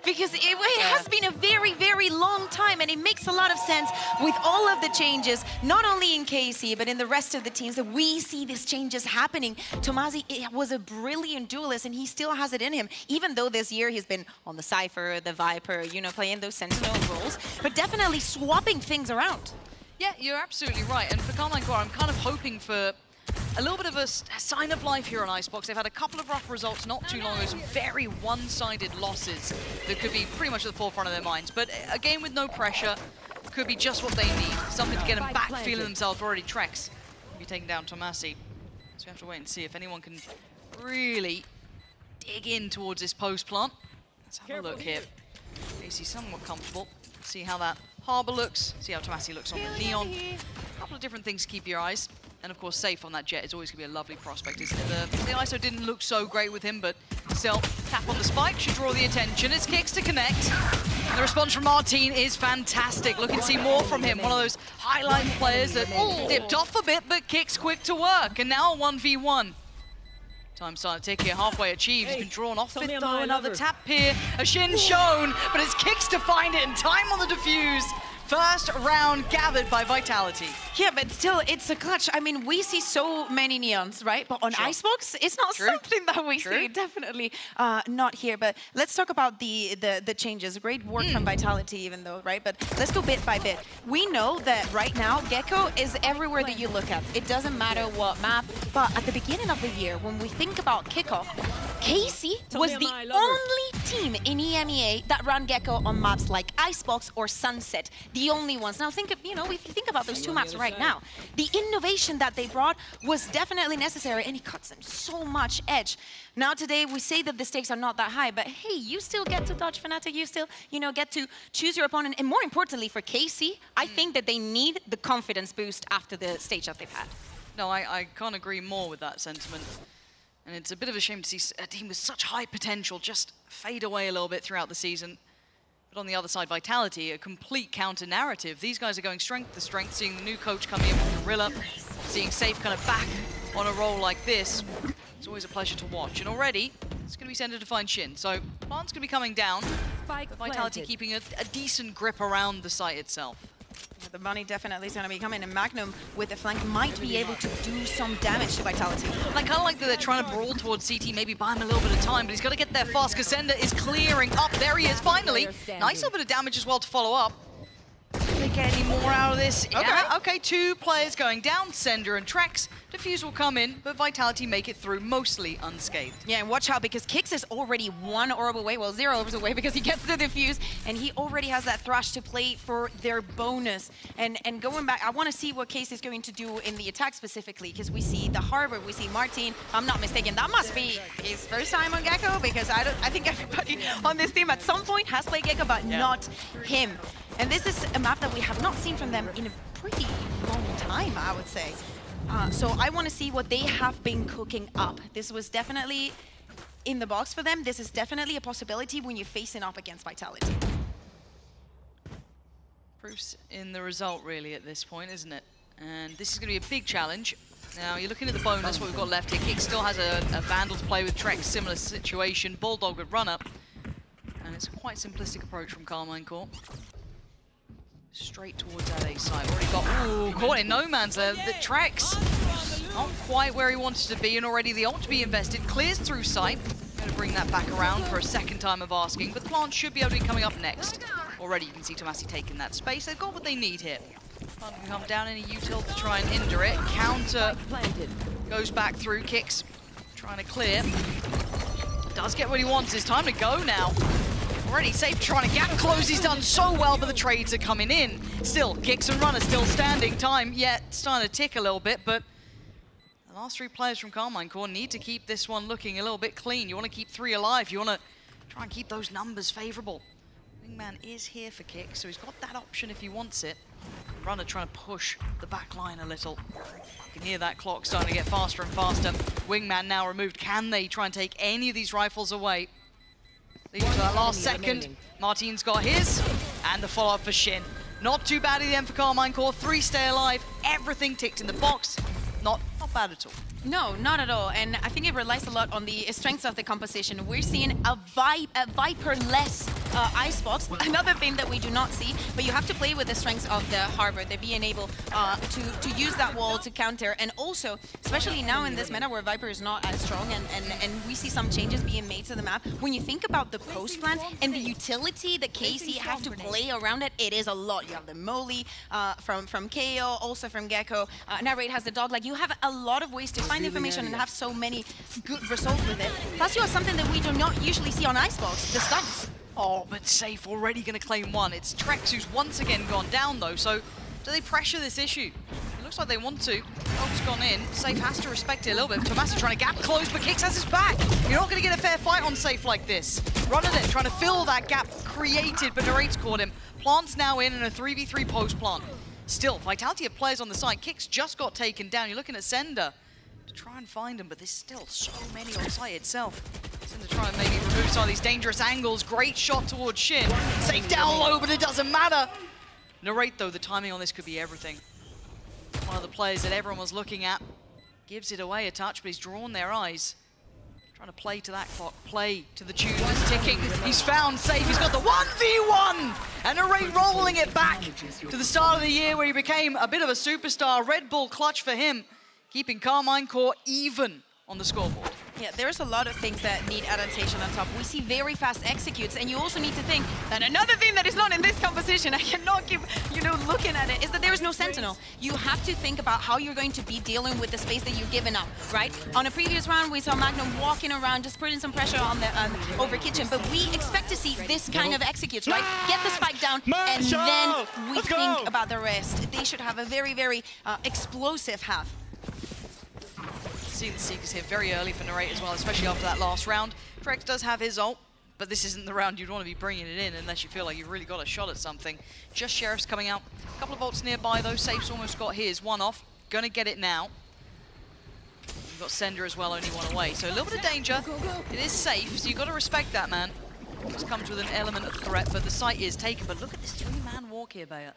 because it has been a very, very long time, and it makes a lot of sense with all of the changes, not only in KC, but in the rest of the teams, that we see these changes happening. Tomasi was a brilliant duelist, and he still has it in him, even though this year he's been on the Cypher, the Viper, you know, playing those Sentinel roles, but definitely swapping things around. Yeah, you're absolutely right. And for Carmine Core, I'm kind of hoping for a little bit of a sign of life here on Icebox. They've had a couple of rough results not too long ago, some very one-sided losses that could be pretty much at the forefront of their minds. But a game with no pressure could be just what they need. Something to get them back feeling themselves. Already Trex will be taking down Tomasi. So we have to wait and see if anyone can really dig in towards this post plant. Let's have a look here. AC somewhat comfortable. See how that Harbor looks, see how Tomasi looks on the Neon. A couple of different things to keep your eyes. And of course, safe on that Jet is always going to be a lovely prospect, isn't it? The ISO didn't look so great with him, but still, tap on the spike should draw the attention. It's Kicks to connect. And the response from Martin is fantastic. Looking to see more from him. One of those highlight players that dipped off a bit, but Kicks quick to work. And now 1v1. Time starting to tick here, halfway achieved. He's been drawn off it though, another tap here. A shin shown, but it's Kicks to find it, and time on the defuse. First round gathered by Vitality. Yeah, but still, it's a clutch. I mean, we see so many neons, right? But on Icebox, it's not something that we see. Definitely not here. But let's talk about the changes. Great work from Vitality, even though, right? But let's go bit by bit. We know that right now, Gecko is everywhere that you look at. It doesn't matter what map. But at the beginning of the year, when we think about kickoff, KC was the only team in EMEA that ran Gecko on maps like Icebox or Sunset. The only ones. Now think of, you know, if you think about those two maps right now, the innovation that they brought was definitely necessary, and it cuts them so much edge. Now today we say that the stakes are not that high, but hey, you still get to dodge Fnatic, you still, you know, get to choose your opponent, and more importantly for KC, I think that they need the confidence boost after the stage that they've had. No, I can't agree more with that sentiment. And it's a bit of a shame to see a team with such high potential just fade away a little bit throughout the season. But on the other side, Vitality, a complete counter-narrative. These guys are going strength to strength, seeing the new coach coming in with Gorilla, seeing Safe kind of back on a roll like this. It's always a pleasure to watch. And already, it's going to be sent to find Shin. So, Plant's going to be coming down, but Vitality keeping a decent grip around the site itself. The money definitely is going to be coming, and Magnum with the flank might be able to do some damage to Vitality. I kind of like that they're trying to brawl towards CT, maybe buy him a little bit of time, but he's got to get there fast. Cassandra is clearing up. There he is, finally. Nice little bit of damage as well to follow up. Can they get any more out of this? Okay. Yeah, okay, two players going down, Sender and Trex. Defuse will come in, but Vitality make it through mostly unscathed. Yeah, and watch out, because Kicks is already 1 orb away, well 0 orbs away, because he gets the defuse, and he already has that Thrash to play for their bonus. And going back, I want to see what Case is going to do in the attack specifically, because we see the Harbor, we see Martin. If I'm not mistaken, that must be his first time on Gecko, because I think everybody on this team at some point has played Gecko, but not him. And this is a map that we have not seen from them in a pretty long time, I would say. So I want to see what they have been cooking up. This was definitely in the box for them. This is definitely a possibility when you're facing up against Vitality. Proof's in the result, really, at this point, isn't it? And this is going to be a big challenge. Now, you're looking at the bonus, what we've got left here. Kick still has a Vandal to play with Trex, similar situation. Bulldog would run up. And it's a quite simplistic approach from Carmine Core. Straight towards that A site. Already got, ooh, caught in no man's land. The Trex, not quite where he wanted to be, and already the ult to be invested. Clears through sight. Going to bring that back around for a second time of asking, but the Plant should be able to be coming up next. Already you can see Tomasi taking that space. They've got what they need here. Plant can come down any util to try and hinder it. Counter goes back through, Kicks trying to clear. Does get what he wants. It's time to go now. Already Safe trying to gap close. He's done so well, but the trades are coming in. Still, Kicks and Runner still standing. Time, starting to tick a little bit, but the last 3 players from Carmine Core need to keep this one looking a little bit clean. You want to keep 3 alive. You want to try and keep those numbers favorable. Wingman is here for Kicks, so he's got that option if he wants it. Runner trying to push the back line a little. You can hear that clock starting to get faster and faster. Wingman now removed. Can they try and take any of these rifles away? Leading to that last second. Martin's got his, and the follow-up for Shin. Not too bad at the end for Carmine Core. 3 stay alive, everything ticked in the box. Not bad at all. No, not at all. And I think it relies a lot on the strengths of the composition. We're seeing a Viper-less Icebox. Another thing that we do not see, but you have to play with the strengths of the Harbor. They're being able to use that wall to counter, and also, especially now in this meta where Viper is not as strong, and we see some changes being made to the map. When you think about the post plan and the utility that KC have to play around it, it is a lot. You have the Molly from KO, also from Gecko. Narrate has the dog. Like, you have a lot of ways to find information and have so many good results with it. Plus, you have something that we do not usually see on Icebox, the stunts. Oh, but Safe already going to claim one. It's Trex who's once again gone down, though. So do they pressure this issue? It looks like they want to. Dog's gone in. Safe has to respect it a little bit. Tomasi trying to gap close, but Kix has his back. You're not going to get a fair fight on Safe like this. Running it, trying to fill that gap created, but Narrate's caught him. Plant's now in a 3v3 post plant. Still, Vitality have players on the side. Kix just got taken down. You're looking at Sender to try and find him, but there's still so many on site itself. Sender trying to maybe remove some of these dangerous angles. Great shot towards Shin. Safe down low, but it doesn't matter. Narrate, though, the timing on this could be everything. One of the players that everyone was looking at gives it away a touch, but he's drawn their eyes. Trying to play to that clock, play to the tune that's ticking. He's found Safe, he's got the 1v1! And Narrate rolling it back to the start of the year where he became a bit of a superstar. Red Bull clutch for him, keeping Carmine Core even on the scoreboard. Yeah, there's a lot of things that need adaptation on top. We see very fast executes, and you also need to think that another thing that is not in this composition, I cannot keep, looking at it, is that there is no Sentinel. You have to think about how you're going to be dealing with the space that you've given up, right? On a previous round, we saw Magnum walking around, just putting some pressure on the over Kitchen, but we expect to see this kind of executes, right? Get the spike down, and then we think about the rest. They should have a very, very explosive half. See the Seekers here very early for Narrate as well, especially after that last round. Trex does have his ult, but this isn't the round you'd want to be bringing it in unless you feel like you've really got a shot at something. Just Sheriff's coming out. A couple of ults nearby though. Safe's almost got his. One off. Gonna get it now. You've got Sender as well, only one away. So a little bit of danger. It is safe, so you've got to respect that, man. This comes with an element of threat, but the site is taken. But look at this three-man walk here, Bayer.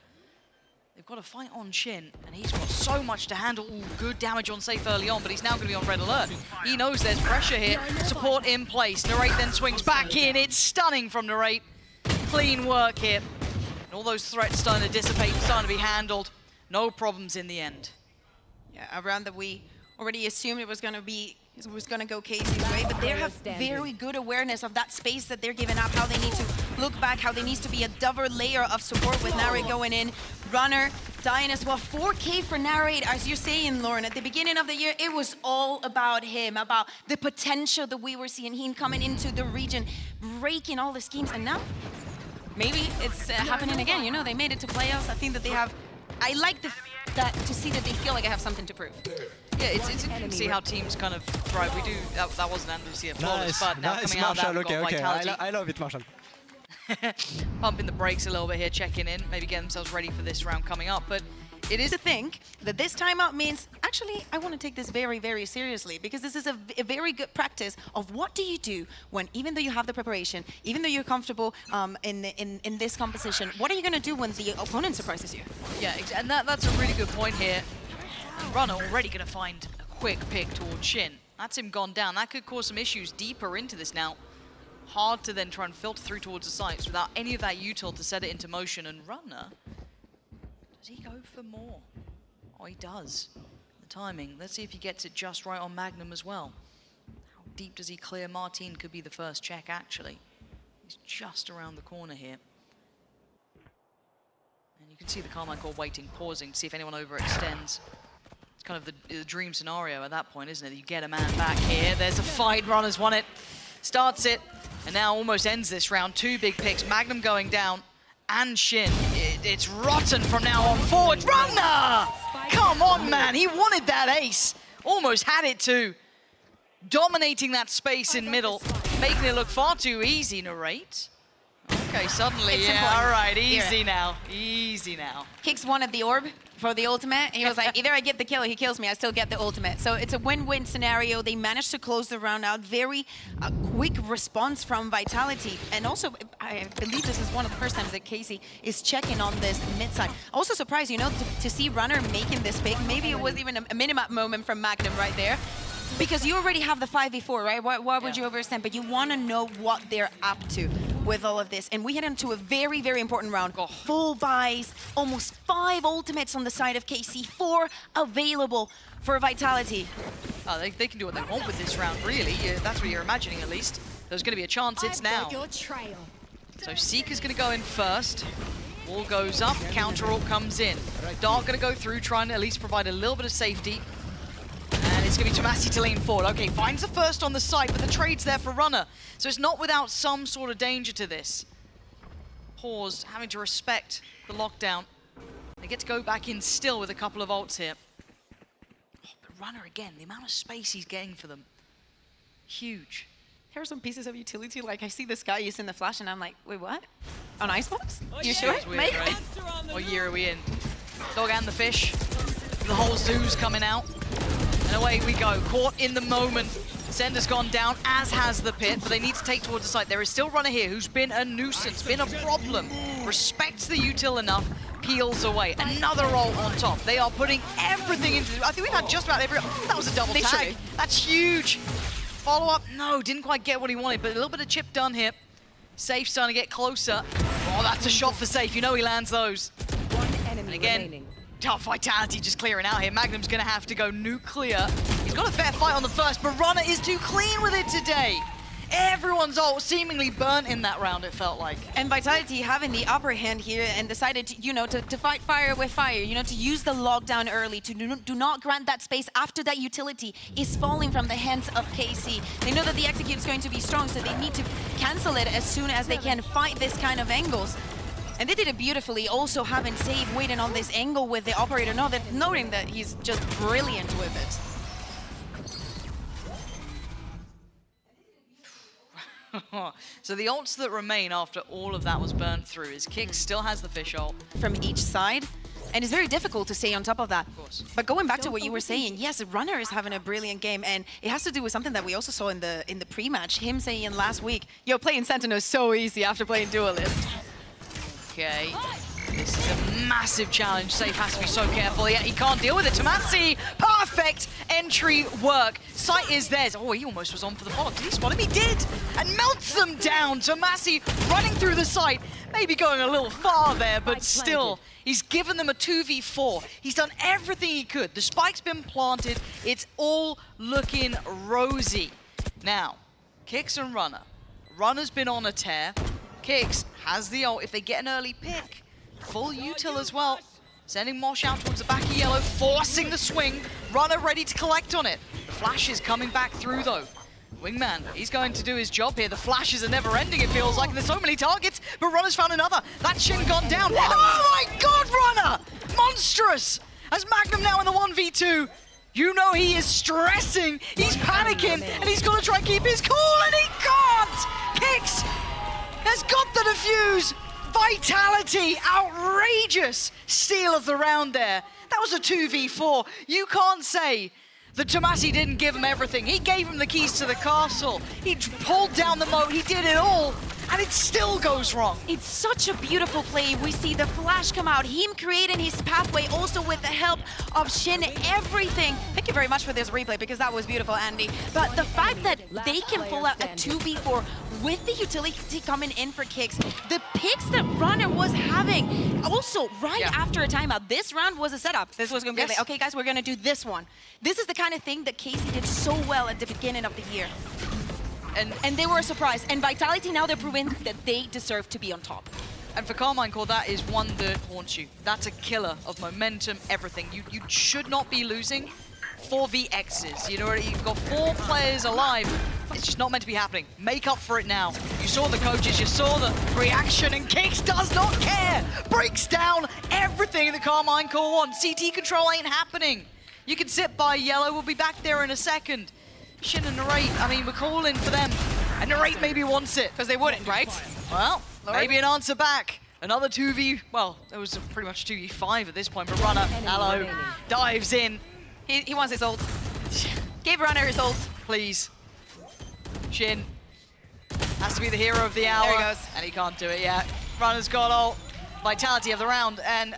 They've got a fight on Shin, and he's got so much to handle. Ooh, good damage on Safe early on, but he's now going to be on red alert. He knows there's pressure here. Support in place. Narrate then swings back in. It's stunning from Narrate. Clean work here. And all those threats starting to dissipate, starting to be handled. No problems in the end. Yeah, a round that we already assumed it was going to go Casey's way, but they have very good awareness of that space that they're giving up, how they need to look back, how there needs to be a double layer of support with Narrate going in. Runner dying as well. 4K for Narrate, as you're saying, Lauren. At the beginning of the year, it was all about him, about the potential that we were seeing, him coming into the region, breaking all the schemes, and now maybe it's happening again. They made it to playoffs. I think that they have. I like that to see that they feel like I have something to prove. Yeah, it's interesting to see how teams kind of thrive. We do, that wasn't Andalusia flawless, but now coming out of that, we've got Vitality. I love it, Marshall. Pumping the brakes a little bit here, checking in, maybe getting themselves ready for this round coming up. But it is to think that this timeout means, actually, I want to take this very, very seriously, because this is a very good practice of what do you do when, even though you have the preparation, even though you're comfortable in this composition, what are you going to do when the opponent surprises you? Yeah, and that's a really good point here. Runner already going to find a quick pick towards Shin. That's him gone down. That could cause some issues deeper into this now. Hard to then try and filter through towards the sites without any of that util to set it into motion. And Runner, does he go for more? Oh, he does. The timing. Let's see if he gets it just right on Magnum as well. How deep does he clear? Martin could be the first check, actually. He's just around the corner here. And you can see the Carmine Core waiting, pausing to see if anyone overextends. It's kind of the dream scenario at that point, isn't it? You get a man back here. There's a fight. Runner's won it. Starts it. And now almost ends this round. Two big picks. Magnum going down. And Shin. It's rotten from now on forward. Runner! Come on, man. He wanted that ace. Almost had it too. Dominating that space in middle. Making it look far too easy. Narrate. Okay, suddenly, yeah, all right, easy now. Easy now. Kix wanted the orb for the ultimate. He was like, either I get the kill or he kills me, I still get the ultimate. So it's a win-win scenario. They managed to close the round out. Very quick response from Vitality. And also, I believe this is one of the first times that Casey is checking on this mid side. Also surprised, to see Runner making this pick. Maybe it was even a minimap moment from Magnum right there. Because you already have the 5v4, right? Why would you overextend? But you want to know what they're up to with all of this. And we head into a very, very important round. Oh. Full buys, almost 5 ultimates on the side of KC, 4 available for Vitality. Oh, they can do what they want with this round, really. That's what you're imagining, at least. There's going to be a chance. It's now. So Seeker's going to go in first. Wall goes up, counter ult comes in. Dark going to go through, trying to at least provide a little bit of safety. And it's going to be Tomasi to lean forward. Okay, finds the first on the site, but the trade's there for Runner. So it's not without some sort of danger to this. Paused, having to respect the lockdown. They get to go back in still with a couple of ults here. Oh, but Runner again, the amount of space he's getting for them. Huge. Here are some pieces of utility. Like, I see this guy using the flash, and I'm like, wait, what? On Icebox? You sure? Weird, right? What year are we in? Dog and the fish. The whole zoo's coming out. And away we go. Caught in the moment. Sender's gone down, as has the pit, but they need to take towards the site. There is still Runner here, who's been a nuisance, been a problem. Respects the util enough, peels away. Another roll on top. They are putting everything into it. I think we had just about every... That was a double tag. That's huge. Follow-up, no, didn't quite get what he wanted, but a little bit of chip done here. Safe starting to get closer. Oh, that's a shot for Safe. You know he lands those. And again, Vitality just clearing out here. Magnum's going to have to go nuclear. He's got a fair fight on the first, but Runner is too clean with it today. Everyone's ult seemingly burnt in that round, it felt like. And Vitality having the upper hand here and decided to, to fight fire with fire, to use the lockdown early, to do not grant that space after that utility is falling from the hands of KC. They know that the execute is going to be strong, so they need to cancel it as soon as they can fight this kind of angles. And they did it beautifully, also having Save waiting on this angle with the operator, knowing that he's just brilliant with it. So the ults that remain after all of that was burned through is Kix still has the fish ult. From each side, and it's very difficult to stay on top of that. Of course. But going back to what you were saying, yes, Runner is having a brilliant game, and it has to do with something that we also saw in the pre-match. Him saying last week, yo, playing Sentinel is so easy after playing Duelist. Okay. This is a massive challenge. Safe has to be so careful. Yeah, he can't deal with it. Tomasi, perfect entry work. Sight is theirs. Oh, he almost was on for the follow. Did he spot him? He did! And melts them down. Tomasi running through the site. Maybe going a little far there, but still, he's given them a 2v4. He's done everything he could. The spike's been planted. It's all looking rosy. Now, Kix and Runner. Runner's been on a tear. Kix has the ult if they get an early pick. Full util as well. Sending Mosh out towards the back of yellow, forcing the swing. Runner ready to collect on it. Flash is coming back through though. Wingman, he's going to do his job here. The flashes are never ending, it feels like. There's so many targets, but Runner's found another. That Shin gone down. Oh my God, Runner! Monstrous! As Magnum now in the 1v2. You know he is stressing, he's panicking, and he's got to try and keep his cool, and he can't! Kix has got the defuse. Vitality, outrageous steal of the round there. That was a 2v4. You can't say that Tomasi didn't give him everything. He gave him the keys to the castle. He pulled down the moat, he did it all, and it still goes wrong. It's such a beautiful play. We see the flash come out, him creating his pathway, also with the help of Shin, everything. Thank you very much for this replay, because that was beautiful, Andy. But the fact that they can pull out a 2v4 with the utility coming in for Kix, the picks that Runner was having, also after a timeout, this round was a setup. This was going to be like, okay guys, we're going to do this one. This is the kind of thing that Casey did so well at the beginning of the year. And they were a surprise. And Vitality, now they're proving that they deserve to be on top. And for Carmine Core, that is one that haunts you. That's a killer of momentum, everything. You should not be losing 4vXs. You know, you've got 4 players alive. It's just not meant to be happening. Make up for it now. You saw the coaches, you saw the reaction, and Kix does not care. Breaks down everything that Carmine Core wants. CT control ain't happening. You can sit by yellow. We'll be back there in a second. Shin and Narrate, I mean, we're calling for them. And Narrate maybe wants it. Because they wouldn't, right? Well, maybe an answer back. Another 2v, well, it was pretty much 2v5 at this point, but Runner, hello, dives in. He wants his ult. Give Runner his ult. Please. Shin has to be the hero of the hour. There he goes. And he can't do it yet. Runner's got ult. Vitality of the round. And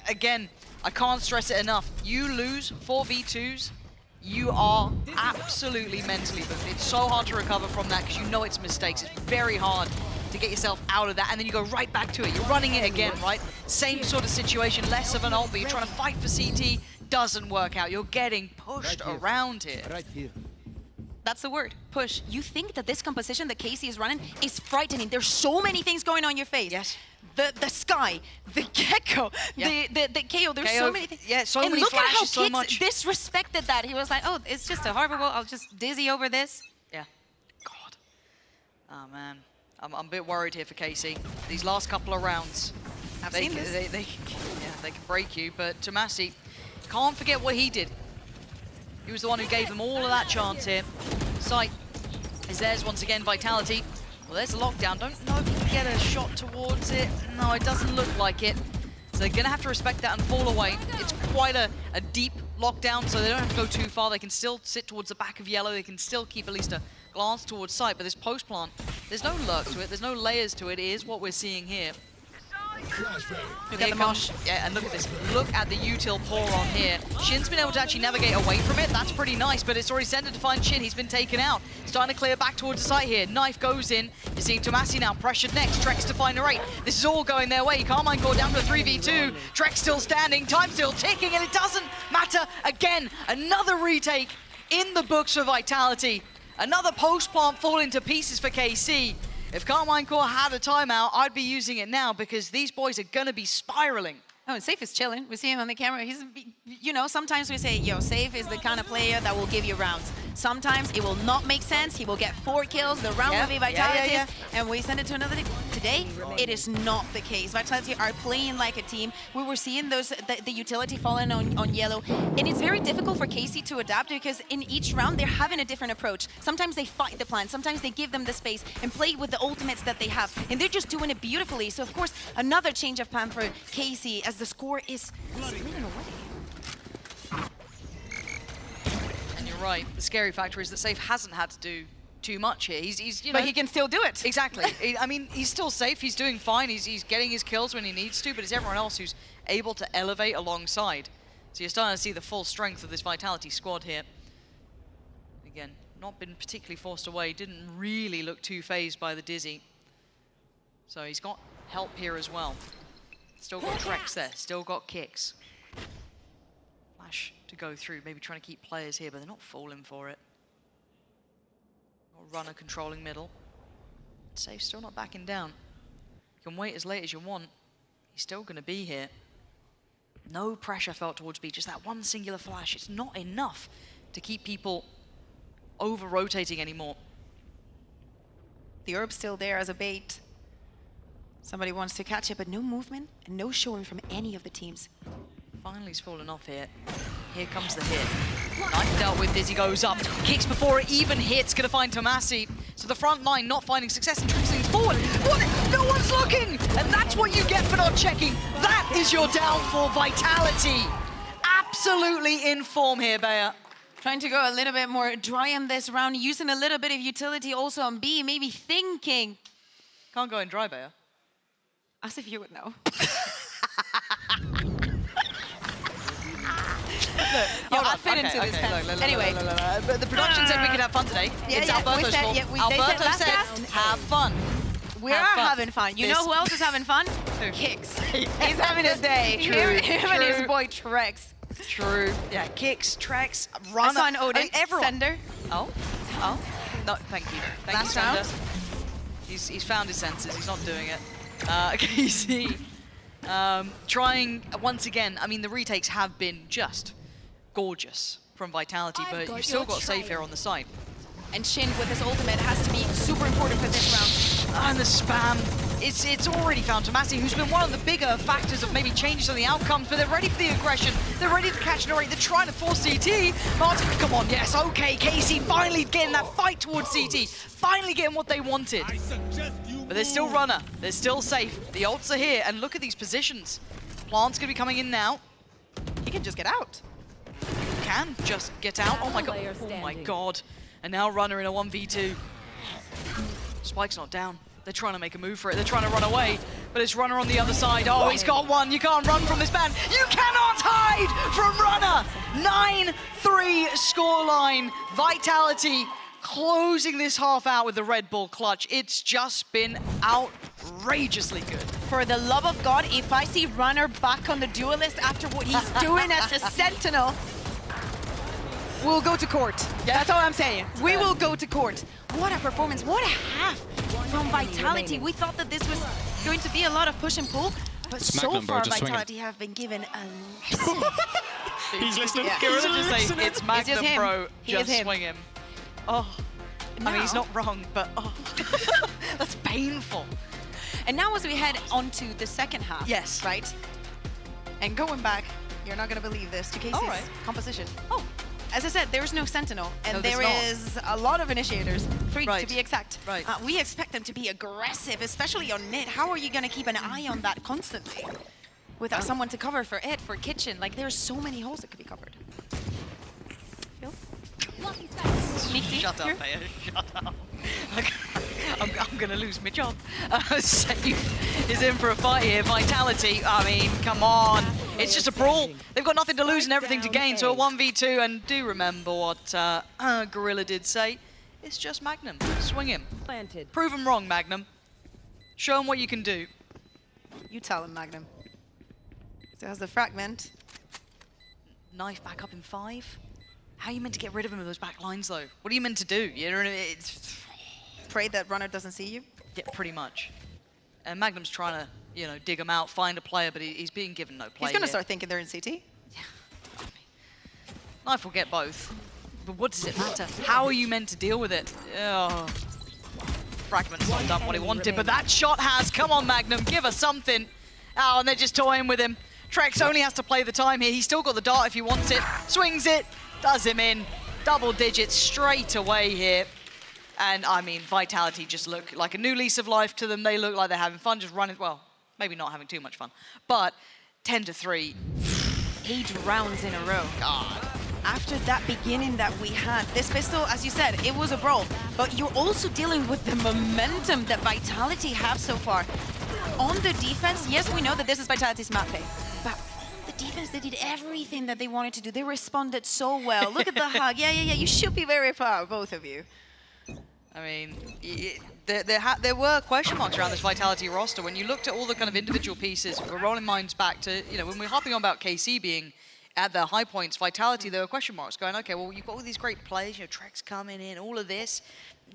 again, I can't stress it enough. You lose 4v2s, you are absolutely mentally booked. It's so hard to recover from that because you know it's mistakes. It's very hard to get yourself out of that, and then you go right back to it. You're running it again, right? Same sort of situation, less of an ult, but you're trying to fight for CT, doesn't work out. You're getting pushed around here. Right here. That's the word, push. You think that this composition that Casey is running is frightening. There's so many things going on your face. Yes. The sky, the gecko, Yeah. the KO, there's KO, so many things. yeah, so and many look flashes, at how so Kix much. disrespected that. He was like, oh, it's just a harbor wall, I'll just dizzy over this. Yeah. God. Oh, man. I'm a bit worried here for Casey. These last couple of rounds, I've they seen this. they can break you, but Tomasi, can't forget what he did. He was the one who gave them all of that chance here. Sight is theirs once again, Vitality. Well, there's a lockdown. Don't know if he can get a shot towards it. No, it doesn't look like it. So they're going to have to respect that and fall away. It's quite a deep lockdown, so they don't have to go too far. They can still sit towards the back of yellow. They can still keep at least a glance towards sight. But this post plant, there's no lurk to it. There's no layers to it. It is what we're seeing here. Look at the mosh. Yeah, and look at this. Look at the util pour on here. Shin's been able to actually navigate away from it. That's pretty nice, but it's already sent it to find Shin. He's been taken out. Starting to clear back towards the site here. Knife goes in. You're seeing Tomasi now pressured next. Trex to find a rate. This is all going their way. Carmine Core down to a 3v2. Trex still standing. Time still ticking, and it doesn't matter. Again, another retake in the books for Vitality. Another post plant falling to pieces for KC. If Carmine Core had a timeout, I'd be using it now because these boys are going to be spiraling. Oh, and Safe is chilling. We see him on the camera. He's, you know, sometimes we say, yo, Safe is the kind of player that will give you rounds. Sometimes it will not make sense. He will get 4 kills. The round will be Vitality, and we send it to another team. Today, it is not the case. Vitality are playing like a team. We were seeing those the utility falling on yellow, and it's very difficult for KC to adapt because in each round they're having a different approach. Sometimes they fight the plan. Sometimes they give them the space and play with the ultimates that they have, and they're just doing it beautifully. So of course, another change of plan for KC as the score is spinning away. And you're right. The scary factor is that Safe hasn't had to do too much here. He's you know, But he can still do it. Exactly. I mean, he's still safe. He's doing fine. He's getting his kills when he needs to, but it's everyone else who's able to elevate alongside. So you're starting to see the full strength of this Vitality squad here. Again, not been particularly forced away. Didn't really look too phased by the Dizzy. So he's got help here as well. Still got Trex there. Still got kicks. Flash to go through. Maybe trying to keep players here, but they're not falling for it. Runner controlling middle. Safe still not backing down. You can wait as late as you want. He's still going to be here. No pressure felt towards B, just that one singular flash. It's not enough to keep people over-rotating anymore. The orb's still there as a bait. Somebody wants to catch it, but no movement and no showing from any of the teams. Finally, he's fallen off here. Here comes the hit. Knife dealt with, Dizzy goes up. Kicks before it even hits, gonna find Tomasi. So the front line not finding success and trickling forward. What? No one's looking! And that's what you get for not checking. That is your downfall, Vitality. Absolutely in form here, Bayer. Trying to go a little bit more dry on this round, using a little bit of utility also on B, maybe thinking. Can't go in dry, Bayer. As if you would know. I'll fit into this pen. Anyway. But the production said we could have fun today. Yeah, it's yeah, Alberto's we said- fault. yeah, they said Alberto last said, cast. have fun. We Have are fun. having fun. You know who else is having fun? Kicks. He's having a day. True, Him and his true. boy Trex. True. Yeah, kicks, Trex, I runner. saw an Odin, everyone. Sender. Oh, no, thank you. Thank Last you, Sender. round. He's found his senses. He's not doing it. KC trying once again. I mean, the retakes have been just gorgeous from Vitality, but you've still got Safe here on the side. And Shin with his ultimate has to be super important for this round. And the spam. It's already found Tomasi, who's been one of the bigger factors of maybe changes on the outcomes, but they're ready for the aggression. They're ready to catch and rate. They're trying to force CT. Martin, come on, yes, okay. KC finally getting that fight towards CT. Finally getting what they wanted. But there's still runner. They're still safe. The ults are here, and look at these positions. Plant's gonna be coming in now. He can just get out. Can just get out. Oh my god. Oh my god. And now runner in a 1v2. Spike's not down. They're trying to make a move for it. They're trying to run away, but it's Runner on the other side. Oh, he's got one. You can't run from this man. You cannot hide from Runner. 9-3 scoreline. Vitality closing this half out with the Red Bull clutch. It's just been outrageously good. For the love of God, if I see Runner back on the Duelist after what he's doing as a Sentinel, we'll go to court. Yeah. That's all I'm saying. We will go to court. What a performance. What a half from Vitality. We thought that this was going to be a lot of push and pull, but so far Vitality have been given a lesson. He's listening. Yeah. Gorilla just say, it's Magnum, just him. bro. He Just is him. swing him. Oh, I mean, he's not wrong, but oh, that's painful. And now as we head on to the second half, Yes. right? And going back, you're not going to believe this, to Casey's All right. composition. Oh, as I said, there's no Sentinel, and No, there's there not. is a lot of initiators, 3 Right. to be exact. Right. We expect them to be aggressive, especially on mid. How are you going to keep an eye on that constantly? Without someone to cover for it, for kitchen. Like, there's so many holes that could be covered. Phil? Sneaky Shut up, here. Maya. Shut up. I'm going to lose my job. Safe is in for a fight here. Vitality, I mean, come on. It's just a brawl. They've got nothing to lose and everything to gain, so a 1v2. And do remember what Gorilla did say. It's just Magnum. Swing him. Prove him wrong, Magnum. Show him what you can do. You tell him, Magnum. So has the fragment. Knife back up in 5. How are you meant to get rid of him with those back lines, though? What are you meant to do? You know, it's Pray that Runner doesn't see you. yeah, pretty much. And Magnum's trying to, you know, dig him out, find a player, but he's being given no play. He's going to here. start thinking they're in CT. Knife will get both. But what does it matter? How are you meant to deal with it? Oh. Fragment's not done what he wanted, but that shot has. Come on, Magnum, give us something. Oh, and they're just toying with him. Trex only has to play the time here. He's still got the dart if he wants it. Swings it, does him in. Double digits straight away here. And I mean, Vitality just look like a new lease of life to them. They look like they're having fun, just running. Well, maybe not having too much fun, but 10-3. 8 rounds in a row. God. After that beginning that we had, this pistol, as you said, it was a brawl, but you're also dealing with the momentum that Vitality have so far. On the defense, yes, we know that this is Vitality's map pick, but on the defense, they did everything that they wanted to do. They responded so well. Look at the hug. Yeah, you should be very proud, both of you. I mean, there were question marks around this Vitality roster. When you looked at all the kind of individual pieces, we're rolling minds back to, you know, when we're harping on about KC being at their high points, Vitality, there were question marks going, okay, well, you've got all these great players, you know, Trex coming in, all of this.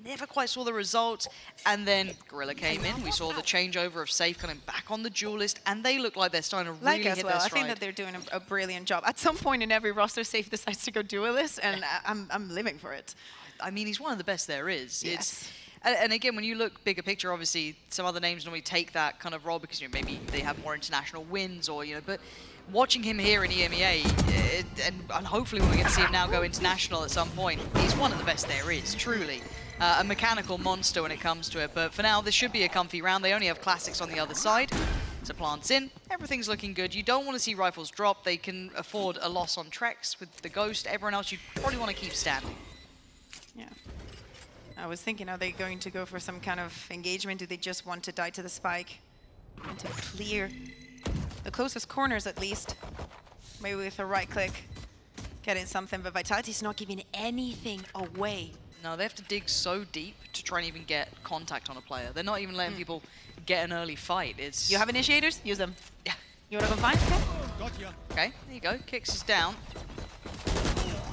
Never quite saw the results. And then Gorilla came in. We saw the changeover of Safe coming back on the Duelist, and they look like they're starting to really hit their stride. I think that they're doing a brilliant job. At some point in every roster, Safe decides to go Duelist, and I'm living for it. I mean, he's one of the best there is. Yes. And again, when you look bigger picture, obviously, some other names normally take that kind of role because, you know, maybe they have more international wins or, you know, but watching him here in EMEA, and hopefully when we get to see him now go international at some point, he's one of the best there is, truly. A mechanical monster when it comes to it, but for now, this should be a comfy round. They only have classics on the other side. So plants in, everything's looking good. You don't want to see rifles drop. They can afford a loss on Trex with the Ghost. Everyone else, you probably want to keep standing. Yeah. I was thinking, are they going to go for some kind of engagement? Do they just want to die to the spike? And to clear the closest corners at least. Maybe with a right click, getting something, but Vitality's not giving anything away. No, they have to dig so deep to try and even get contact on a player. They're not even letting people get an early fight. It's You have initiators? Use them. Yeah. You want to go find? Okay, there you go. Kicks is down.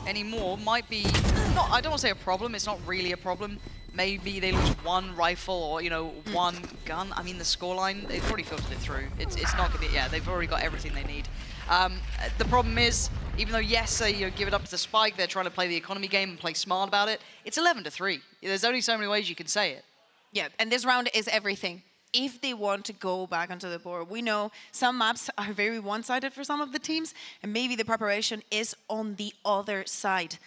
Any more might be, not, I don't want to say a problem, it's not really a problem. Maybe they lose one rifle or, you know, one gun. I mean, the scoreline, they've already filtered it through. It's not going to be, yeah, they've already got everything they need. The problem is, even though, yes, you give it up to the spike, they're trying to play the economy game and play smart about it, it's 11-3. There's only so many ways you can say it. Yeah, and this round is everything. If they want to go back onto the board, we know some maps are very one-sided for some of the teams, and maybe the preparation is on the other side.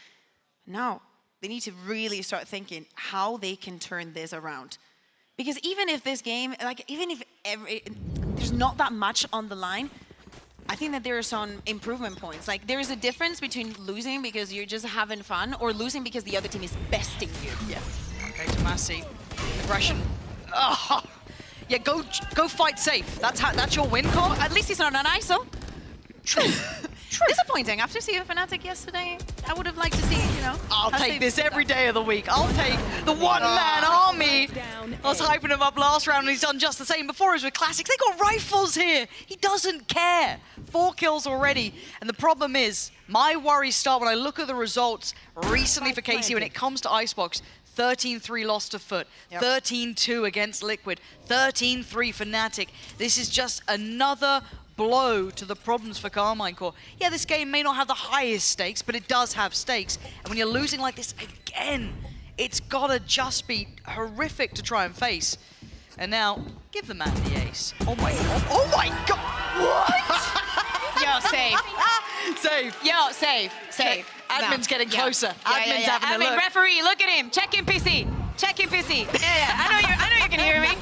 Now, they need to really start thinking how they can turn this around. Because even if this game, like, even if there's not that much on the line, I think that there are some improvement points. Like, there is a difference between losing because you're just having fun or losing because the other team is besting you. Yeah. Okay, Tomasi. Aggression. Oh, yeah, go fight safe. That's your win call. At least he's not on ISO. True. Disappointing. After seeing Fnatic yesterday, I would have liked to see, you know. I'll take this every day of the week. I'll take the one-man army. I was hyping him up last round, and he's done just the same before as with Classics. They got rifles here. He doesn't care. 4 kills already. And the problem is, my worries start when I look at the results recently for KC when it comes to Icebox. 13-3 lost to Foot, 13-2 against Liquid, 13-3 Fnatic. This is just another blow to the problems for Carmine Core. Yeah, this game may not have the highest stakes, but it does have stakes. And when you're losing like this again, it's gotta just be horrific to try and face. And now, give the man the ace. Oh my god. Oh my god! What? Yo, save. Save. Yo, save. Save. Admin's getting closer. Yeah, Admin's having a Admin, look. referee, look at him. Check him, PC. Check him, PC. Yeah. I know you can hear me.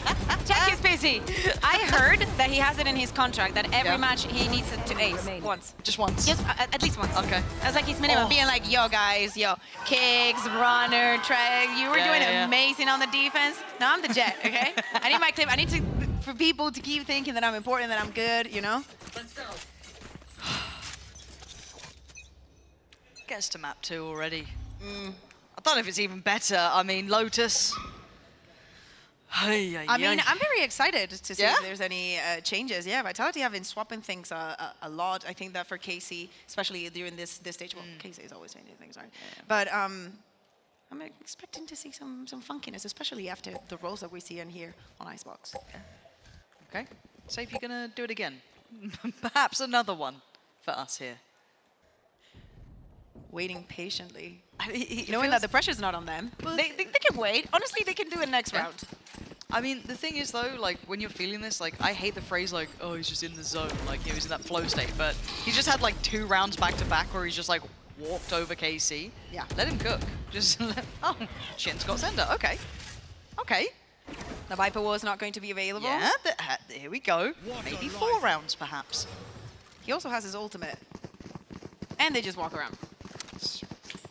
Check his PC. I heard that he has it in his contract that every match he needs it to ace once. Just once? Yes, at least once. Okay. That's like his minimum. Being like, yo, guys, yo, kicks, runner, track. You were doing amazing on the defense. Now I'm the jet, okay? I need my clip. I need for people to keep thinking that I'm important, that I'm good, you know? Let's go. Gets to map 2 already. I don't know if it's even better. I mean, Lotus. I mean, I'm very excited to see if there's any changes. Yeah, Vitality have been swapping things a lot. I think that for KC, especially during this stage, well, KC is always changing things, right? Yeah. But I'm expecting to see some funkiness, especially after the roles that we see in here on Icebox. Yeah. Okay. Safe, you're gonna do it again. Perhaps another one for us here. Waiting patiently, knowing that the pressure's not on them. They can wait. Honestly, they can do it next round. I mean, the thing is though, like when you're feeling this, like I hate the phrase like, oh, he's just in the zone, like he's in that flow state. But he's just had like 2 rounds back to back where he's just like walked over KC. Yeah. Let him cook. Just oh, Shin's got Sender. Okay. Okay. The Viper Wall is not going to be available. Yeah. Here we go. Maybe 4 rounds perhaps. He also has his ultimate, and they just walk around.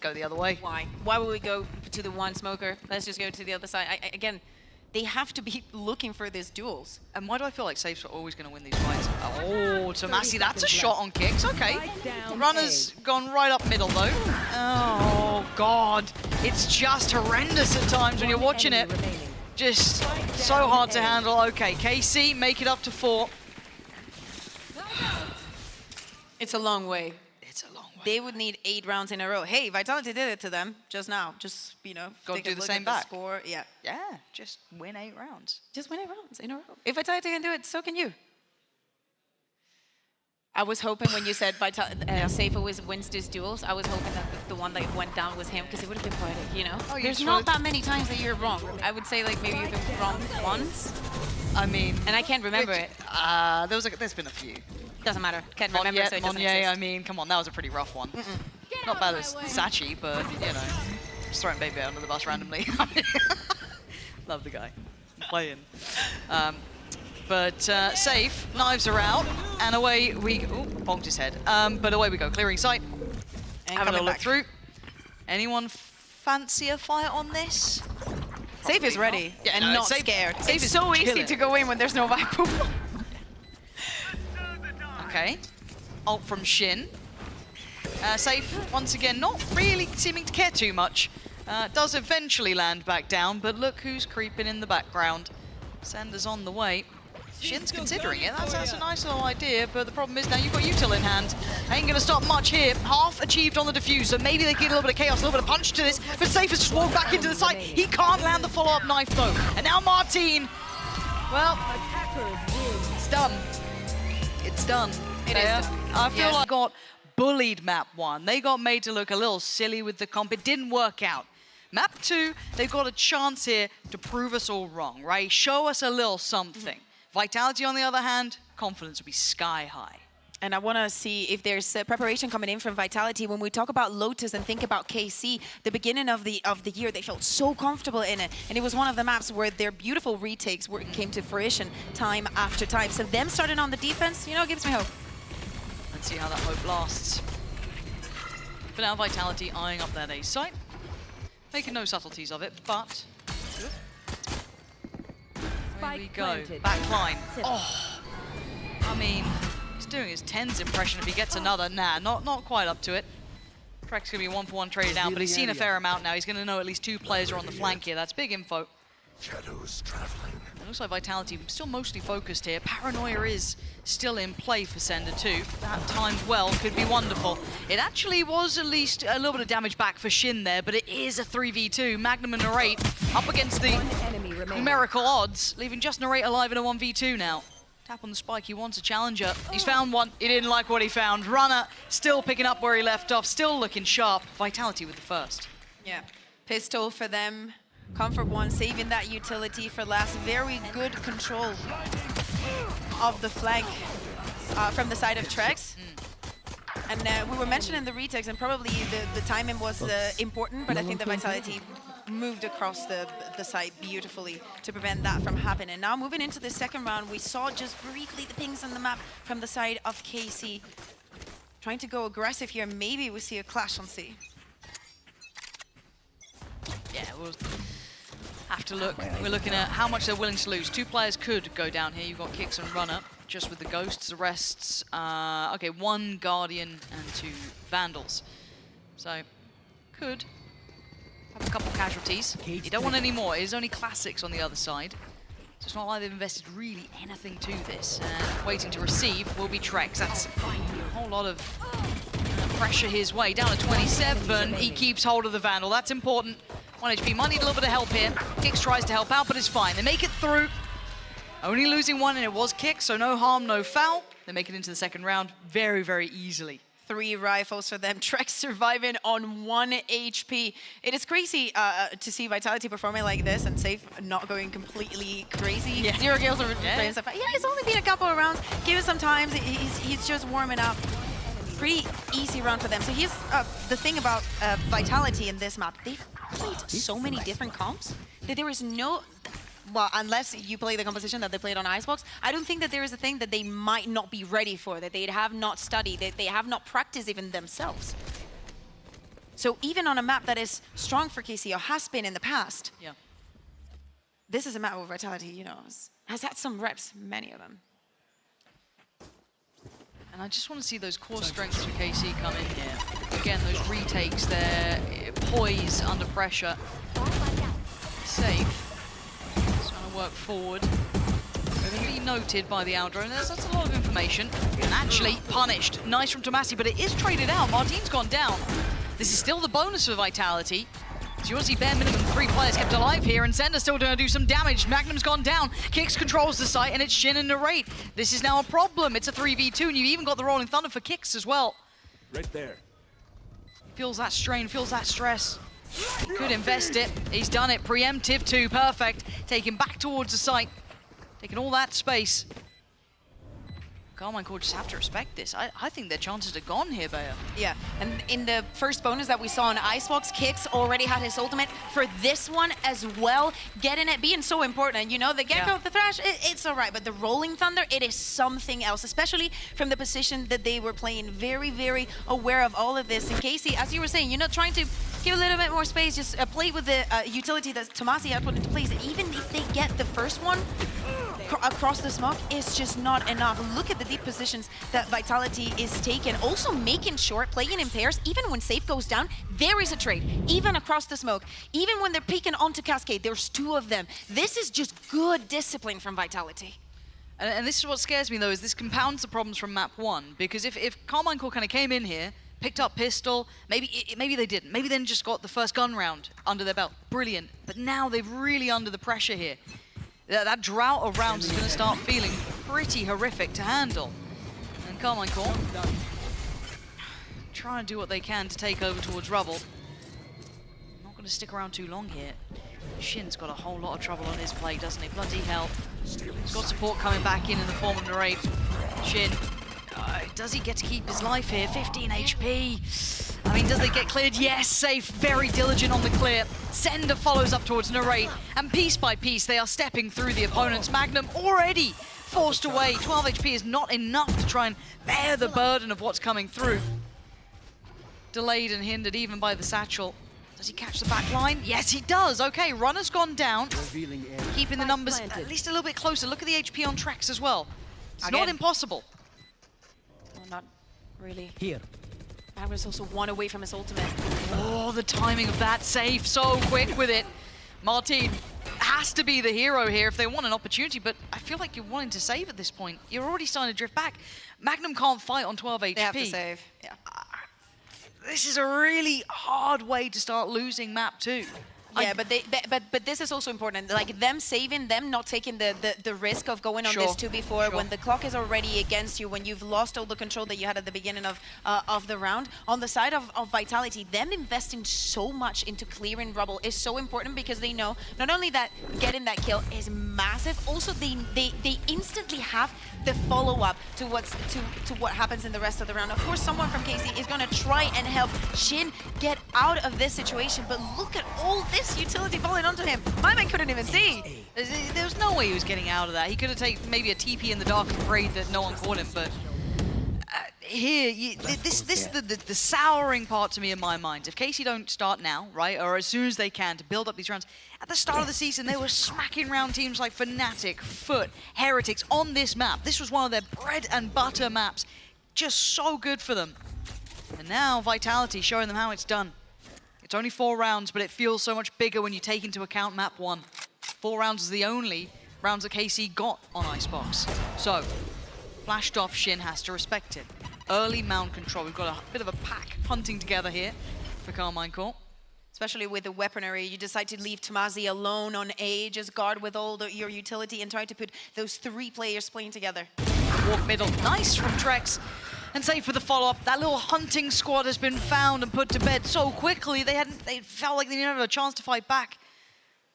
Go the other way. Why? Why would we go to the one smoker? Let's just go to the other side. Again, they have to be looking for these duels. And why do I feel like Safes are always going to win these fights? Oh, Tomasi, that's a shot on kicks. Okay. Runner's gone right up middle, though. Oh, God. It's just horrendous at times when you're watching it. Just so hard to handle. Okay, KC, make it up to 4. It's a long way. It's a long way. They would need 8 rounds in a row. Hey, Vitality did it to them just now. Just, you know, got to do the same back. back. Score. Yeah. Yeah, just win 8 rounds. Just win 8 rounds in a row. If Vitality can do it, so can you. I was hoping when you said Safe always wins these duels, I was hoping that the one that went down was him because it would have been poetic, you know? Oh, there's not that many times that you're wrong. I would say like maybe you've been wrong once. I mean... And I can't remember it. There's been a few. Doesn't matter. Can't remember, so it doesn't exist. I mean, come on, that was a pretty rough one. Not bad as Sachi, but, you know, just throwing Baby out under the bus randomly. Love the guy. I'm playing. But Safe, knives are out, and away we go. Ooh, bonked his head. But away we go, clearing sight. And having a look back through. Anyone fancy a fight on this? Safe is ready and not scared. Safe It's so easy to go in when there's no Viper. Okay. Ult from Shin. Safe, once again, not really seeming to care too much. Does eventually land back down, but look who's creeping in the background. Sander's on the way. Shin's considering it. That's a nice little idea, but the problem is now you've got Util in hand. Ain't gonna stop much here. Half achieved on the diffuser. Maybe they get a little bit of chaos, a little bit of punch to this, but Safe has just walked back into the site. He can't land the follow-up knife though. And now Martine, well, it's done. It's done. It is done. I feel like I got bullied map 1. They got made to look a little silly with the comp. It didn't work out. Map 2, they've got a chance here to prove us all wrong, right? Show us a little something. Vitality, on the other hand, confidence will be sky high. And I want to see if there's preparation coming in from Vitality. When we talk about Lotus and think about KC, the beginning of the year, they felt so comfortable in it. And it was one of the maps where their beautiful retakes came to fruition time after time. So them starting on the defense, you know, gives me hope. Let's see how that hope lasts. For now, Vitality eyeing up that A site. Making no subtleties of it, but... There we go. Backline. Oh, I mean, he's doing his tens impression. If he gets another, nah, not quite up to it. Trek's gonna be 1-for-1 traded down, but he's seen a fair amount now. He's gonna know at least 2 players are on the flank here. That's big info. Shadows traveling. It looks like Vitality still mostly focused here. Paranoia is still in play for Sender 2. That timed well could be wonderful. It actually was at least a little bit of damage back for Shin there, but it is a 3v2. Magnum and Narrate up against the numerical odds, leaving just Narrate alive in a 1v2 now. Tap on the spike, he wants a challenger. He's found one, he didn't like what he found. Runner still picking up where he left off, still looking sharp. Vitality with the first. Yeah, pistol for them. Comfort one, saving that utility for last. Very good control of the flank from the side of Trex. And we were mentioning the retakes, and probably the timing was important, but I think the Vitality moved across the site beautifully to prevent that from happening. Now moving into the second round, we saw just briefly the pings on the map from the side of KC. Trying to go aggressive here, maybe we see a clash on C. Yeah, we'll have to look. We're looking at how much they're willing to lose. 2 players could go down here. You've got Kicks and Runner, just with the Ghosts. The rest's, okay, 1 Guardian and 2 Vandals. So, could have a couple casualties. You don't want any more. It is only Classics on the other side. So it's not like they've invested really anything to this. And waiting to receive will be Trex. That's a whole lot of pressure his way. Down to 27. He keeps hold of the Vandal. That's important. 1 HP. Might need a little bit of help here. Kicks tries to help out, but it's fine. They make it through. Only losing 1, and it was Kicks, so no harm, no foul. They make it into the second round very, very easily. 3 rifles for them. Trex surviving on 1 HP. It is crazy to see Vitality performing like this and Safe not going completely crazy. Yeah. 0 kills over frame stuff. Yeah, it's only been a couple of rounds. Give it some time. He's just warming up. Pretty easy round for them. So here's the thing about Vitality in this map. They've played so many different comps that there is no... Well, unless you play the composition that they played on Icebox, I don't think that there is a thing that they might not be ready for, that they have not studied, that they have not practiced even themselves. So even on a map that is strong for KC or has been in the past, this is a map where Vitality, you know, has had some reps, many of them. And I just want to see those core strengths for KC come in here. Again, those retakes, their poise under pressure. Safe. Work forward. Really noted by the Aldro. That's a lot of information. And actually punished. Nice from Tomasi, but it is traded out. Martin's gone down. This is still the bonus for Vitality. So you want to see bare minimum 3 players kept alive here, and Sender's still going to do some damage. Magnum's gone down. Kicks controls the site, and it's Shin and Narrate. This is now a problem. It's a 3v2, and you've even got the Rolling Thunder for Kicks as well. Right there. Feels that strain, feels that stress. Could invest it. He's done it. Preemptive 2, perfect. Taking back towards the site. Taking all that space. Carmine Core just have to respect this. I think their chances are gone here, Bea. Yeah, and in the first bonus that we saw on Icebox, Kicks already had his ultimate for this one as well. Getting it being so important. You know, the Gecko, the Thrash, it's all right, but the Rolling Thunder, it is something else, especially from the position that they were playing. Very, very aware of all of this. And Casey, as you were saying, you're not trying to give a little bit more space, just play with the utility that Tomasi had put into place. Even if they get the first one across the smoke, it's just not enough. Look at the deep positions that Vitality is taking. Also making sure, playing in pairs, even when Safe goes down, there is a trade. Even across the smoke. Even when they're peeking onto Cascade, there's 2 of them. This is just good discipline from Vitality. And this is what scares me, though, is this compounds the problems from map 1. Because if Carmine Core kind of came in here, picked up pistol, maybe they didn't. Maybe then just got the first gun round under their belt. Brilliant. But now they're really under the pressure here. That drought of rounds is going to start feeling pretty horrific to handle. And Carmine Core trying to do what they can to take over towards Rubble. Not going to stick around too long here. Shin's got a whole lot of trouble on his plate, doesn't he? Bloody hell. He's got support coming back in the form of Narrate. Shin, does he get to keep his life here? 15 HP. I mean, does they get cleared? Yes, Safe, very diligent on the clear. Sender follows up towards Narrate, and piece by piece, they are stepping through the opponent's Magnum already forced away. 12 HP is not enough to try and bear the burden of what's coming through. Delayed and hindered even by the satchel. Does he catch the back line? Yes, he does. Okay, runner's gone down. Keeping the numbers at least a little bit closer. Look at the HP on Trex as well. It's not impossible. No, not really. Here. Magnus also 1 away from his ultimate. Oh, the timing of that save, so quick with it. Martin has to be the hero here if they want an opportunity, but I feel like you're wanting to save at this point. You're already starting to drift back. Magnum can't fight on 12 HP. They have to save, yeah. This is a really hard way to start losing map 2. Yeah, but this is also important. Like them saving, them not taking the risk of going on this 2v4 when the clock is already against you, when you've lost all the control that you had at the beginning of the round. On the side of Vitality, them investing so much into clearing rubble is so important because they know not only that getting that kill is massive, also they instantly have the follow-up to what happens in the rest of the round. Of course, someone from KC is going to try and help Shin get out of this situation, but look at all this utility falling onto him. My man couldn't even see. There was no way he was getting out of that. He could have taken maybe a TP in the dark and prayed that no one caught him, but here, this is the souring part to me in my mind. If KC don't start now, right, or as soon as they can to build up these rounds, at the start of the season, they were smacking around teams like Fnatic, Foot, Heretics on this map. This was one of their bread and butter maps. Just so good for them. And now Vitality showing them how it's done. It's only 4 rounds, but it feels so much bigger when you take into account map 1. 4 rounds is the only rounds that KC got on Icebox. So, flashed off Shin has to respect it. Early mount control. We've got a bit of a pack hunting together here for Carmine Corp. Especially with the weaponry, you decide to leave Tomazi alone on A, just guard with all your utility and try to put those 3 players playing together. Walk middle, nice from Trex. And save for the follow-up. That little hunting squad has been found and put to bed so quickly. They felt like they didn't have a chance to fight back.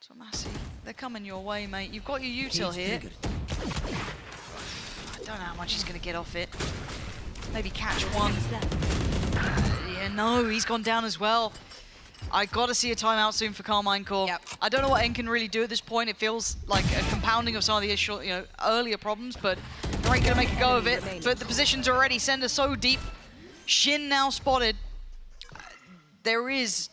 Tomazi, they're coming your way, mate. You've got your util here. I don't know how much he's going to get off it. Maybe catch one. Yeah, no, he's gone down as well. I got to see a timeout soon for Carmine Corp. Yep. I don't know what N can really do at this point. It feels like a compounding of some of the issue, earlier problems, but they ain't going to make a go of it. But the positions are already send us so deep. Shin now spotted. There is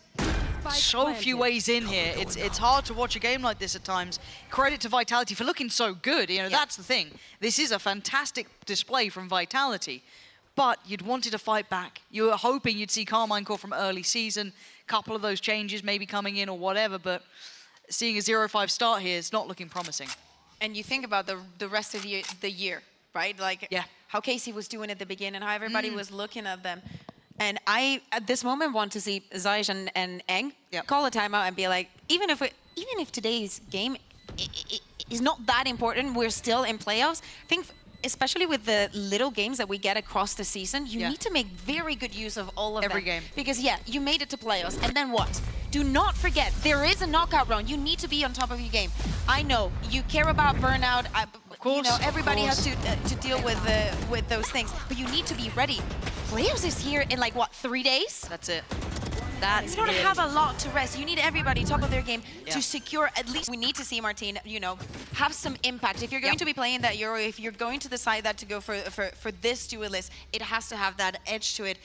so few ways in here. It's hard to watch a game like this at times. Credit to Vitality for looking so good. That's the thing. This is a fantastic display from Vitality. But you'd wanted to fight back. You were hoping you'd see Carmine Corp from early season. Couple of those changes maybe coming in or whatever, but seeing a 0-5 start here is not looking promising. And you think about the rest of the year, right? Like how Casey was doing at the beginning, how everybody was looking at them. And I, at this moment, want to see Zaysh and Eng call a timeout and be like, even if today's game is not that important, we're still in playoffs. I think especially with the little games that we get across the season, you need to make very good use of all of them. Every game. Because you made it to playoffs, and then what? Do not forget, there is a knockout round. You need to be on top of your game. I know, you care about burnout. Of course, everybody has to deal with those things, but you need to be ready. Playoffs is here in 3 days? That's it. You don't have a lot to rest. You need everybody top of their game to secure at least. We need to see Martin, have some impact. If you're going to be playing that Euro, if you're going to decide that to go for this duelist, it has to have that edge to it.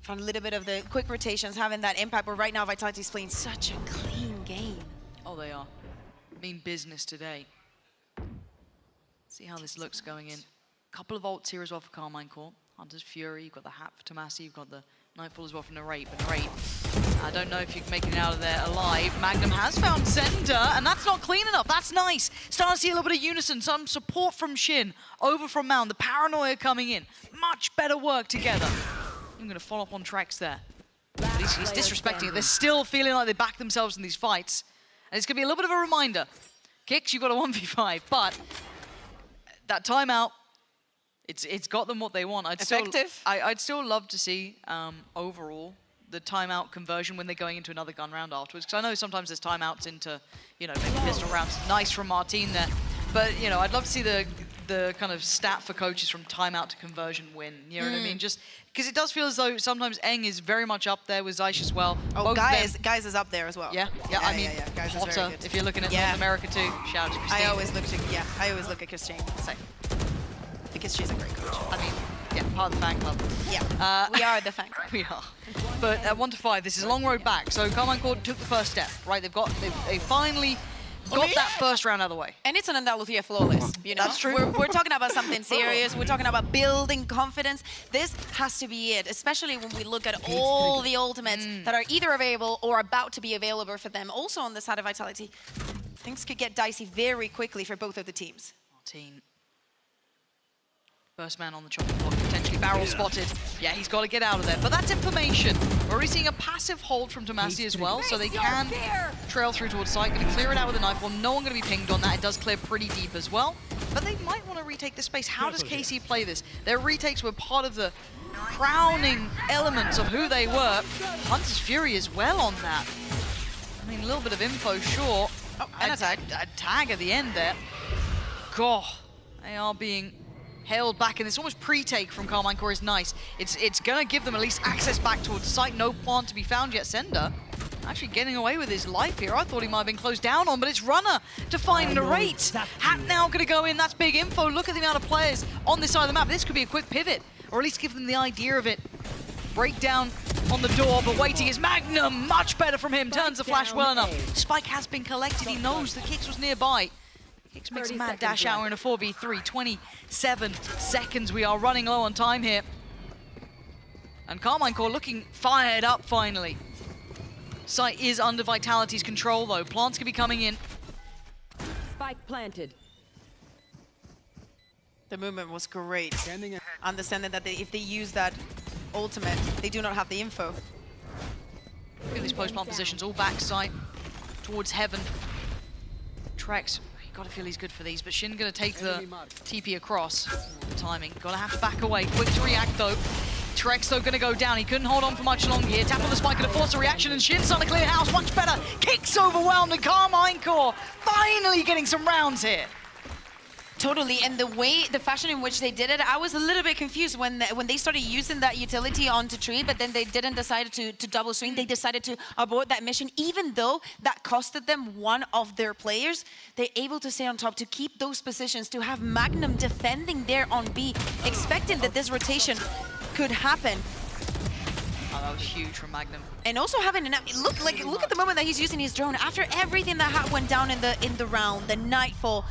For a little bit of the quick rotations, having that impact. But right now, Vitality's playing such a clean game. Oh, they are. Mean business today. See how this looks going in. Couple of ults here as well for Carmine Corp. Hunter's Fury, you've got the hat for Tomazi, you've got the Nightfall as well from Narrate, but Narrate, I don't know if you can make it out of there alive. Magnum has found Center, and that's not clean enough. That's nice. Starting to see a little bit of unison, some support from Shin, over from Mound, the paranoia coming in. Much better work together. I'm going to follow up on Trex there. He's disrespecting it. They're still feeling like they back themselves in these fights. And it's going to be a little bit of a reminder. Kicks, you've got a 1v5, but that timeout, it's got them what they want. I'd still love to see overall the timeout conversion when they're going into another gun round afterwards. Because I know sometimes there's timeouts into maybe pistol rounds. Nice from Martin there, but I'd love to see the kind of stat for coaches from timeout to conversion win. You know what I mean? Just because it does feel as though sometimes Eng is very much up there with Zaysh as well. Oh, Guys is up there as well. Yeah. I mean, Guys is Potter, very good. if you're looking at North America too, shout out to Christine. I always look at Christine. Because she's a great coach. I mean, Yeah, part of the fan club. Yeah, we are the fan club. We are. But at 1 to 5, this is a long road back. So Carmine Core took the first step, right? They finally got that first round out of the way. And it's an Andalusia flawless, you know? That's true. We're talking about something serious. We're talking about building confidence. This has to be it, especially when we look at all the ultimates that are either available or about to be available for them. Also on the side of Vitality, things could get dicey very quickly for both of the teams. Martin. First man on the chopping block, potentially barrel spotted. Yeah, he's got to get out of there. But that's information. We're already seeing a passive hold from Tomasi as well, so they can trail through towards site. Going to clear it out with a knife. Well, no one going to be pinged on that. It does clear pretty deep as well. But they might want to retake the space. How does KC play this? Their retakes were part of the crowning elements of who they were. Hunter's Fury as well on that. I mean, a little bit of info, sure. Oh, and a tag. A tag at the end there. God, they are being held back, and this almost pre-take from Carmine Core is nice. It's going to give them at least access back towards the site. No plant to be found yet. Sender actually getting away with his life here. I thought he might have been closed down on, but it's Runner to find Narrate. Hat now going to go in. That's big info. Look at the amount of players on this side of the map. This could be a quick pivot, or at least give them the idea of it. Breakdown on the door, but waiting is Magnum. Much better from him. Turns the flash well enough. Spike has been collected. He knows the Kicks was nearby. Kicks makes a mad dash out. We're in a 4v3. 27 seconds. We are running low on time here. And Carmine Core looking fired up finally. Site is under Vitality's control though. Plants could be coming in. Spike planted. The movement was great. Understanding that if they use that ultimate, they do not have the info. Look at these post-plant positions, all backside towards heaven. Trex, you gotta feel he's good for these, but Shin gonna take the TP across. Timing, gotta have to back away. Quick to react though. Trex though gonna go down. He couldn't hold on for much longer here. Tap on the spike, gonna force a reaction, and Shin's on a clear house. Much better. Kicks overwhelmed, and Carmine Core finally getting some rounds here. Totally, and the fashion in which they did it, I was a little bit confused when they started using that utility onto Tree, but then they didn't decide to double swing. They decided to abort that mission, even though that costed them one of their players. They're able to stay on top, to keep those positions, to have Magnum defending there on B, expecting that this rotation could happen. Oh, that was huge from Magnum. And also having enough, look at the moment that he's using his drone after everything that went down in the round, the Nightfall,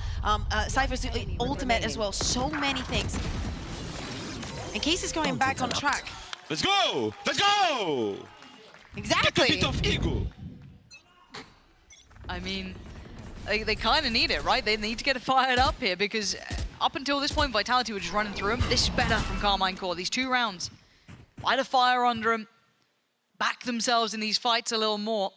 Cypher's ultimate as well, so many things. And Case is going back on track. Let's go! Let's go! Exactly. Get a bit of ego. I mean, they kind of need it, right? They need to get fired up here because up until this point, Vitality were just running through them. This is better from Carmine Core. These 2 rounds, light a fire under them, back themselves in these fights a little more.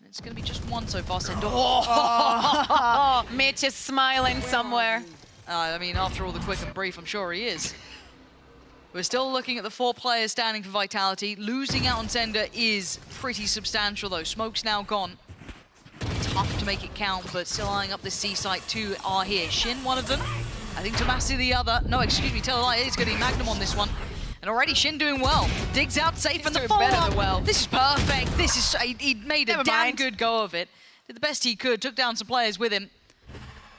It's going to be just one so far. Oh. Mitch is smiling somewhere. I mean, after all the quick and brief, I'm sure he is. We're still looking at the 4 players standing for Vitality. Losing out on Sender is pretty substantial, though. Smoke's now gone. Tough to make it count, but still eyeing up the C site. 2 are here. Shin, one of them. I think Tomasi the other. No, excuse me, tell a lie. It's going to be Magnum on this one. And already Shin doing well. Digs out safe and the follow-up. Well. This is perfect. This is, he made a damn good go of it. Did the best he could, took down some players with him.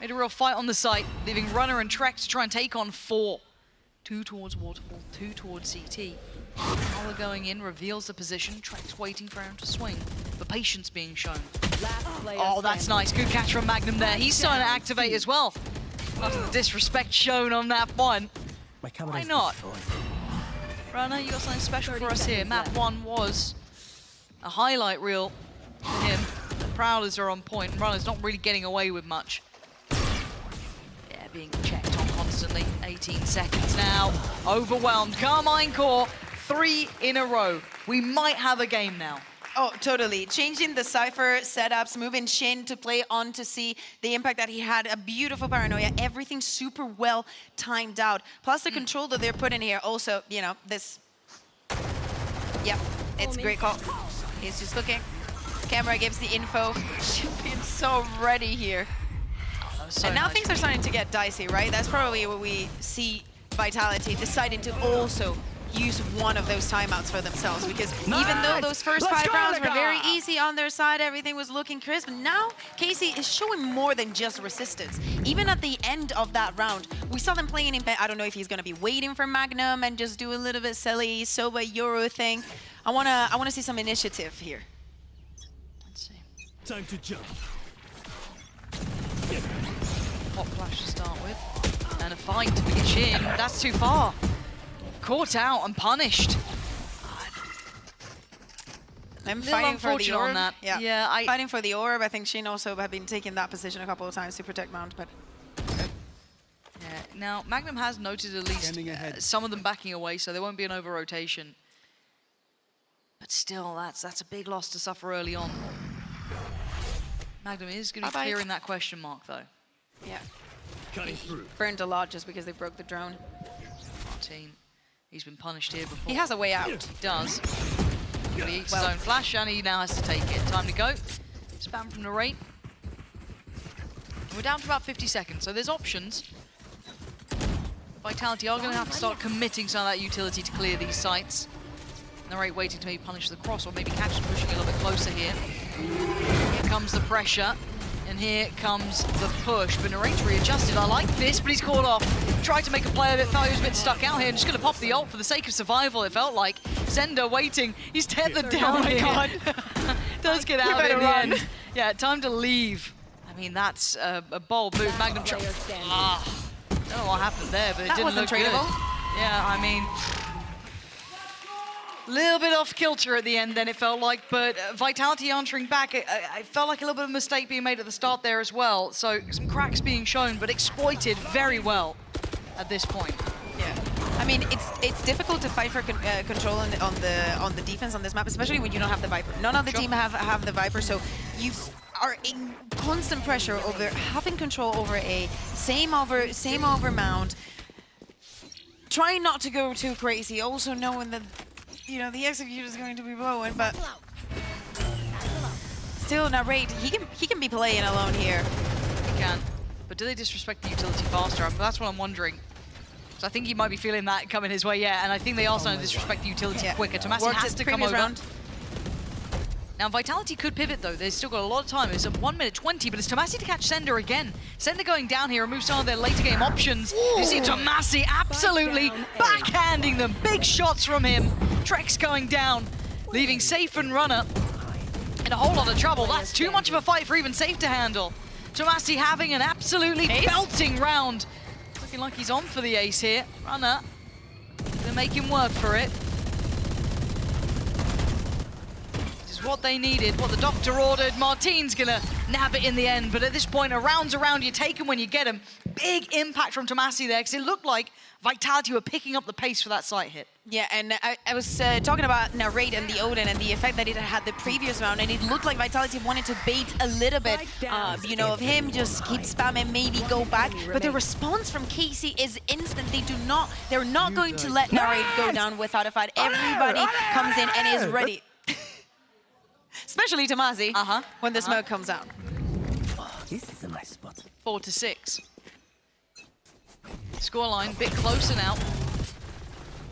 Made a real fight on the site, leaving Runner and Trex to try and take on 4. 2 towards Waterfall, 2 towards CT. Howler going in, reveals the position. Trex waiting for him to swing. The patience being shown. Oh, that's nice. Good catch from Magnum there. He's starting to activate as well. After the disrespect shown on that one. Why not? Runner, you got something special for us here. Map 1 was a highlight reel for him. The Prowlers are on point. Runner's not really getting away with much. Yeah, being checked on constantly. 18 seconds now. Overwhelmed. Carmine Core, 3 in a row. We might have a game now. Oh, totally. Changing the Cypher setups, moving Shin to play on to see the impact that he had. A beautiful paranoia. Everything super well timed out. Plus the control that they're putting here. Also, you know, this. Yep, it's a great call. He's just looking. Camera gives the info. Shin being so ready here. So and now nice. things are starting to get dicey, right? That's probably what we see Vitality deciding to also use one of those timeouts for themselves, because even though those first 5 rounds were very easy on their side, everything was looking crisp, now Casey is showing more than just resistance. Even at the end of that round, we saw them playing in, I don't know if he's gonna be waiting for Magnum and just do a little bit silly Soba Euro thing. I wanna see some initiative here. Let's see. Time to jump. Hot flash to start with. And a fight to begin. That's too far. Caught out and punished. I'm fighting for the orb. On that. Yeah, fighting for the orb. I think Shin also have been taking that position a couple of times to protect Mount, but... Yeah, now Magnum has noted at least some of them backing away, so there won't be an over-rotation. But still, that's a big loss to suffer early on. Magnum is going to be clearing that question mark, though. Yeah. Cutting through. Burned a lot just because they broke the drone. Martin, he's been punished here before. He has a way out. He does. But he eats his own flash, and he now has to take it. Time to go. Spam from Narrate. We're down to about 50 seconds, so there's options. Vitality are going to have to start committing some of that utility to clear these sites. Narrate waiting to maybe punish the cross, or maybe Catch pushing a little bit closer here. Here comes the pressure. And here comes the push, but Narrate's readjusted. I like this, but he's caught off. Tried to make a play of it, felt he was a bit stuck out here. Just going to pop the ult for the sake of survival, it felt like. Zender waiting. He's tethered down here. Oh my god. Does get out in the end. Yeah, time to leave. I mean, that's a bold move. Magnum don't know what happened there, but it didn't look good. Yeah, I mean... Little bit off kilter at the end then it felt like, but Vitality answering back. I felt like a little bit of a mistake being made at the start there as well. So some cracks being shown, but exploited very well at this point. Yeah, I mean it's difficult to fight for control on the defense on this map, especially when you don't have the Viper. None of the team have the Viper, so you are in constant pressure over having control over a same over mount. Trying not to go too crazy, also knowing that, you know, the execute is going to be blowing, but still Narrate, he can be playing alone here. He can, but do they disrespect the utility faster? That's what I'm wondering. So I think he might be feeling that coming his way, yeah, and I think they are starting to disrespect the utility quicker. Tomasi has to come over. Round. Now Vitality could pivot though, they've still got a lot of time. It's at 1 minute 20, but it's Tomasi to catch Sender again. Sender going down here, removes some of their later game options. You see Tomasi absolutely backhanding them. Big shots from him. Trex going down, leaving Safe and Runner in a whole lot of trouble. That's too much of a fight for even Safe to handle. Tomasi having an absolutely belting round. Looking like he's on for the ace here. Runner, gonna make him work for it. What they needed, what the doctor ordered. Martine's gonna nab it in the end, but at this point, a round's a round, you take them when you get them. Big impact from Tomasi there, because it looked like Vitality were picking up the pace for that site hit. Yeah, and I was talking about Narrate and the Odin and the effect that it had the previous round, and it looked like Vitality wanted to bait a little bit, you know, of him, just keep spamming, maybe go back, but the response from Casey is instant. They're not going to let Narrate go down without a fight. Everybody comes in and is ready. Especially Tomasi, when the smoke comes out. This is a nice spot. 4-6. Scoreline, bit closer now.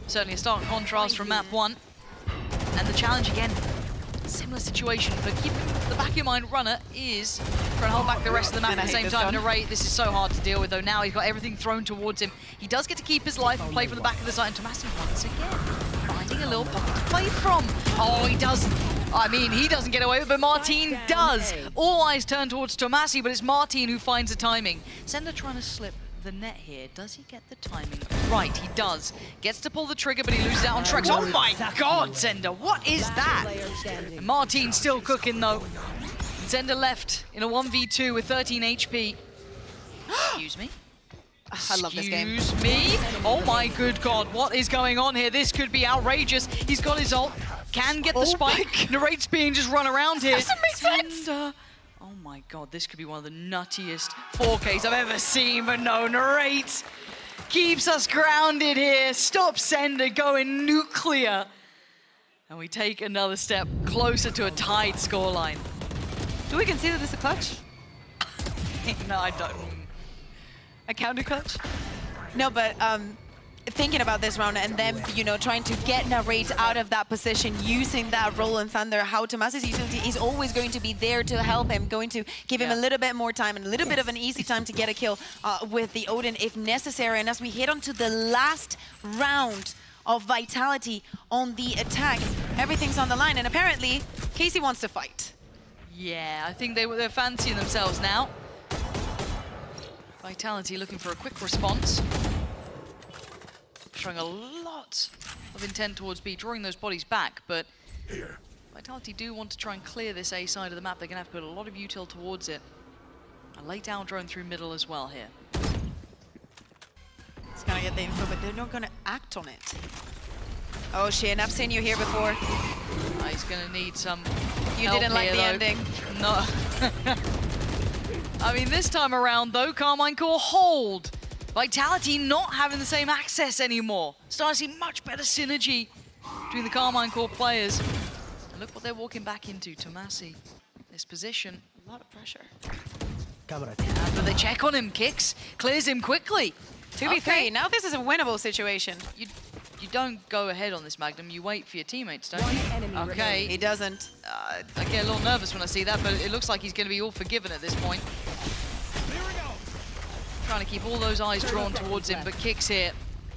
Certainly a stark contrast from map 1. And the challenge again, similar situation, but keep the back of your mind, Runner is trying to hold back the rest of the map at the same time. Narrate, this is so hard to deal with though. Now he's got everything thrown towards him. He does get to keep his life and play from the back of the site, and Tomasi once again finding a little pocket to play from. Oh, he does. I mean, he doesn't get away with it, but Martine does. All eyes turn towards Tomasi, but it's Martine who finds the timing. Sender trying to slip the net here. Does he get the timing right? He does. Gets to pull the trigger, but he loses out on Trex. Oh my god, Sender, what is that? And Martine still cooking though. Sender left in a 1v2 with 13 HP. Excuse me. I love this game. Excuse me. Oh my good god, what is going on here? This could be outrageous. He's got his ult. Can get the spike. Narrate's being just run around here. Doesn't make sense. Oh my god, this could be one of the nuttiest 4Ks I've ever seen, but no, Narrate keeps us grounded here. Stop Sender going nuclear. And we take another step closer to a tied scoreline. Do we consider this a clutch? No, I don't. A counter clutch? No, but thinking about this round and then, you know, trying to get Narrate out of that position, using that role in Thunder, how Tomasi's utility is always going to be there to help him, going to give him a little bit more time and a little bit of an easy time to get a kill with the Odin if necessary. And as we head on to the last round of Vitality on the attack, everything's on the line, and apparently Casey wants to fight. Yeah, I think they're fancying themselves now. Vitality looking for a quick response. Showing a lot of intent towards B, drawing those bodies back, but Vitality do want to try and clear this A side of the map. They're going to have to put a lot of util towards it. A late down drone through middle as well here. It's gonna get the info, but they're not gonna act on it. Oh shit, I've seen you here before. He's going to need some You help didn't like here, the though. ending. No. I mean, this time around, though, Carmine Core hold. Vitality not having the same access anymore. Starting to see much better synergy between the Carmine Core players. And look what they're walking back into. Tomasi, this position. A lot of pressure. Camera. But they check on him, kicks, clears him quickly. 2v3, now this is a winnable situation. You don't go ahead on this, Magnum. You wait for your teammates, don't One you? enemy Okay. He doesn't. I get a little nervous when I see that, but it looks like he's going to be all forgiven at this point. Trying to keep all those eyes drawn towards him, but kicks here.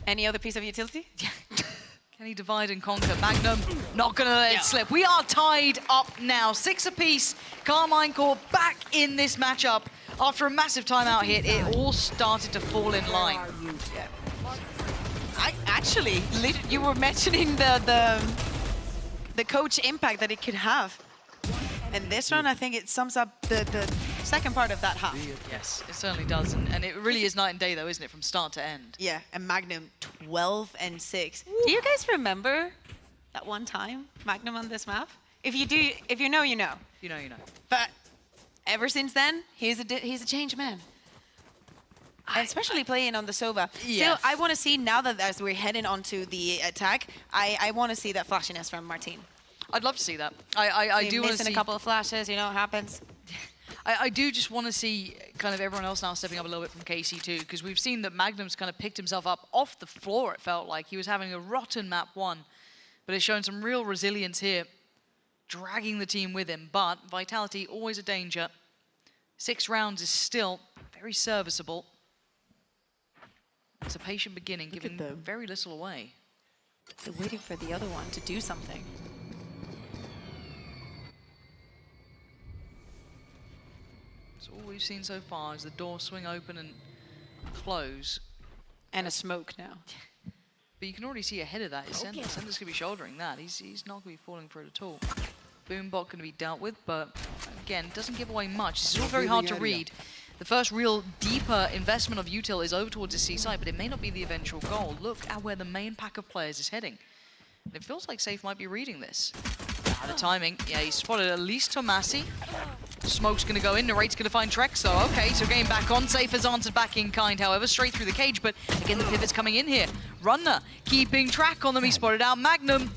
Any other piece of utility? Can he divide and conquer? Magnum not going to let it slip. We are tied up now. 6 apiece. Carmine Core back in this matchup. After a massive timeout hit, it all started to fall in line. Actually, you were mentioning the coach impact that it could have. And this one, I think it sums up the second part of that half. Yes, it certainly does. And it really is night and day, though, isn't it, from start to end? Yeah, and Magnum 12 and 6. Do you guys remember that one time, Magnum on this map? If you do, if you know, you know. You know, you know. But ever since then, he's a changed man. And especially playing on the Sova. Yeah. Still, I want to see, now that as we're heading onto the attack, I want to see that flashiness from Martin. I'd love to see that. I do want to missing see a couple of flashes, you know, it happens. I do just want to see kind of everyone else now stepping up a little bit from KC too, because we've seen that Magnum's kind of picked himself up off the floor, it felt like. He was having a rotten map 1, but has shown some real resilience here, dragging the team with him. But Vitality, always a danger. 6 rounds is still very serviceable. It's a patient beginning, giving very little away. They're waiting for the other one to do something. So all we've seen so far is the door swing open and close. And a smoke now. But you can already see ahead of that is Sender. Sender's going to be shouldering that. He's not going to be falling for it at all. Boombot going to be dealt with, but again, doesn't give away much. This is all very hard to read. The first real deeper investment of util is over towards the C side, but it may not be the eventual goal. Look at where the main pack of players is heading. And it feels like Safe might be reading this. The timing, yeah, he's spotted at least Tomasi. Smoke's going to go in, Narrate's going to find Trex though. Okay, so getting back on, Safe has answered back in kind, however, straight through the cage, but again, the pivot's coming in here. Runner keeping track on them, he spotted out Magnum.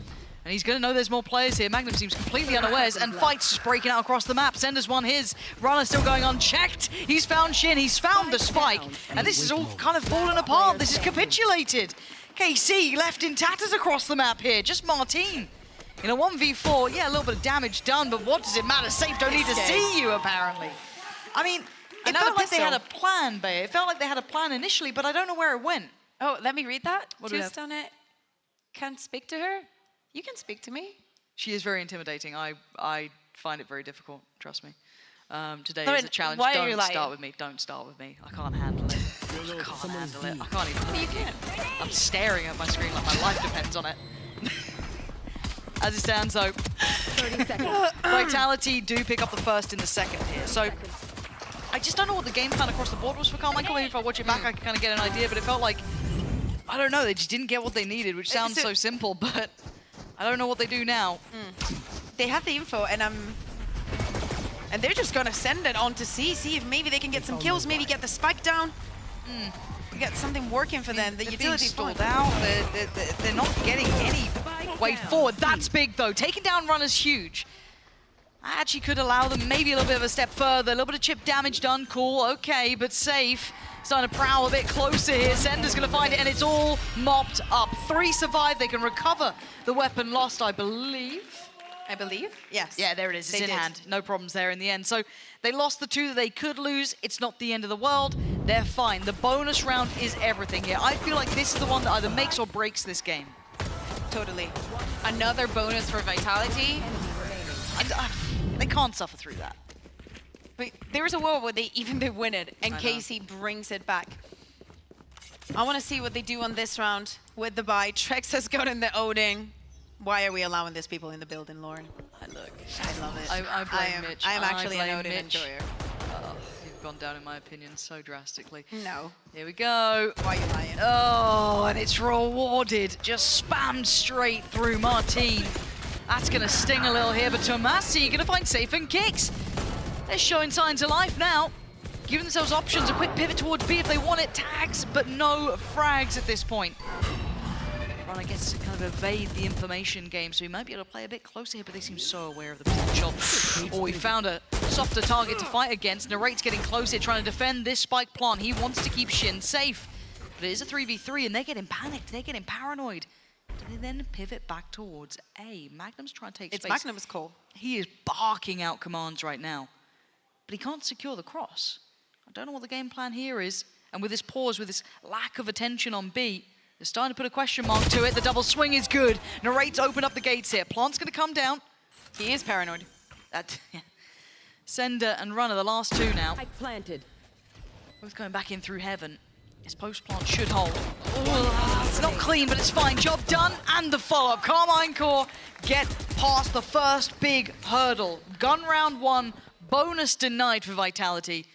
And he's going to know there's more players here. Magnum seems completely unawares, and Fight's just breaking out across the map. Sender's won his. Runner still going unchecked. He's found Shin, he's found the spike. And this is all kind of falling apart. This is capitulated. KC left in tatters across the map here. Just Martin. In a 1v4, yeah, a little bit of damage done, but what does it matter? Safe don't need to see you, apparently. I mean, it felt like they had a plan, Bae. It felt like they had a plan initially, but I don't know where it went. Oh, let me read that. What do we have? Just on it. Can't speak to her. You can speak to me. She is very intimidating. I find it very difficult, trust me. Today Lauren, is a challenge. why are you Don't lying? start with me. Don't start with me. I can't handle it. I can't handle it. I can't even. But you can. I'm staring at my screen like my life depends on it. As it stands, though, 30 seconds. Vitality do pick up the first in the second here. So I just don't know what the game plan across the board was for Carmine. Maybe if I watch it back, I can kind of get an idea. But it felt like, I don't know, they just didn't get what they needed, which sounds so simple, but I don't know what they do now. They have the info, and they're just gonna send it on to C, see if maybe they can get some kills, maybe get the spike down. Get something working for them. The They're utility being stalled out. They're not getting any way forward. That's big, though. Taking down Runner's huge. I actually could allow them maybe a little bit of a step further. A little bit of chip damage done. Cool, okay, but Safe Starting to prowl a bit closer here. Sender's going to find it, and it's all mopped up. 3 survive. They can recover the weapon lost, I believe. I believe, yes. Yeah, there it is. It's They in did. hand. No problems there in the end. So they lost the 2 that they could lose. It's not the end of the world. They're fine. The bonus round is everything here. I feel like this is the one that either makes or breaks this game. Totally. Another bonus for Vitality. And, they can't suffer through that. But there's a world where they win it, and I know. Casey brings it back. I want to see what they do on this round with the bye. Trex has gotten the Odin. Why are we allowing these people in the building, Lauren? Look, I love it. I blame Mitch. I am actually an blame Odin Mitch. enjoyer. Oh, you've gone down in my opinion so drastically. No. Here we go. Why are you lying? Oh, and it's rewarded. Just spammed straight through Martine. That's going to sting a little here, but Tomasi going to find safe and kicks. They're showing signs of life now. Giving themselves options, a quick pivot towards B if they want it. Tags, but no frags at this point. Runner gets to kind of evade the information game, so he might be able to play a bit closer here, but they seem so aware of the potential. Oh, he found a softer target to fight against. Narrate's getting close here, trying to defend this spike plant. He wants to keep Shin safe. But it is a 3v3, and they're getting panicked. They're getting paranoid. Do they then pivot back towards A? Magnum's trying to take space. It's Magnum's call. He is barking out commands right now. But he can't secure the cross. I don't know what the game plan here is. And with this pause, with this lack of attention on B, they're starting to put a question mark to it. The double swing is good. Narrate's opened up the gates here. Plant's going to come down. He is paranoid. Yeah. Sender and Runner, the last 2 now. Spike planted. Both going back in through heaven. His post plant should hold. Oh, it's not clean, but it's fine. Job done, and the follow-up. Carmine Core get past the first big hurdle. Gun round 1, bonus denied for Vitality.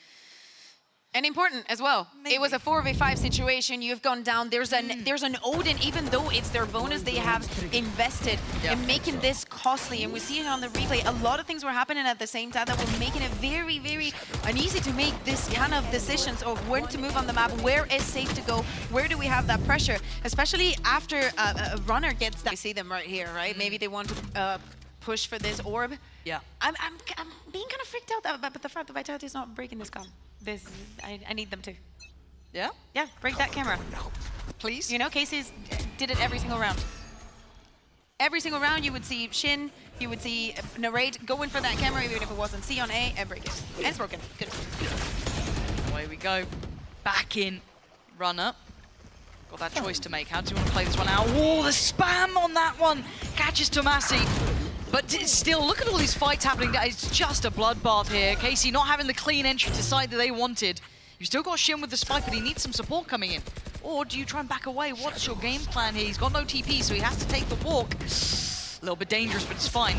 And important as well. Maybe. It was a 4v5 situation. You've gone down. There's an Odin, even though it's their bonus, they have invested in making this costly. And we see it on the replay. A lot of things were happening at the same time that were making it very, very uneasy to make this kind of decisions of when to move on the map, where is safe to go, where do we have that pressure, especially after a runner gets that. We see them right here, right? Maybe they want to push for this orb. Yeah. I'm being kind of freaked out about the fact that Vitality is not breaking this gun. I need them to. Yeah? Yeah, break that camera. Please? You know, Casey's did it every single round. Every single round you would see Shin, you would see Narrate go in for that camera, even if it wasn't C on A, and break it. And it's broken. Good. Away we go. Back in. Runner. Got that choice to make. How do you want to play this one out? Oh, the spam on that one! Catches Tomasi. But still, look at all these fights happening. It's just a bloodbath here. Casey not having the clean entry to side that they wanted. You've still got Shin with the spike, but he needs some support coming in. Or do you try and back away? What's your game plan here? He's got no TP, so he has to take the walk. A little bit dangerous, but it's fine.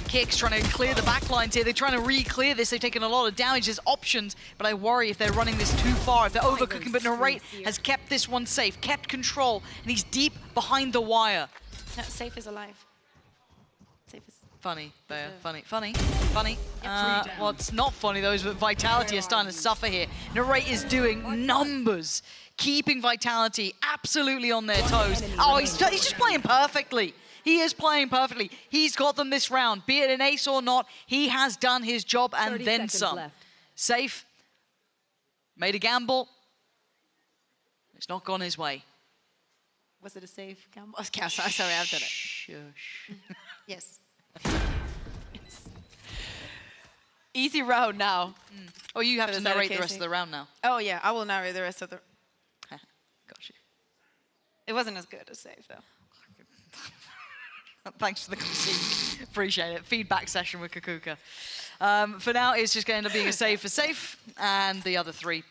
Kicks trying to clear the backlines here. They're trying to re-clear this. They've taken a lot of damage. There's options, but I worry if they're running this too far, if they're overcooking. But Narrate has kept this one safe, kept control, and he's deep behind the wire. No, safe is alive. Safe is... Funny, Bea. Funny. What's not funny though is that Vitality is starting to suffer here. Narrate is doing numbers, keeping Vitality absolutely on their toes. Oh, he's just playing perfectly. He is playing perfectly. He's got them this round. Be it an ace or not, he has done his job and then some. Left. Safe. Made a gamble. It's not gone his way. Was it a safe gamble? Oh, sorry, I've done it. Shush. Yes. Easy round now. Oh, you have But to is that narrate okay, the rest of the round now. Oh yeah, I will narrate the rest of the... Got you. It wasn't as good as safe though. Thanks for the critique. Appreciate it. Feedback session with Kakuka. For now, it's just going to end up being a save for safe, and the other 3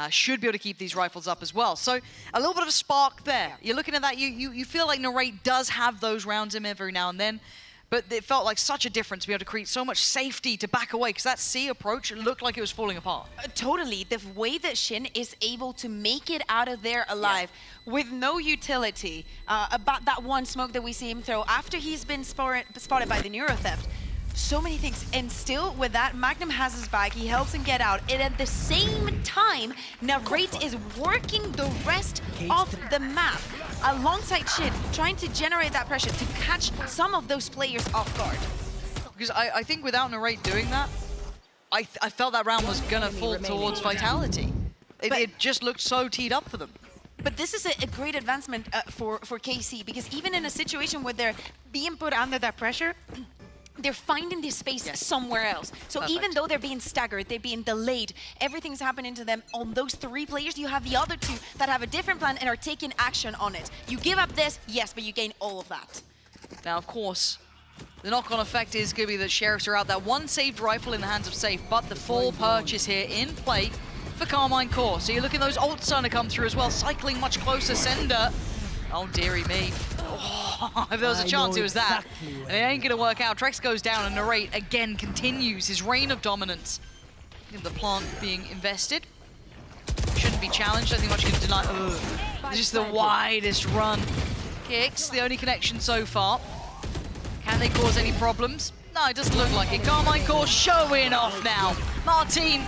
should be able to keep these rifles up as well. So a little bit of a spark there. You're looking at that, you feel like Narrate does have those rounds in every now and then, but it felt like such a difference to be able to create so much safety to back away, because that C approach looked like it was falling apart. Totally. The way that Shin is able to make it out of there alive with no utility, about that one smoke that we see him throw after he's been spotted by the Neurotheft. So many things. And still, with that, Magnum has his back. He helps him get out. And at the same time, Narrate is working the rest of the map alongside Shin, trying to generate that pressure to catch some of those players off guard. Because I think without Narrate doing that, I felt that round was going to fall towards Vitality. It just looked so teed up for them. But this is a great advancement for KC, because even in a situation where they're being put under that pressure, they're finding this space somewhere else. So even though they're being staggered, they're being delayed, everything's happening to them. On those 3 players, you have the other 2 that have a different plan and are taking action on it. You give up this, yes, but you gain all of that. Now, of course, the knock-on effect is going to be that Sheriffs are out. That one saved rifle in the hands of Safe, but the full purchase here in play for Carmine Core. So you're looking at those ults starting to come through as well, cycling much closer. Sender, oh dearie me. Oh, if there was a chance, it was that. And it ain't going to work out. Trex goes down, and Narrate again continues his reign of dominance. The plant being invested. Shouldn't be challenged. I think much can deny. Ugh. Just the widest run. Kicks, the only connection so far. Can they cause any problems? No, it doesn't look like it. Carmine Core showing off now. Martin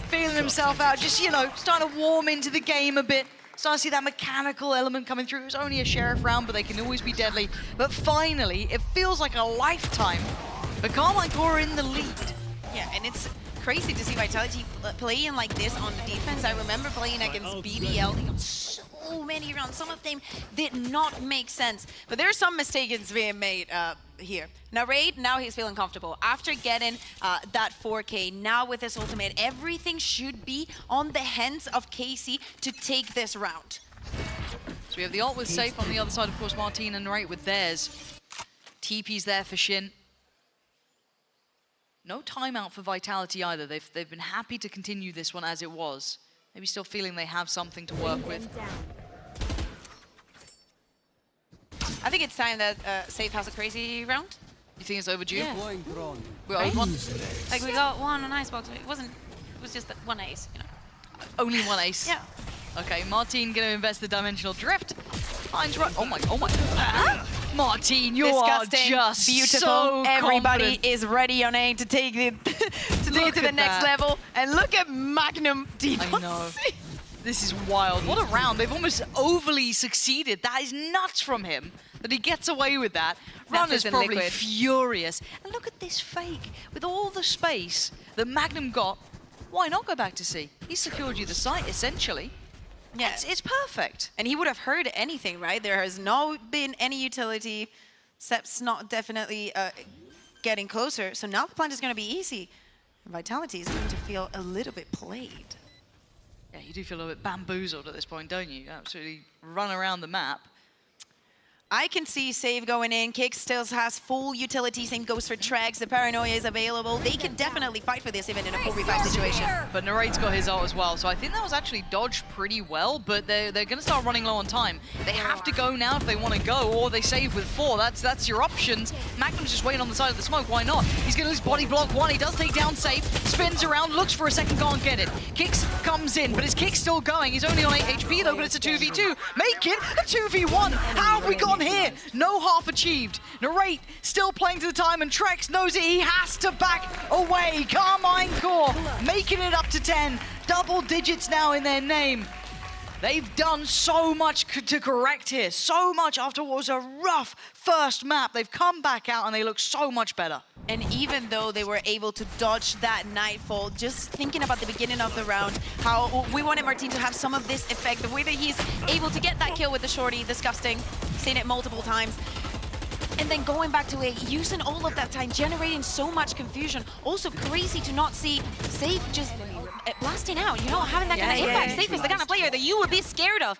feeling himself out, just, you know, starting to warm into the game a bit. Starting to see that mechanical element coming through. It was only a Sheriff round, but they can always be deadly. But finally, it feels like a lifetime. But Carmine Core in the lead. Yeah, and it's crazy to see Vitality playing like this on the defense. I remember playing against BBL. They got so many rounds. Some of them did not make sense. But there's some mistakes being made here. Now, Raid, now he's feeling comfortable. After getting that 4K, now with his ultimate, everything should be on the hands of KC to take this round. So we have the ult with Safe on the other side, of course, Martin and Raid with theirs. TP's there for Shin. No timeout for Vitality either. They've been happy to continue this one as it was. Maybe still feeling they have something to work with. I think it's time that Safe has a crazy round. You think it's overdue? Yeah. We owed one. Like, we got one on Icebox. It was just one ace, you know. Only one ace? Yeah. Okay, Martin gonna invest the Dimensional Drift. Finds right. Oh my. Martin, you Disgusting, are just beautiful. so Everybody confident. is ready on A to take it to the next level. And look at Magnum DDoS. I know. This is wild. What a round. They've almost overly succeeded. That is nuts from him, that he gets away with that. Run is probably liquid. furious. And look at this fake. With all the space that Magnum got, why not go back to C? He secured you the site, essentially. Yeah. It's perfect. And he would have heard anything, right? There has not been any utility. Sep's not definitely getting closer. So now the plant is going to be easy. Vitality is going to feel a little bit played. Yeah, you do feel a little bit bamboozled at this point, don't you? Absolutely run around the map. I can see Save going in. Kick still has full utility. Same goes for Trex. The Paranoia is available. They can definitely fight for this even in a 4v5 situation. But Narrate's got his ult as well, so I think that was actually dodged pretty well, but they're going to start running low on time. They have to go now if they want to go, or they save with 4. That's your options. Magnum's just waiting on the side of the smoke. Why not? He's going to lose body block 1. He does take down Safe, spins around, looks for a second, can't get it. Kicks comes in, but his Kick's still going. He's only on 8 HP though, but it's a 2v2. Make it a 2v1. How have we gone here? No half achieved. Narrate still playing to the time, and Trex knows it. He has to back away. Carmine Core making it up to 10. Double digits now in their name. They've done so much to correct here. So much after what was a rough first map. They've come back out and they look so much better. And even though they were able to dodge that Nightfall, just thinking about the beginning of the round, how we wanted Martin to have some of this effect, the way that he's able to get that kill with the shorty, disgusting, seen it multiple times. And then going back to A, using all of that time, generating so much confusion. Also crazy to not see Safe just blasting out, you know, having that kind of impact. Safe is the kind of player that you would be scared of.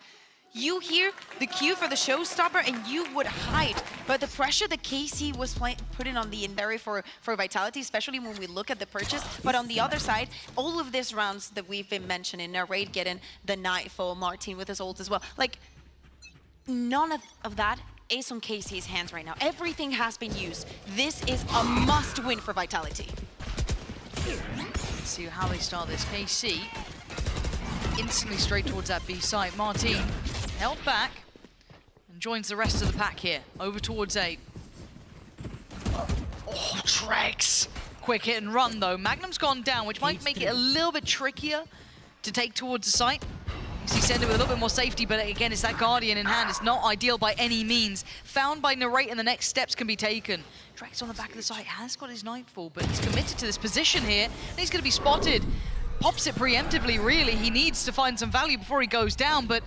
You hear the cue for the showstopper and you would hide. But the pressure that KC was putting on the Invari for Vitality, especially when we look at the purchase. But on the other side, all of these rounds that we've been mentioning, Narrate getting the Nightfall, Martin with his ult as well. Like, none of that is on KC's hands right now. Everything has been used. This is a must win for Vitality. Let's see how they start this. KC instantly straight towards that B site. Martin held back and joins the rest of the pack here. Over towards A. Oh, Trex! Quick hit and run though. Magnum's gone down, which might make it a little bit trickier to take towards the site. You see Sender with a little bit more safety, but again, it's that Guardian in hand. It's not ideal by any means. Found by Narrate and the next steps can be taken. Trex on the back of the site has got his Nightfall, but he's committed to this position here, and he's going to be spotted. pops it preemptively, really. He needs to find some value before he goes down, but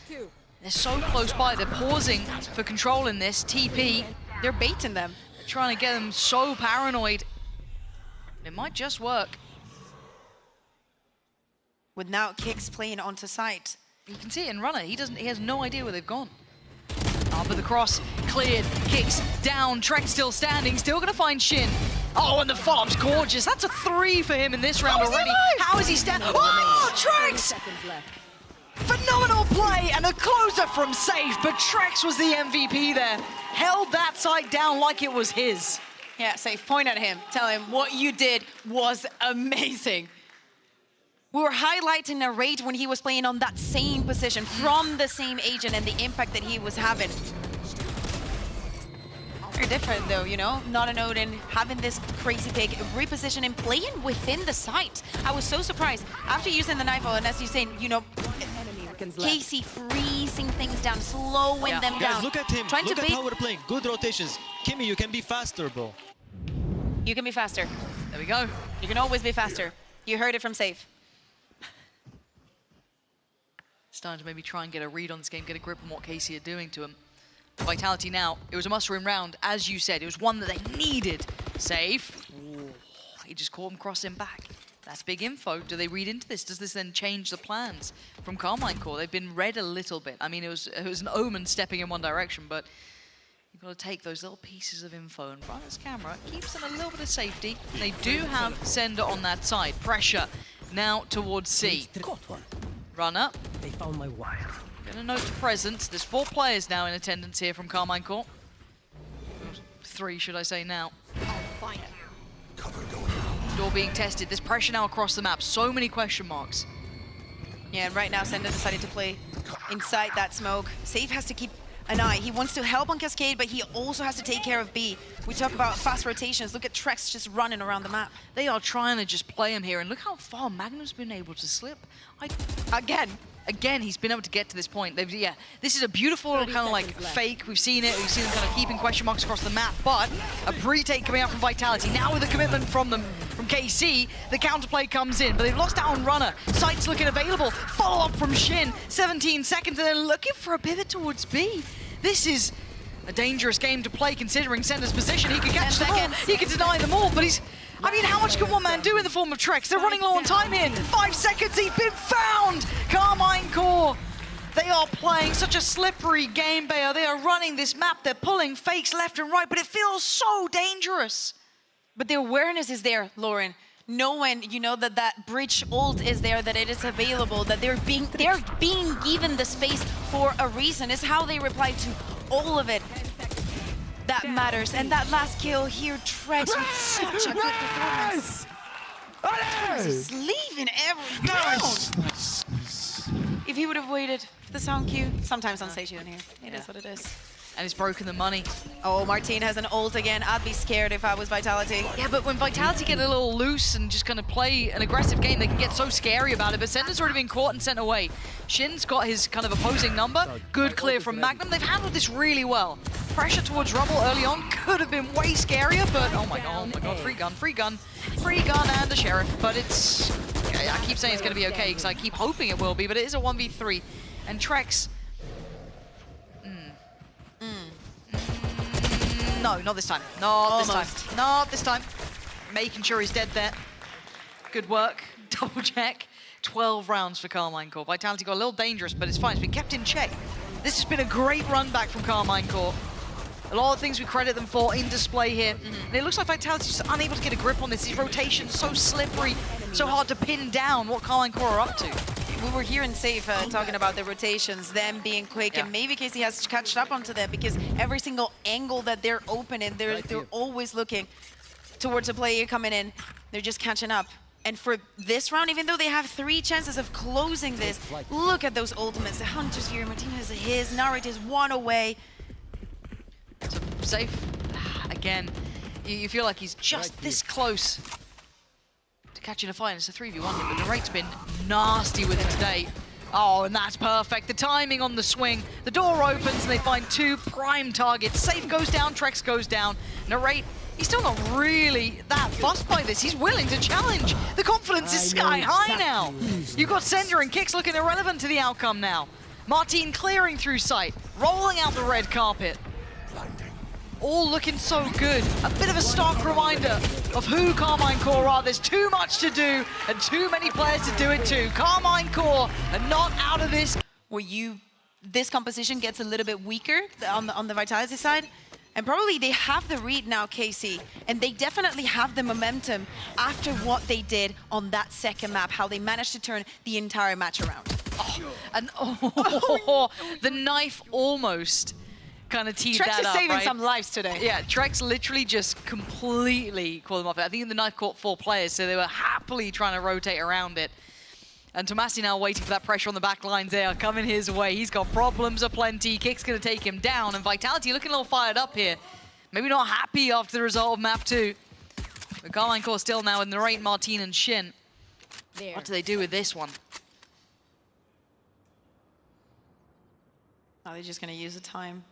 they're so close by. They're pausing for control in this. TP, They're baiting them. they're trying to get them so paranoid. It might just work. With now Kicks playing onto site. You can see it in Runner. He has no idea where they've gone. Up with the cross, cleared, Kicks down, Trek still standing, still gonna find Shin. Oh, and the follow-up's gorgeous. That's a 3 for him in this round already. How is he standing? Oh, Trex! Seconds left. Phenomenal play and a closer from Safe, but Trex was the MVP there. Held that side down like it was his. Yeah, Safe, point at him. Tell him what you did was amazing. We were highlighting Narrate when he was playing on that same position from the same agent and the impact that he was having. Very different though, you know? Not an Odin, having this crazy pick, repositioning, playing within the site. I was so surprised. After using the knife, and as you're saying, you know, Casey freezing things down, slowing them down. Guys, look at him. Trying Look to at bait. how we're playing. Good rotations. Kimmy, you can be faster, bro. You can be faster. There we go. You can always be faster. You heard it from Safe. Starting to maybe try and get a read on this game, get a grip on what Casey are doing to him. Vitality now, it was a must-win round, as you said. It was one that they needed. Safe. Ooh, he just caught him crossing back. That's big info. Do they read into this? Does this then change the plans from Carmine Core? They've been read a little bit. I mean, it was an omen stepping in one direction, but you've got to take those little pieces of info and run his camera. Keeps them a little bit of safety. They do have Sender on that side. Pressure now towards C. Got one. Run up. They found my wire. Gonna note the presence. There's 4 players now in attendance here from Carmine Court. 3, should I say now. Door being tested. There's pressure now across the map. So many question marks. Yeah, and right now Sender decided to play inside that smoke. Safe has to keep an eye. He wants to help on Cascade, but he also has to take care of B. We talk about fast rotations. Look at Trex just running around the map. They are trying to just play him here, and look how far Magnum's been able to slip. Again, he's been able to get to this point. Yeah, this is a beautiful kind of like fake. We've seen it. We've seen them kind of keeping question marks across the map, but a pre-take coming out from Vitality. Now with a commitment from them, from KC, the counterplay comes in, but they've lost out on Runner. Sight's looking available. Follow-up from Shin. 17 seconds, and they're looking for a pivot towards B. This is a dangerous game to play considering Sender's position. He could catch them all, he could deny them all, but I mean, how much can one man do in the form of Trex? They're running low on time here. 5 seconds, he's been found! Carmine Core, they are playing such a slippery game, Bayo. They are running this map, they're pulling fakes left and right, but it feels so dangerous. But the awareness is there, Lauren. Knowing, you know, that that bridge ult is there, that it is available, that they're being given the space for a reason. Is how they reply to all of it. That matters. And that last kill here, Trex with such a good performance. Trex is leaving every round. If he would have waited for the sound cue, sometimes on stage you don't hear. It is what it is. And it's broken the money. Oh, Martine has an ult again. I'd be scared if I was Vitality. Yeah, but when Vitality get a little loose and just kind of play an aggressive game, they can get so scary about it. But Sender's already been caught and sent away. Shin's got his kind of opposing number. Good clear from Magnum. They've handled this really well. Pressure towards Rubble early on could have been way scarier, but oh my god, free gun and a Sheriff. But it's, I keep saying it's going to be okay because I keep hoping it will be, but it is a 1v3. And Trex, no, not this time. Not this time. Making sure he's dead there. Good work. Double check. 12 rounds for Carmine Core. Vitality got a little dangerous, but it's fine. It's been kept in check. This has been a great run back from Carmine Core. A lot of things we credit them for in display here. And it looks like Vitality's just unable to get a grip on this. These rotations so slippery, so hard to pin down what Carmine Core are up to. We were here in Safe talking about the rotations, them being quick, and maybe Casey has catched up onto them because every single angle that they're opening, they're always looking towards a player coming in. They're just catching up. And for this round, even though they have 3 chances of closing this, look at those ultimates. The Hunter's Fury, Martinez is his, Narit is 1 away. So Safe, again, you feel like he's just this close to catching a fight. It's a 3v1, but the rate's been nasty with it today. Oh, and that's perfect. The timing on the swing. The door opens and they find 2 prime targets. Safe goes down, Trex goes down. Narrate He's still not really that fussed by this. He's willing to challenge. The confidence is sky high now. You've got Sender and Kicks looking irrelevant to the outcome now. Martin clearing through sight, rolling out the red carpet. All looking so good. A bit of a stark reminder of who Carmine Core are. There's too much to do and too many players to do it to. Carmine Core are not out of this. Where this composition gets a little bit weaker on the Vitality side. And probably they have the read now, Casey, and they definitely have the momentum after what they did on that second map, how they managed to turn the entire match around. The knife almost kind of teed Trex that is up, saving right? some lives today. Yeah, Trex literally just completely called them off. I think the knife caught 4 players, so they were happily trying to rotate around it. And Tomasi now waiting for that pressure on the back lines there, coming his way. He's got problems aplenty. Kick's going to take him down. And Vitality looking a little fired up here. Maybe not happy after the result of map 2. But Carmine Core still now with Narrate, Martin, and Shin. What do they do with this one? Are they just going to use the time?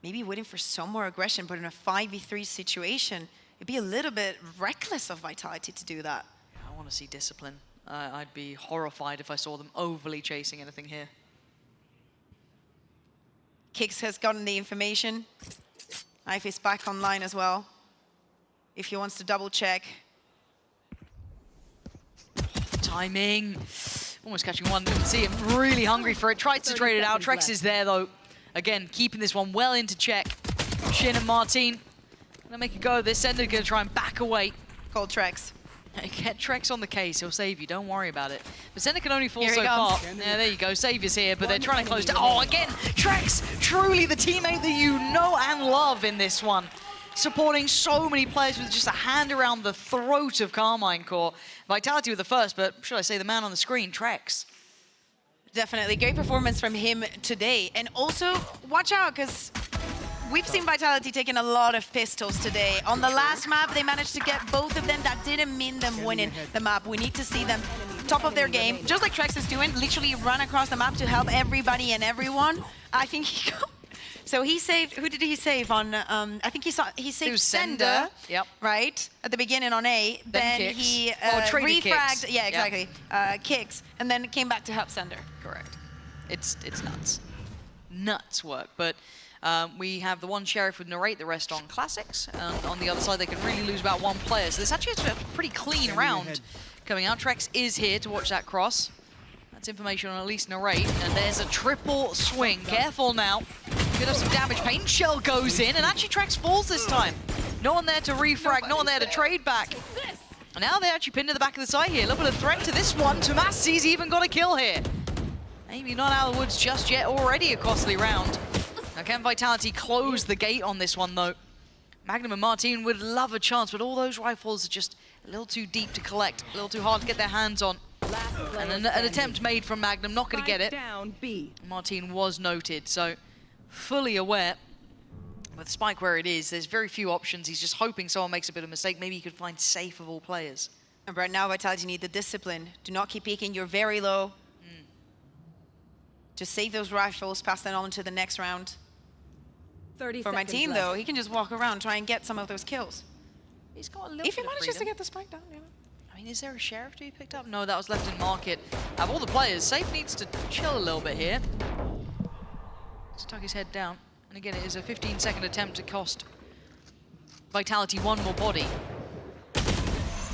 Maybe waiting for some more aggression, but in a 5v3 situation, it'd be a little bit reckless of Vitality to do that. I want to see discipline. I'd be horrified if I saw them overly chasing anything here. Kicks has gotten the information. Knife is back online as well. If he wants to double check. Timing. Almost catching one, didn't see him. Really hungry for it. Tried to trade it out. Trex is there though. Again, keeping this one well into check. Shin and Martin gonna make a go of this. Sender gonna try and back away. Call Trex. Get Trex on the case, he'll save you, don't worry about it. But Sender can only fall Here he so comes. far. Yeah, there you go, Savior's here, but they're trying to close down. Oh, again, Trex, truly the teammate that you know and love in this one. Supporting so many players with just a hand around the throat of Carmine Core. Vitality with the first, but should I say the man on the screen, Trex. Definitely, great performance from him today. And also, watch out, because we've seen Vitality taking a lot of pistols today. On the last map, they managed to get both of them. That didn't mean them winning the map. We need to see them top of their game, just like Trex is doing, literally run across the map to help everybody and everyone. I think he got... So he saved, who did he save on, I think he saved Sender, Yep. right? At the beginning on A. Then Kicks. he Traded refragged, Kicks. yeah, exactly, Kicks, and then came back to help Sender. Correct. It's nuts. Nuts work, but we have the one Sheriff with Narrate, the rest on Classics. And on the other side, they can really lose about 1 player. So this actually is a pretty clean round coming out. Trex is here to watch that cross. That's information on at least Narrate. And there's a triple swing. Careful now. Could have some damage. Paint Shell goes in, and actually Trex falls this time. No one there to refrag, no one there to trade back. And now they're actually pinned to the back of the side here. A little bit of threat to this one. Tomasi's even got a kill here. Maybe not out of the woods just yet. Already a costly round. Now can Vitality close the gate on this one, though? Magnum and Martin would love a chance, but all those rifles are just a little too deep to collect, a little too hard to get their hands on. And an attempt made from Magnum, not going to get it. Down B. Martin was noted, so fully aware. With Spike where it is, there's very few options. He's just hoping someone makes a bit of a mistake. Maybe he could find safe of all players. And right now, Vitality need the discipline. Do not keep peeking. You're very low. Just save those rifles, pass them on to the next round. 30 For my seconds team, left. though, he can just walk around, try and get some of those kills. He's got a little If he bit of manages to freedom. get the spike down, you know. I mean, is there a Sheriff to be picked up? No, that was left in market. Of all the players, Safe needs to chill a little bit here. Just tuck his head down. And again, it is a 15-second attempt to cost Vitality 1 more body.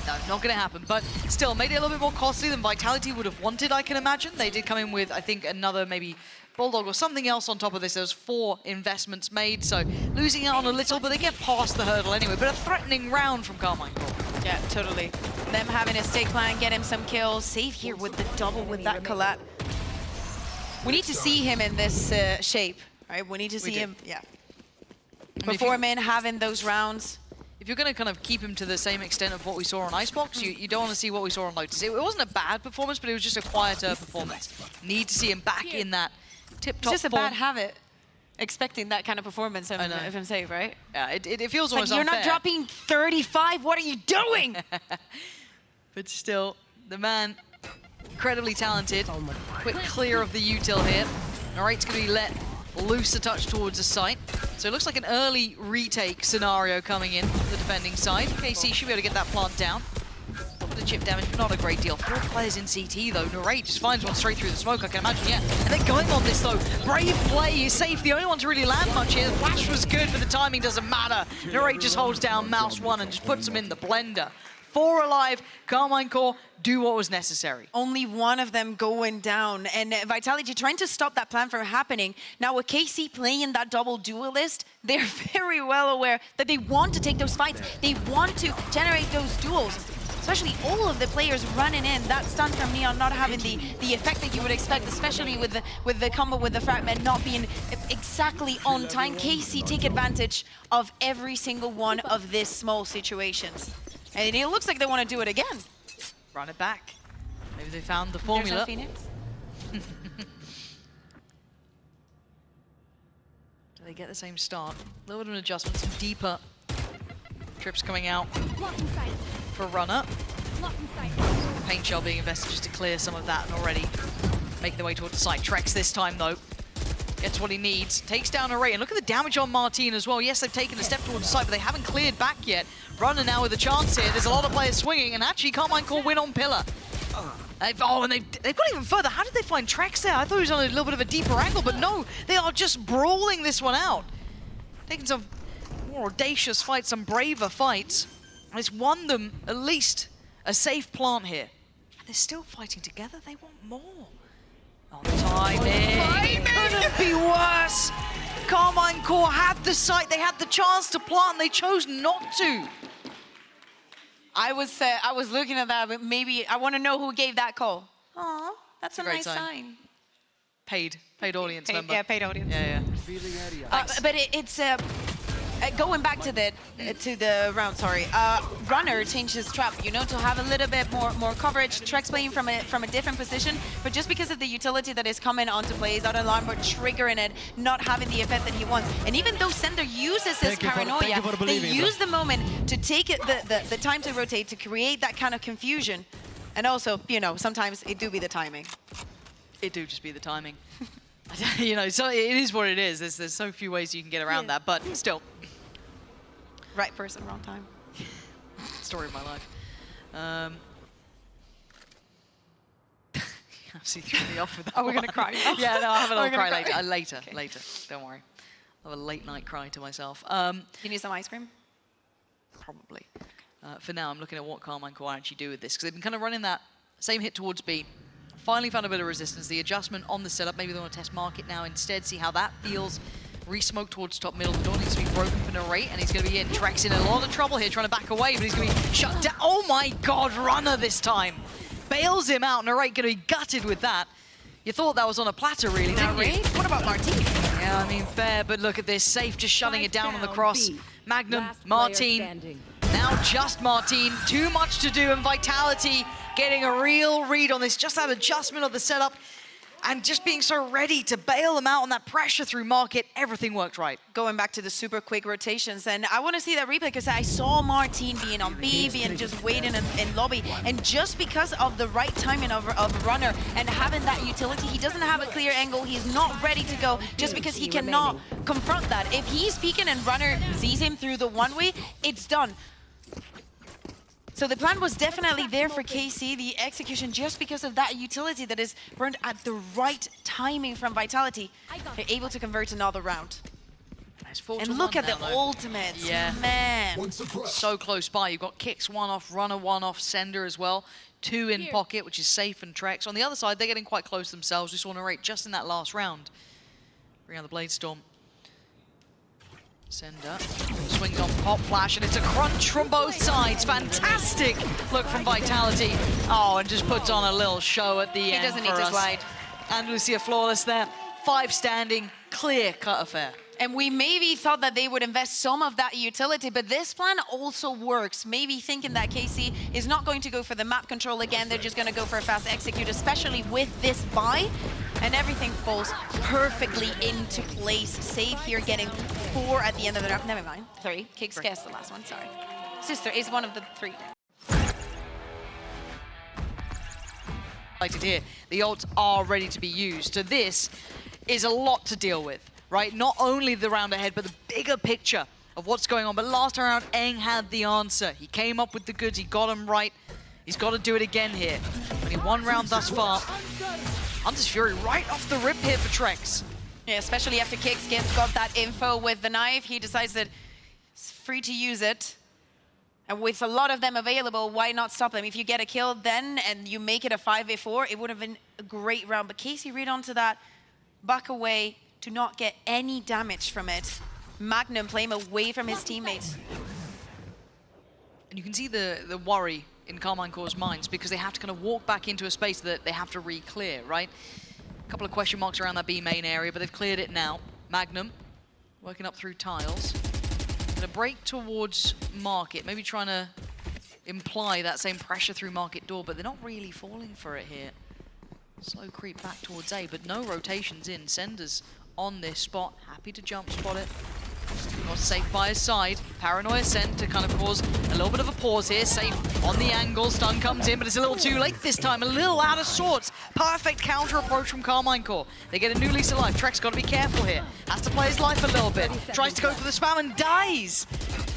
No, not going to happen, but still made it a little bit more costly than Vitality would have wanted, I can imagine. They did come in with, I think, another maybe Bulldog or something else on top of this. There was 4 investments made, so losing out on a little, but they get past the hurdle anyway. But a threatening round from Carmine Core. Yeah, totally. Them having a stake plan, get him some kills. Save here with the double with that collat. We need to see him in this shape, right? We need to see him, yeah. Performing, having those rounds. If you're going to kind of keep him to the same extent of what we saw on Icebox, you don't want to see what we saw on Lotus. It wasn't a bad performance, but it was just a quieter performance. Need to see him back in that tip-top Just a form. bad habit, expecting that kind of performance of him safe, right? Yeah, it feels It's like, almost you're unfair. not dropping 35, what are you doing? But still, the man, incredibly talented. Quick clear of the util here. Narrate's going to be let loose a touch towards the site. So it looks like an early retake scenario coming in from the defending side. KC should be able to get that plant down. The chip damage, not a great deal. 4 players in CT though. Narrate just finds one straight through the smoke, I can imagine, yeah. And then going on this though, brave play, he's safe, the only one to really land much here. The flash was good, but the timing doesn't matter. Narrate just holds down mouse 1 and just puts him in the blender. 4 alive, Carmine Core do what was necessary. Only one of them going down, and Vitality trying to stop that plan from happening. Now with KC playing that double duelist, they're very well aware that they want to take those fights. They want to generate those duels. Especially all of the players running in, that stun from Neon not having the effect that you would expect, especially with the combo with the fragment not being exactly on time. KC take advantage of every single one of these small situations. And it looks like they want to do it again. Run it back. Maybe they found the formula. There's no Phoenix. Do they get the same start? A little bit of an adjustment, some deeper trips coming out for runner. Paint shell being invested just to clear some of that and already make their way towards the site. Trex this time though. Gets what he needs, takes down Array, and look at the damage on Martin as well. Yes, they've taken a step towards the site, but they haven't cleared back yet. Runner now with a chance here. There's a lot of players swinging, and actually Carmine Core win on Pillar. And they've got even further. How did they find Trex there? I thought he was on a little bit of a deeper angle, but no, they are just brawling this one out. Taking some more audacious fights, some braver fights. And it's won them at least a safe plant here. And they're still fighting together. They want more. Oh, the timing. Couldn't be worse. Carmine Core had the site. They had the chance to plant. They chose not to. I was looking at that, but maybe I want to know who gave that call. Aw, that's a nice sign. Paid audience member. Yeah, paid audience. Yeah. But it's going back to the round. Sorry, runner changed his trap. You know, to have a little bit more coverage. Trex playing from a different position, but just because of the utility that is coming onto play, is out alarm, but triggering it, not having the effect that he wants. And even though Sender uses his paranoia, they use the moment to take it the time to rotate, to create that kind of confusion. And also, you know, sometimes it do be the timing. It do just be the timing. You know, so it is what it is. There's so few ways you can get around that, but still. Right person, wrong time. Story of my life. She threw me off with that. Are we going to cry? Yeah, no, I'll have a little cry later. Later. Don't worry. I'll have a late night cry to myself. You need some ice cream? Probably. For now, I'm looking at what Carmine Core actually do with this, because they've been kind of running that same hit towards B. Finally found a bit of resistance. The adjustment on the setup. Maybe they want to test market now instead, see how that feels. Re-smoke towards top middle. The door needs to be broken for Narrate, and he's going to be in. Trex in a lot of trouble here, trying to back away, but he's going to be shut down. Oh my God, runner this time. Bails him out. Narrate going to be gutted with that. You thought that was on a platter, really, didn't you? What about Martin? Yeah, I mean, fair, but look at this. Safe just shutting it down on the cross. Magnum, Martin. Now just Martin. Too much to do, and Vitality getting a real read on this. Just that adjustment of the setup and just being so ready to bail them out on that pressure through market. Everything worked right. Going back to the super quick rotations, and I want to see that replay because I saw Martin being on B, being just waiting in lobby, and just because of the right timing of runner and having that utility, he doesn't have a clear angle. He's not ready to go just because he cannot confront that. If he's peeking and runner sees him through the one-way, it's done. So the plan was definitely there for KC, the execution, just because of that utility that is burned at the right timing from Vitality. They're able to convert another round. And look at the ultimates, yeah. Man. So close by. You've got kicks, one off, runner, one off, Sender as well. 2 in pocket, which is safe, and Trex. On the other side, they're getting quite close themselves. We saw Narrate just in that last round. Bring out the Blade Storm. Sender swings on pop flash, and it's a crunch from both sides. Fantastic look from Vitality. Oh, and just puts on a little show at the end. He doesn't need to slide. And Lucia flawless there. 5 standing, clear cut affair. And we maybe thought that they would invest some of that utility, but this plan also works. Maybe thinking that KC is not going to go for the map control again, they're just going to go for a fast execute, especially with this buy. And everything falls perfectly into place. Save here, getting 4 at the end of the round. Never mind, 3. Kicks guess the last one, sorry. Sister is one of the 3. Here, the ults are ready to be used. So this is a lot to deal with. right? Not only the round ahead, but the bigger picture of what's going on. But last time around, Eng had the answer. He came up with the goods, he got them right. He's got to do it again here. Only one round thus far. Hunter's Fury right off the rip here for Trex. Yeah, especially after Kicks got that info with the knife, he decides that it's free to use it. And with a lot of them available, why not stop them? If you get a kill then and you make it a 5v4, it would have been a great round. But Casey read onto that, back away to not get any damage from it. Magnum playing away from his teammates. And you can see the worry in Carmine Core's minds because they have to kind of walk back into a space that they have to re-clear, right? A couple of question marks around that B main area, but they've cleared it now. Magnum working up through tiles. Gonna break towards Market, maybe trying to imply that same pressure through Market door, but they're not really falling for it here. Slow creep back towards A, but no rotations in. Sender's on this spot, happy to jump spot it. Not safe by his side. Paranoia sent to kind of cause a little bit of a pause here. Safe on the angle. Stun comes in, but it's a little too late this time. A little out of sorts. Perfect counter approach from Carmine Core. They get a new lease of life. Trex got to be careful here. Has to play his life a little bit. Tries to go for the spam and dies.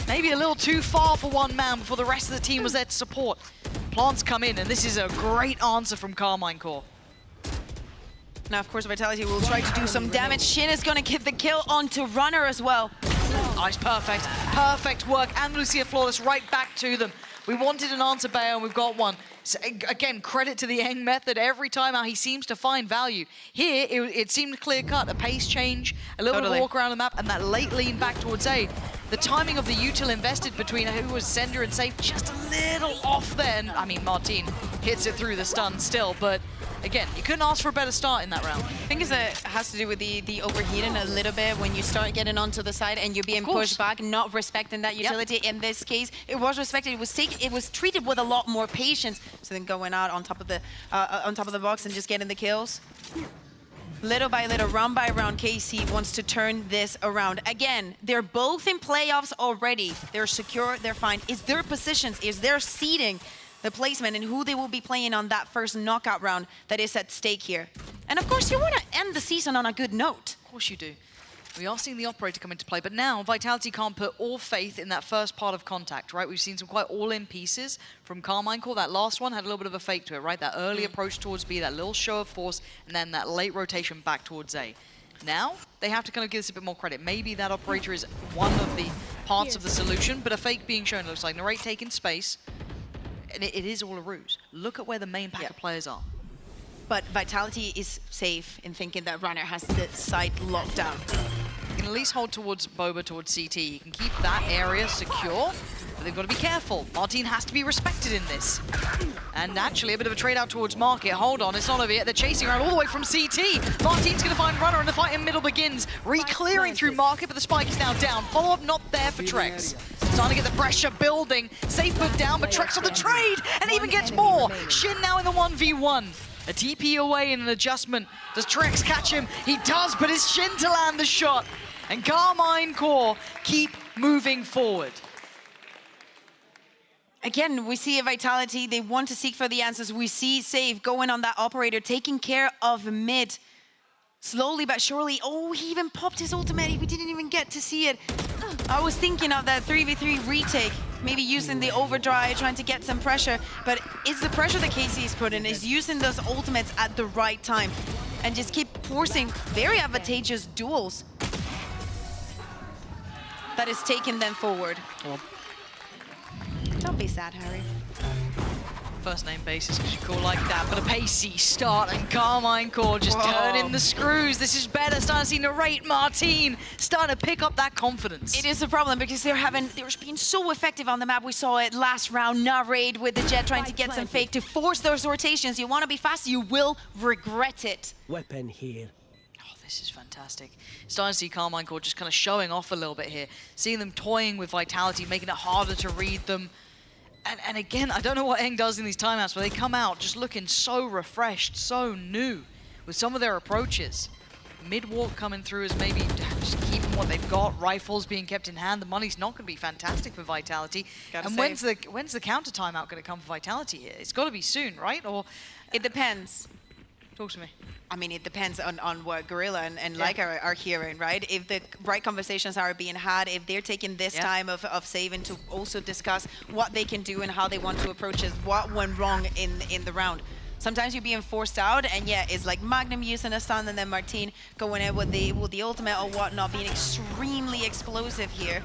Maybe a little too far for one man before the rest of the team was there to support. Plants come in, and this is a great answer from Carmine Core. Now, of course, Vitality will try to do some damage. Shin is going to get the kill onto Runner as well. Nice, perfect. Perfect work. And Lucia Flawless right back to them. We wanted an answer, Bayo, and we've got one. So, again, credit to the Eng method. Every time out, he seems to find value. Here, it seemed clear-cut. A pace change, a little bit of a walk around the map, and that late lean back towards A. The timing of the util invested between who was Sender and Safe just a little off there. And, I mean, Martin hits it through the stun still, but again, you couldn't ask for a better start in that round. I think it has to do with the overheating a little bit when you start getting onto the side and you're being pushed back, not respecting that utility. Yep. In this case, it was respected. It was treated with a lot more patience. So then going out on top of the box and just getting the kills. Little by little, round by round, KC wants to turn this around. Again, they're both in playoffs already. They're secure, they're fine. It's their positions, it's their seeding, the placement, and who they will be playing on that first knockout round that is at stake here. And of course, you want to end the season on a good note. Of course you do. We are seeing the operator come into play, but now Vitality can't put all faith in that first part of contact, right? We've seen some quite all-in pieces from Carmine Core. That last one had a little bit of a fake to it, right? That early approach towards B, that little show of force, and then that late rotation back towards A. Now, they have to kind of give this a bit more credit. Maybe that operator is one of the parts of the solution, but a fake being shown looks like. Narrate taking space, and it is all a ruse. Look at where the main pack of players are. But Vitality is safe in thinking that Runner has the site locked down. You can at least hold towards Boba, towards CT. You can keep that area secure, but they've got to be careful. Martin has to be respected in this. And actually, a bit of a trade out towards Market. Hold on, it's not over yet. They're chasing around all the way from CT. Martin's going to find Runner, and the fight in middle begins. Re-clearing through Market, but the spike is now down. Follow-up not there for Trex. Starting to get the pressure building. Safe put down, but Trex on the trade, and even gets more. Shin now in the 1v1. A TP away and an adjustment. Does Trex catch him? He does, but it's Shin to land the shot. And Carmine Core keep moving forward. Again, we see a Vitality. They want to seek for the answers. We see Save going on that operator, taking care of mid. Slowly but surely. Oh, he even popped his ultimate. We didn't even get to see it. I was thinking of that 3v3 retake. Maybe using the overdrive, trying to get some pressure. But it's the pressure that Casey is putting, is using those ultimates at the right time. And just keep forcing very advantageous duels. That is taking them forward. Well, don't be sad, Harry. First name basis because you call like that, but a pacey start and Carmine Core just turning the screws. This is better. Starting to see Narrate Martin starting to pick up that confidence. It is a problem because they're being so effective on the map. We saw it last round. Narrate with the Jet trying to get some fake to force those rotations. You want to be fast, you will regret it. Weapon here. Oh, this is fantastic. Starting to see Carmine Core just kind of showing off a little bit here. Seeing them toying with Vitality, making it harder to read them. And again, I don't know what Eng does in these timeouts, but they come out just looking so refreshed, so new with some of their approaches. Mid-walk coming through as maybe just keeping what they've got, rifles being kept in hand. The money's not going to be fantastic for Vitality. And when's the counter timeout going to come for Vitality here? It's got to be soon, right? Or it depends. Talk to me. I mean, it depends on what Gorilla and Leica are hearing, right? If the right conversations are being had, if they're taking this time of saving to also discuss what they can do and how they want to approach it, what went wrong in the round. Sometimes you're being forced out, and it's like Magnum using a stun, and then Martin going in with the ultimate or whatnot, being extremely explosive here.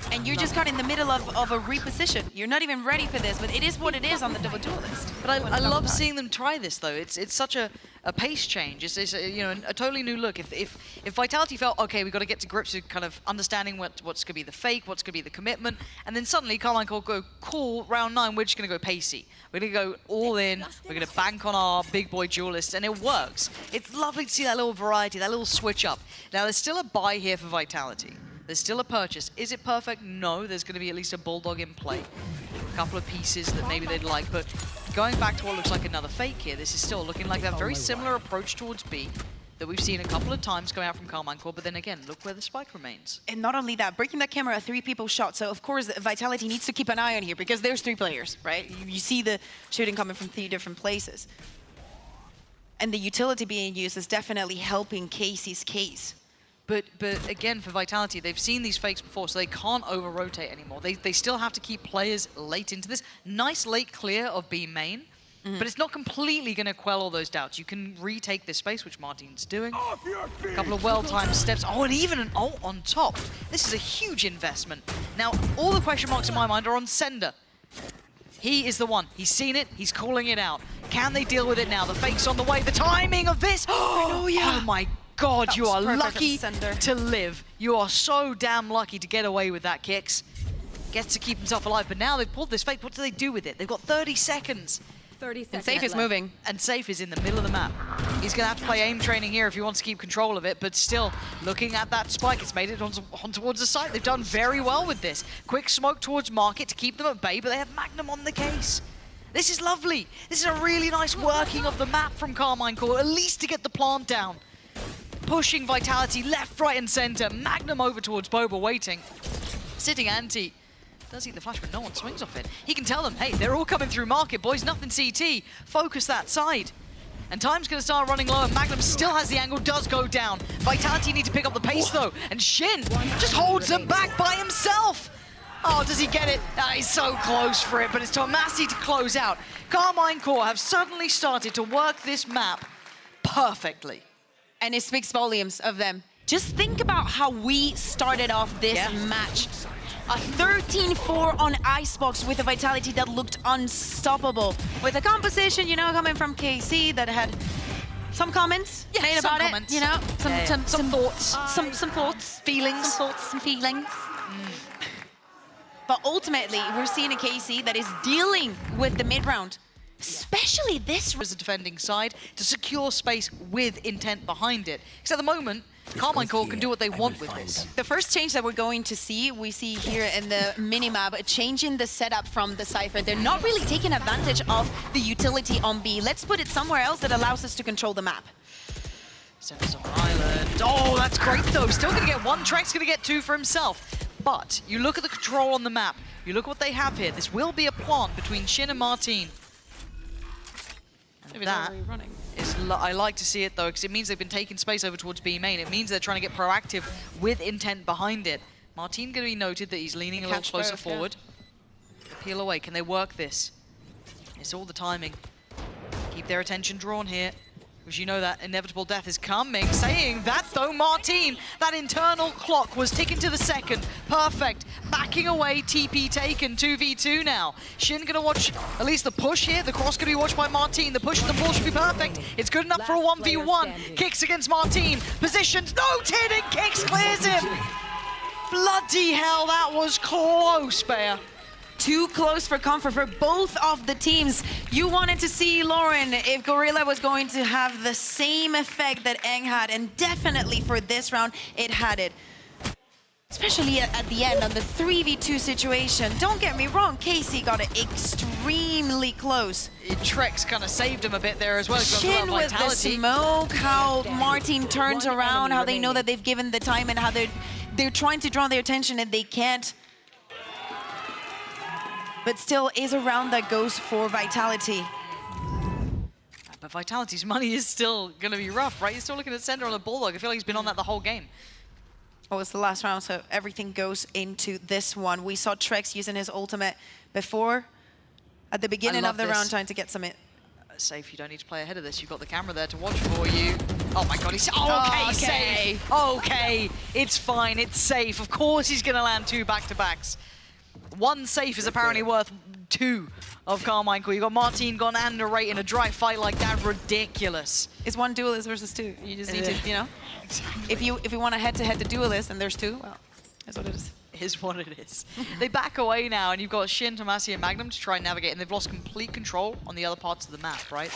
And you're just caught in the middle of a reposition. You're not even ready for this, but it is what it is on the double duelist. But I love seeing them try this, though. It's such a pace change. It's a totally new look. If Vitality felt, okay, we've got to get to grips with kind of understanding what's going to be the fake, what's going to be the commitment, and then suddenly Carmine will go, cool, round 9, we're just going to go pacey. We're going to go all in, we're going to bank on our big boy duelists, and it works. It's lovely to see that little variety, that little switch up. Now, there's still a buy here for Vitality. There's still a purchase. Is it perfect? No, there's going to be at least a Bulldog in play. A couple of pieces that maybe they'd like, but going back to what looks like another fake here, this is still looking like that very similar approach towards B that we've seen a couple of times going out from Carmine Core, but then again, look where the spike remains. And not only that, breaking that camera, 3 people shot, so of course Vitality needs to keep an eye on here because there's 3 players, right? You see the shooting coming from 3 different places. And the utility being used is definitely helping Casey's case. But again, for Vitality, they've seen these fakes before, so they can't over-rotate anymore. They still have to keep players late into this. Nice late clear of B main, but it's not completely going to quell all those doubts. You can retake this space, which Martin's doing. A couple of well-timed steps. Oh, and even an ult on top. This is a huge investment. Now, all the question marks in my mind are on Sender. He is the one. He's seen it. He's calling it out. Can they deal with it now? The fake's on the way. The timing of this. Oh my God, you are lucky to live. You are so damn lucky to get away with that, Kix. Gets to keep himself alive, but now they've pulled this fake. What do they do with it? They've got 30 seconds. 30 seconds And Safe is moving. And Safe is in the middle of the map. He's going to have to play aim training here if he wants to keep control of it, but still, looking at that spike, it's made it on towards the site. They've done very well with this. Quick smoke towards Market to keep them at bay, but they have Magnum on the case. This is lovely. This is a really nice working of the map from Carmine Core, at least to get the plant down. Pushing Vitality left, right, and center. Magnum over towards Boba, waiting. Sitting anti. Does eat the flash, but no one swings off it. He can tell them, hey, they're all coming through Market, boys. Nothing CT. Focus that side. And time's going to start running low, and Magnum still has the angle, does go down. Vitality need to pick up the pace, though. And Shin just holds them back by himself. Oh, does he get it? He's so close for it, but it's Tomasi to close out. Carmine Core have suddenly started to work this map perfectly. And it speaks volumes of them. Just think about how we started off this match. A 13-4 on Icebox with a Vitality that looked unstoppable. With a composition, coming from KC that had some comments made about it. Some thoughts. Some thoughts. Feelings. Some thoughts, some feelings. But ultimately, we're seeing a KC that is dealing with the mid-round. Especially this as a defending side to secure space with intent behind it. Because at the moment, Carmine Core can do what they want with this. The first change that we're going to see, we see here in the minimap, changing the setup from the Cypher. They're not really taking advantage of the utility on B. Let's put it somewhere else that allows us to control the map. Centers on island. Oh, that's great though. Still gonna get 1, Trek's gonna get 2 for himself. But you look at the control on the map, you look what they have here. This will be a plant between Shin and Martin. That is, I like to see it though, because it means they've been taking space over towards B main. It means they're trying to get proactive with intent behind it. Martin going to be noted that he's leaning a little closer forward. Peel away. Can they work this? It's all the timing. Keep their attention drawn here. Because you know that inevitable death is coming. Saying that though, Martin, that internal clock was ticking to the second. Perfect. Backing away, TP taken, 2v2 now. Shin gonna watch at least the push here. The cross gonna be watched by Martin. The push and the pull should be perfect. It's good enough for a 1v1. Kicks against Martin. Positions noted and Kicks clears him. Bloody hell, that was close, Bayer. Too close for comfort for both of the teams. You wanted to see, Lauren, if Gorilla was going to have the same effect that Eng had, and definitely for this round, it had it. Especially at the end on the 3v2 situation. Don't get me wrong, Casey got it extremely close. Trek's kind of saved him a bit there as well. Shin with the smoke, how Martin turns around, how they know that they've given the time and how they're trying to draw their attention and they can't. But still is a round that goes for Vitality. But Vitality's money is still going to be rough, right? He's still looking at Sender on the Bulldog. I feel like he's been on that the whole game. Oh, it's the last round, so everything goes into this one. We saw Trex using his ultimate before, at the beginning of the round, trying to get some... Safe, you don't need to play ahead of this. You've got the camera there to watch for you. Oh my god, he's... okay, safe. Okay, it's fine, it's safe. Of course he's going to land 2 back-to-backs. 1 safe is apparently worth 2 of Carmichael. You've got Martin gone and Narrate in a dry fight like that. Ridiculous. It's 1 duelist versus 2. You just need to, you know? If you want to head-to-head the duelist and there's 2, well, that's what it is. Is what it is. They back away now, and you've got Shin, Tomasi, and Magnum to try and navigate, and they've lost complete control on the other parts of the map, right?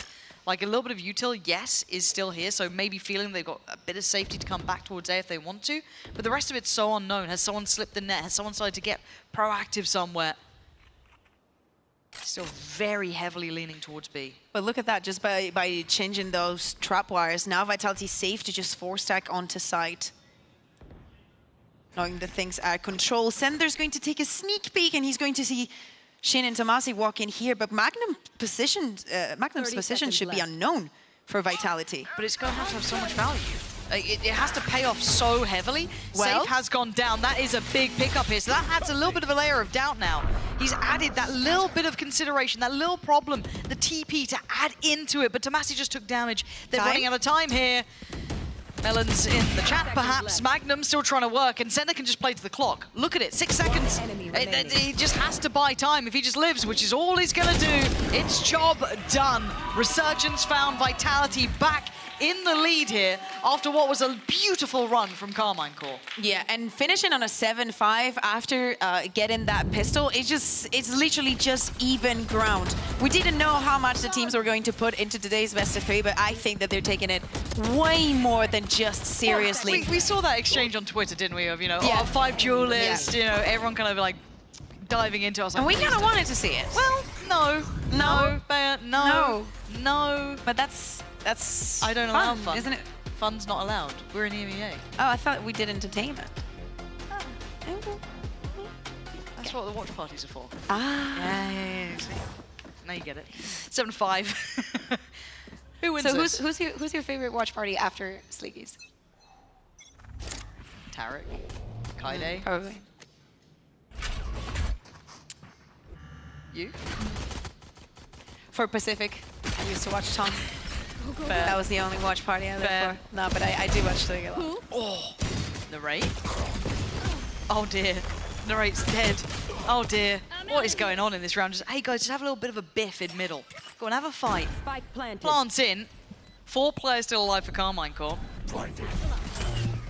Like, a little bit of util, yes, is still here, so maybe feeling they've got a bit of safety to come back towards A if they want to, but the rest of it's so unknown. Has someone slipped the net? Has someone decided to get proactive somewhere? Still very heavily leaning towards B. But look at that, just by changing those trap wires, now Vitality's safe to just 4-stack onto site. Knowing that things are controlled. Sender's going to take a sneak peek, and he's going to see Shin and Tomasi walk in here, but Magnum's position should be unknown for Vitality. But it's going to have so much value. It has to pay off so heavily. Well, Safe has gone down. That is a big pickup here. So that adds a little bit of a layer of doubt now. He's added that little bit of consideration, that little problem, the TP to add into it. But Tomasi just took damage. They're running out of time here. Melon's in the chat, perhaps. Magnum still trying to work, and Sender can just play to the clock. Look at it, 6 seconds. He just has to buy time if he just lives, which is all he's going to do. It's job done. Resurgence found Vitality back in the lead here after what was a beautiful run from Carmine Core. Yeah, and finishing on a 7-5 after getting that pistol, it's literally just even ground. We didn't know how much the teams were going to put into today's best of 3, but I think that they're taking it way more than just seriously. We saw that exchange on Twitter, didn't we? Of, you know, oh, 5 duelists, you know, everyone kind of like diving into us. Like, and we kind of wanted to see it. Well, no. But that's I don't allow fun, fun. isn't it? Fun's not allowed. We're in EMEA. Oh, I thought we did entertainment. That's what the watch parties are for. Ah. Yeah. See? Now you get it. 7-5. Who wins so this? who's your favorite watch party after Sleekies? Tarek? Kaide? Probably. You? For Pacific, I used to watch Tom. That was the only watch party I lived for. No, but I do watch Sleeky a lot. Oh, Narrate? Oh dear, Narrate's dead. Oh dear, what is going on in this round? Just, hey guys, just have a little bit of a biff in middle. Go and have a fight. Spike planted. Plants in. 4 players still alive for Carmine Core.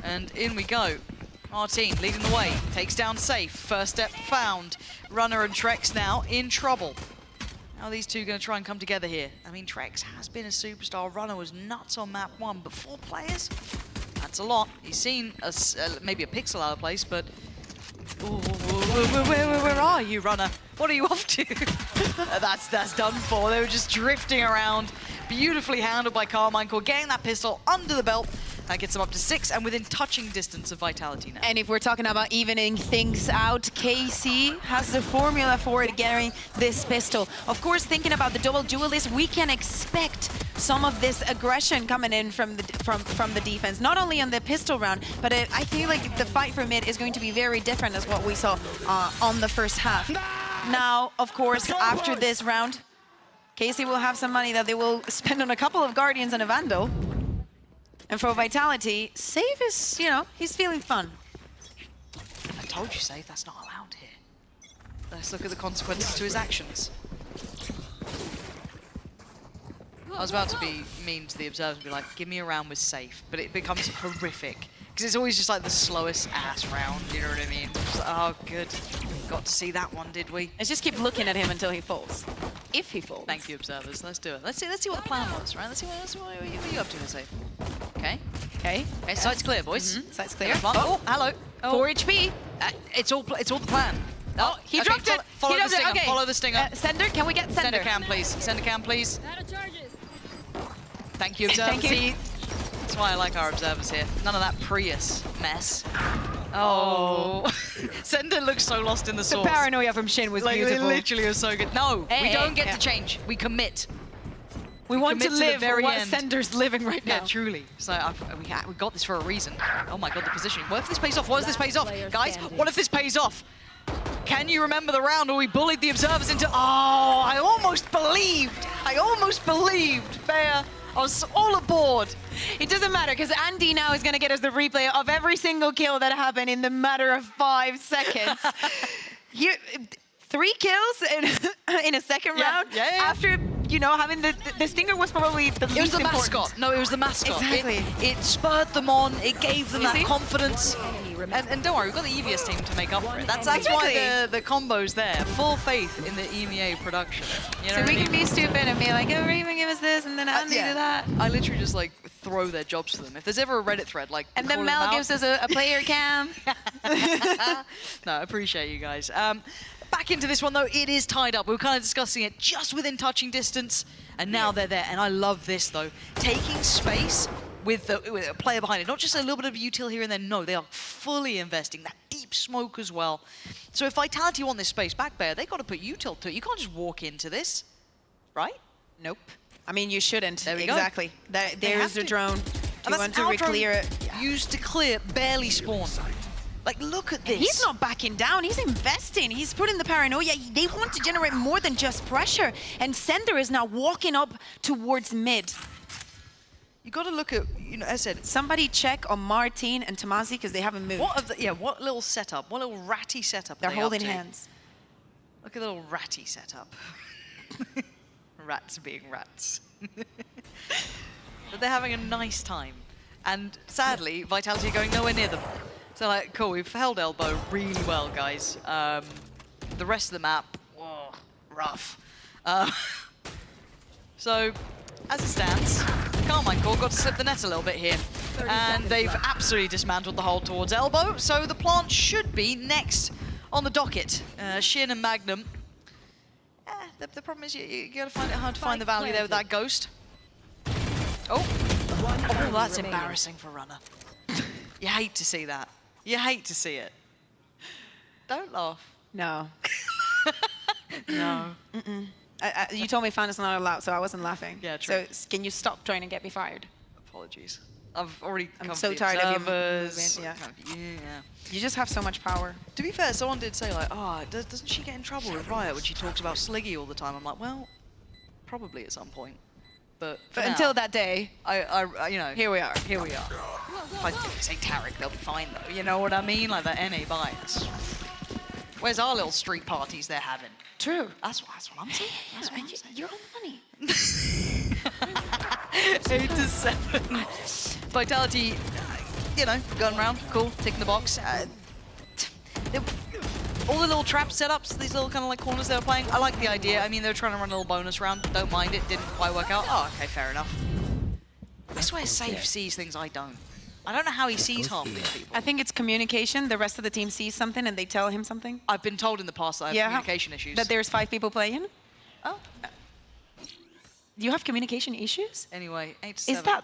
And in we go. Our team leading the way, takes down Safe. First step found. Runner and Trex now in trouble. How are these two going to try and come together here? I mean, Trex has been a superstar. Runner was nuts on map 1, but 4 players? That's a lot. He's seen maybe a pixel out of place, but... Ooh, where are you, Runner? What are you off to? That's done for. They were just drifting around. Beautifully handled by Carmine Core, getting that pistol under the belt. That gets them up to 6 and within touching distance of Vitality now. And if we're talking about evening things out, KC has the formula for it, getting this pistol. Of course, thinking about the double duelist, we can expect some of this aggression coming in from the defense, not only on the pistol round, but I feel like the fight for mid is going to be very different as what we saw on the first half. Now, of course, after this round, KC will have some money that they will spend on a couple of Guardians and a Vandal. And for Vitality, Safe is, you know, he's feeling fun. I told you, Safe, that's not allowed here. Let's look at the consequences to his actions. I was about to be mean to the observers and be like, give me a round with Safe, but it becomes horrific. Because it's always just like the slowest ass round, you know what I mean? Just like, oh, good. Got to see that one, did we? Let's just keep looking at him until he falls. If he falls. Thank you, observers. Let's do it. Let's see what the plan was, right? Let's see what are you up to here, Safe? Okay. Okay. Okay, site's clear, boys. Site's clear. Oh, hello. Oh. 4 HP. It's all the plan. Oh, he okay, dropped it. Follow He the dropped it. stinger. Okay. Follow the stinger. Sender, can we get Sender? Sender cam, please. Sender cam, please. Thank you, observers. Thank you. That's why I like our observers here. None of that Prius mess. Oh. Sender looks so lost in the sauce. The paranoia from Shin was like, beautiful. It literally was so good. No, Hey, we don't hey, get yeah. to change. We commit. We want to commit to the live very what end. Sender's living right now. Yeah, truly. So we got this for a reason. Oh my god, the positioning. What if this pays off? What if this pays off? Guys, what if this pays off? Can you remember the round where we bullied the observers into... Oh, I almost believed. Bear. I was all aboard. It doesn't matter, because Andy now is going to get us the replay of every single kill that happened in the matter of 5 seconds. Here, 3 kills in a second round. Yeah. After, you know, having the Stinger was probably the least It was the important. mascot. No, it was the mascot. Exactly. It spurred them on. It gave them You that see? confidence. And don't worry, we've got the EVS team to make up for it. That's why the combo's there. Full faith in the EMEA production. You know So what we I mean? can be stupid and be like, oh, Raven, give us this, and then Andy do that. I literally just like throw their jobs to them. If there's ever a Reddit thread, like And then calling Mel them out- gives us a player cam. No, I appreciate you guys. Back into this one though, it is tied up. We were kind of discussing it just within touching distance, and now they're there. And I love this though, taking space with a player behind it. Not just a little bit of util here and there. No, they are fully investing that deep smoke as well. So if Vitality want this space back, Bear, they got to put util to it. You can't just walk into this, right? Nope. I mean, you shouldn't. There we go. Exactly. They There's have the to. drone. Do And you that's want to our drone re-clear it? used to clear, barely spawn. Like, look at this. He's not backing down. He's investing. He's putting the paranoia. They want to generate more than just pressure. And Sender is now walking up towards mid. You got to look at, you know, as I said, Somebody check on Martin and Tomasi, because they haven't moved. what little setup, what little ratty setup They're are they up holding to? hands. Look at the little ratty setup. Rats being rats. But they're having a nice time. And sadly, Vitality are going nowhere near them. So like, cool, we've held elbow really well, guys. The rest of the map, whoa, rough. So, as it stands, Carmine Core got to slip the net a little bit here. And they've absolutely dismantled the hold towards elbow, so the plant should be next on the docket. Shin and Magnum. The problem is you gotta find it hard to find the value there with that ghost. Oh, that's embarrassing for Runner. You hate to see that. You hate to see it. Don't laugh. No. No. You told me fun is not allowed, so I wasn't laughing. Yeah, true. So can you stop trying to get me fired? Apologies. I've already I'm come so to the tired of you observers. moving, yeah. Yeah. You just have so much power. To be fair, someone did say like, oh, doesn't she get in trouble with Riot when she talks about Sliggy all the time? I'm like, well, probably at some point. But But until that day, I you know, here we are. Here we are. If I say Tarek, they'll be fine though. You know what I mean? Like that NA bias. Where's our little street parties they're having? True. That's what I'm saying. That's what I'm saying. You're on the money. 8 to 7. Vitality, you know, going around, cool, ticking the box. All the little trap setups, these little kind of like corners they were playing, I like the idea. I mean, they were trying to run a little bonus round. Don't mind it, didn't quite work out. Oh, okay, fair enough. I swear Safe sees things I don't. I don't know how he sees half these people. I think it's communication. The rest of the team sees something and they tell him something. I've been told in the past that I have communication issues. That there's 5 people playing. Oh. You have communication issues? Anyway, 8 to 7.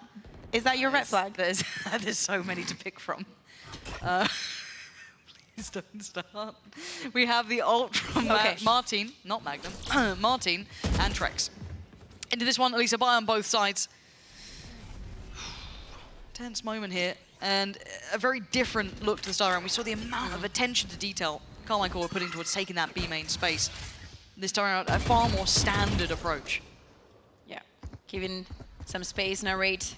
Is that your red flag? There's so many to pick from. Please don't start. We have the ult from Martin, not Magnum, Martin and Trex. Into this one, at least a buy on both sides. Tense moment here, and a very different look to the start round. We saw the amount of attention to detail Carmichael were putting towards taking that B main space. This time around, a far more standard approach. Yeah, giving some space, narrate,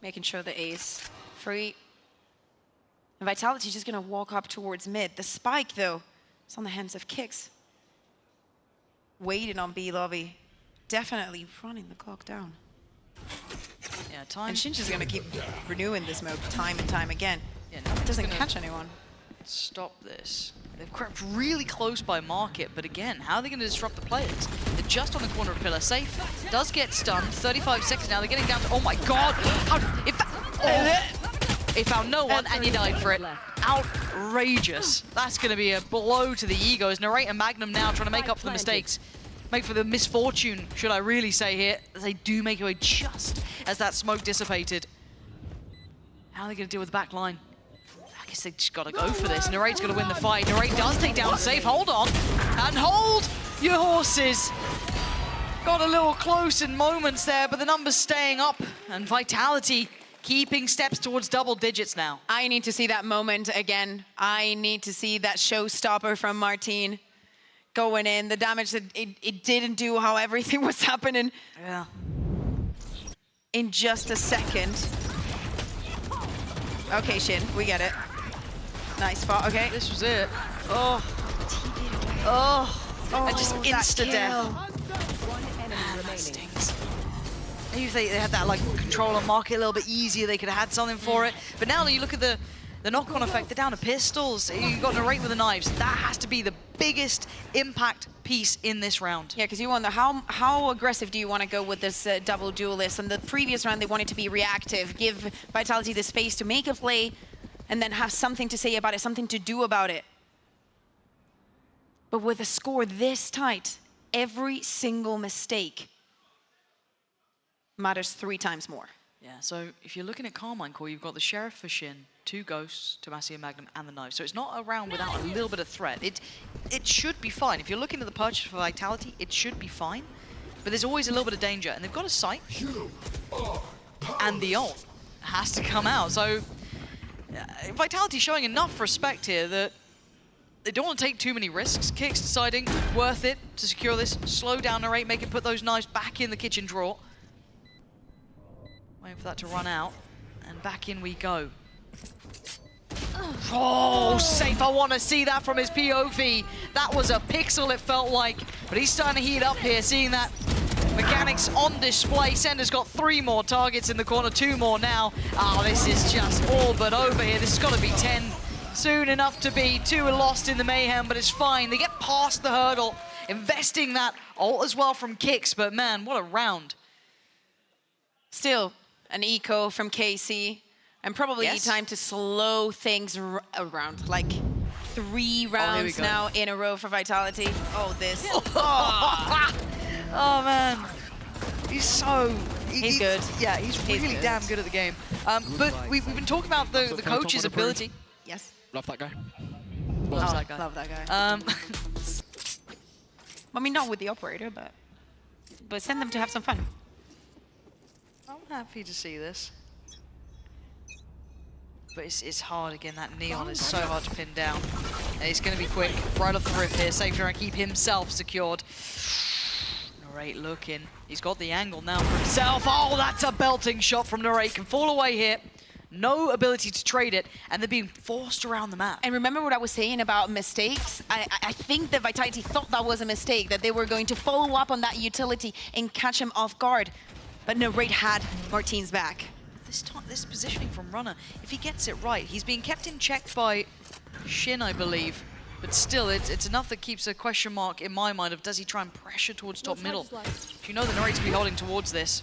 making sure the A is free. And Vitality's just gonna walk up towards mid. The spike, though, is on the hands of Kicks. Waiting on B lobby. Definitely running the clock down. Yeah, time. And Shinji's gonna keep renewing this mode time and time again. Yeah, It doesn't catch anyone. Stop this. They've crept really close by market, but again, how are they going to disrupt the players? They're just on the corner of Pillar. Safe does get stunned. 35 seconds now. They're getting down to... Oh my god! It found no one, and you died for it. Outrageous. That's going to be a blow to the egos. Narrate and Magnum now trying to make up for the mistakes. Make for the misfortune, should I really say here. They do make away just as that smoke dissipated. How are they going to deal with the back line? I guess they just got to go for this. Narrate's going to win the fight. Narrate does take down Safe. Hold on. And hold your horses. got a little close in moments there, but the numbers staying up, and Vitality keeping steps towards double digits now. I need to see that moment again. I need to see that showstopper from Martin going in. The damage that it didn't do, how everything was happening. Yeah. In just a second. Okay, Shin, we get it. Nice spot, okay. This was it. Oh. Oh. And just that insta-death. One enemy remaining. Stings. Maybe if they had that like control and market a little bit easier, they could have had something for it. But now you look at the knock-on effect, they're down to pistols. You've got Narrate with the knives. That has to be the biggest impact piece in this round. Yeah, because you wonder how aggressive do you want to go with this double duelist? And the previous round, they wanted to be reactive, give Vitality the space to make a play, and then have something to say about it, something to do about it. But with a score this tight, every single mistake matters 3 times more. Yeah, so if you're looking at Carmine Core, you've got the Sheriff for Shin, 2 Ghosts, Tomasi Magnum, and the knife. So it's not a round without a little bit of threat. It should be fine. If you're looking at the purchase for Vitality, it should be fine. But there's always a little bit of danger, and they've got a sight. And the ult has to come out. So Vitality showing enough respect here that they don't want to take too many risks. Kicks deciding worth it to secure this. Slow down Narrate, make it put those knives back in the kitchen drawer. Waiting for that to run out, and back in we go. Oh, safe. I want to see that from his POV. That was a pixel, it felt like. But he's starting to heat up here, seeing that mechanics on display. Sender's got 3 more targets in the corner, 2 more now. Oh, this is just all but over here. This has got to be 10. Soon enough to be. 2 are lost in the mayhem, but it's fine. They get past the hurdle, investing that ult as well from Kicks. But man, what a round. Still, an eco from KC, and probably time to slow things around. Like 3 rounds now in a row for Vitality. Oh, this. Oh man, he's so... He's good. Yeah, he's really good. damn good at the game. But we've been talking about the coach's ability. Yes. Love that guy. Loves that guy. Love that guy. I mean, not with the operator, but send them to have some fun. I'm happy to see this. But it's hard again, that Neon is so hard to pin down. And it's going to be quick, right off the rip here. Safe to try and keep himself secured. Narrate looking. He's got the angle now for himself. Oh, that's a belting shot from Narrate. Can fall away here. No ability to trade it, and they're being forced around the map. And remember what I was saying about mistakes? I think that Vitality thought that was a mistake, that they were going to follow up on that utility and catch him off guard. But Narrate had Martin's back. This positioning from Runner, if he gets it right, he's being kept in check by Shin, I believe. But still, it's enough that keeps a question mark in my mind of does he try and pressure towards top middle? If you know that Narrate's be holding towards this.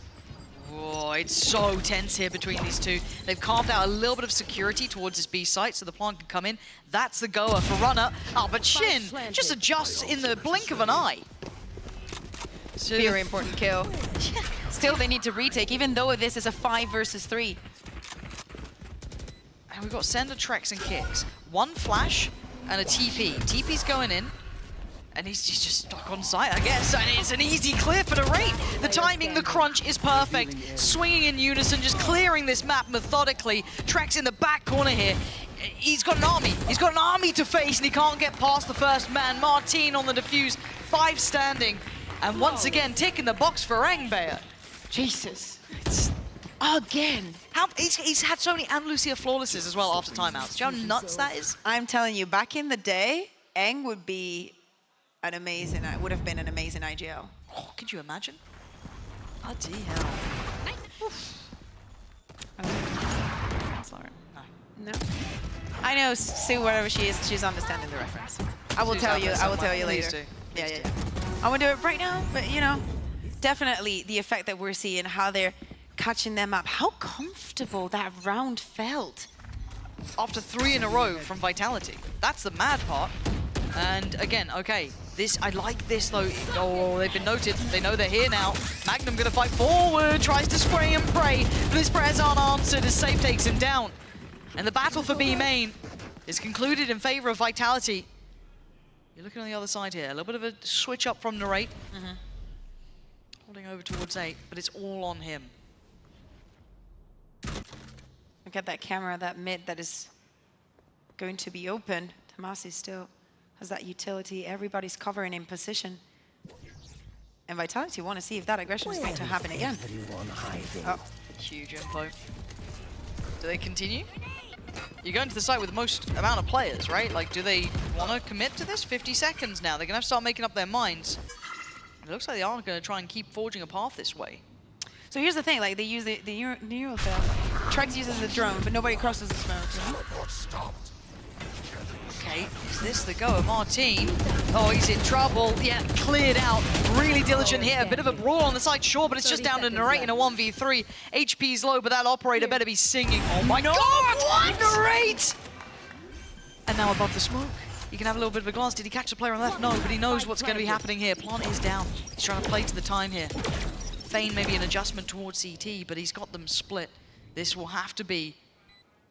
Whoa, it's so tense here between these two. They've carved out a little bit of security towards this B site so the plant can come in. That's the goer for Runner. Oh, but Shin just adjusts in the blink of an eye. Very important kill. Still, they need to retake, even though this is a 5 versus 3. And we've got Sender, Trex, and Kicks. 1 flash and a TP. TP's going in. And he's just stuck on site, I guess. And it's an easy clear for Narrate. The timing, the crunch is perfect. Swinging in unison, just clearing this map methodically. Trex in the back corner here. He's got an army. He's got an army to face, and he can't get past the first man. Martin on the defuse, 5 standing. And once again, ticking the box for Angbear. Jesus. Again. He's had so many and Lucia flawlesses as well after timeouts. Do you know how nuts that is? I'm telling you, back in the day, Eng would be would have been an amazing IGL. Oh, could you imagine? Bloody hell. Sorry. No. I know Sue, wherever she is, she's understanding the reference. I will tell you later. Yeah. I won't do it right now, but you know, definitely the effect that we're seeing, how they're catching them up, how comfortable that round felt. After 3 in a row from Vitality. That's the mad part. And again, okay, I like this though. Oh, they've been noted. They know they're here now. Magnum gonna fight forward, tries to spray and pray, but his prayers aren't answered as Safe takes him down. And the battle for B main is concluded in favor of Vitality. You're looking on the other side here. A little bit of a switch up from Narrate. Holding over towards 8, but it's all on him. Look at that camera, that mid that is going to be open. Tomasi still has that utility. Everybody's covering in position. And Vitality want to see if that aggression is going to happen again. Everyone hiding. Oh, Huge info. Do they continue? You're going to the site with the most amount of players, right? Like, do they want to commit to this? 50 seconds now. They're going to have to start making up their minds. It looks like they are going to try and keep forging a path this way. so here's the thing, like they use the Eurofil. Trex uses the drone, but nobody crosses the smoke. Okay, is this the go of Martin? Oh, he's in trouble. Yeah, cleared out. Really diligent here. A bit of a brawl on the side, sure, but it's just down to Narrate in a 1v3. HP's low, but that operator better be singing. Oh my God! What? Narrate! And now above the smoke. You can have a little bit of a glance. Did he catch the player on the left? No, but he knows what's going to be happening here. Plant is down. He's trying to play to the time here. Feign maybe an adjustment towards CT, but he's got them split. This will have to be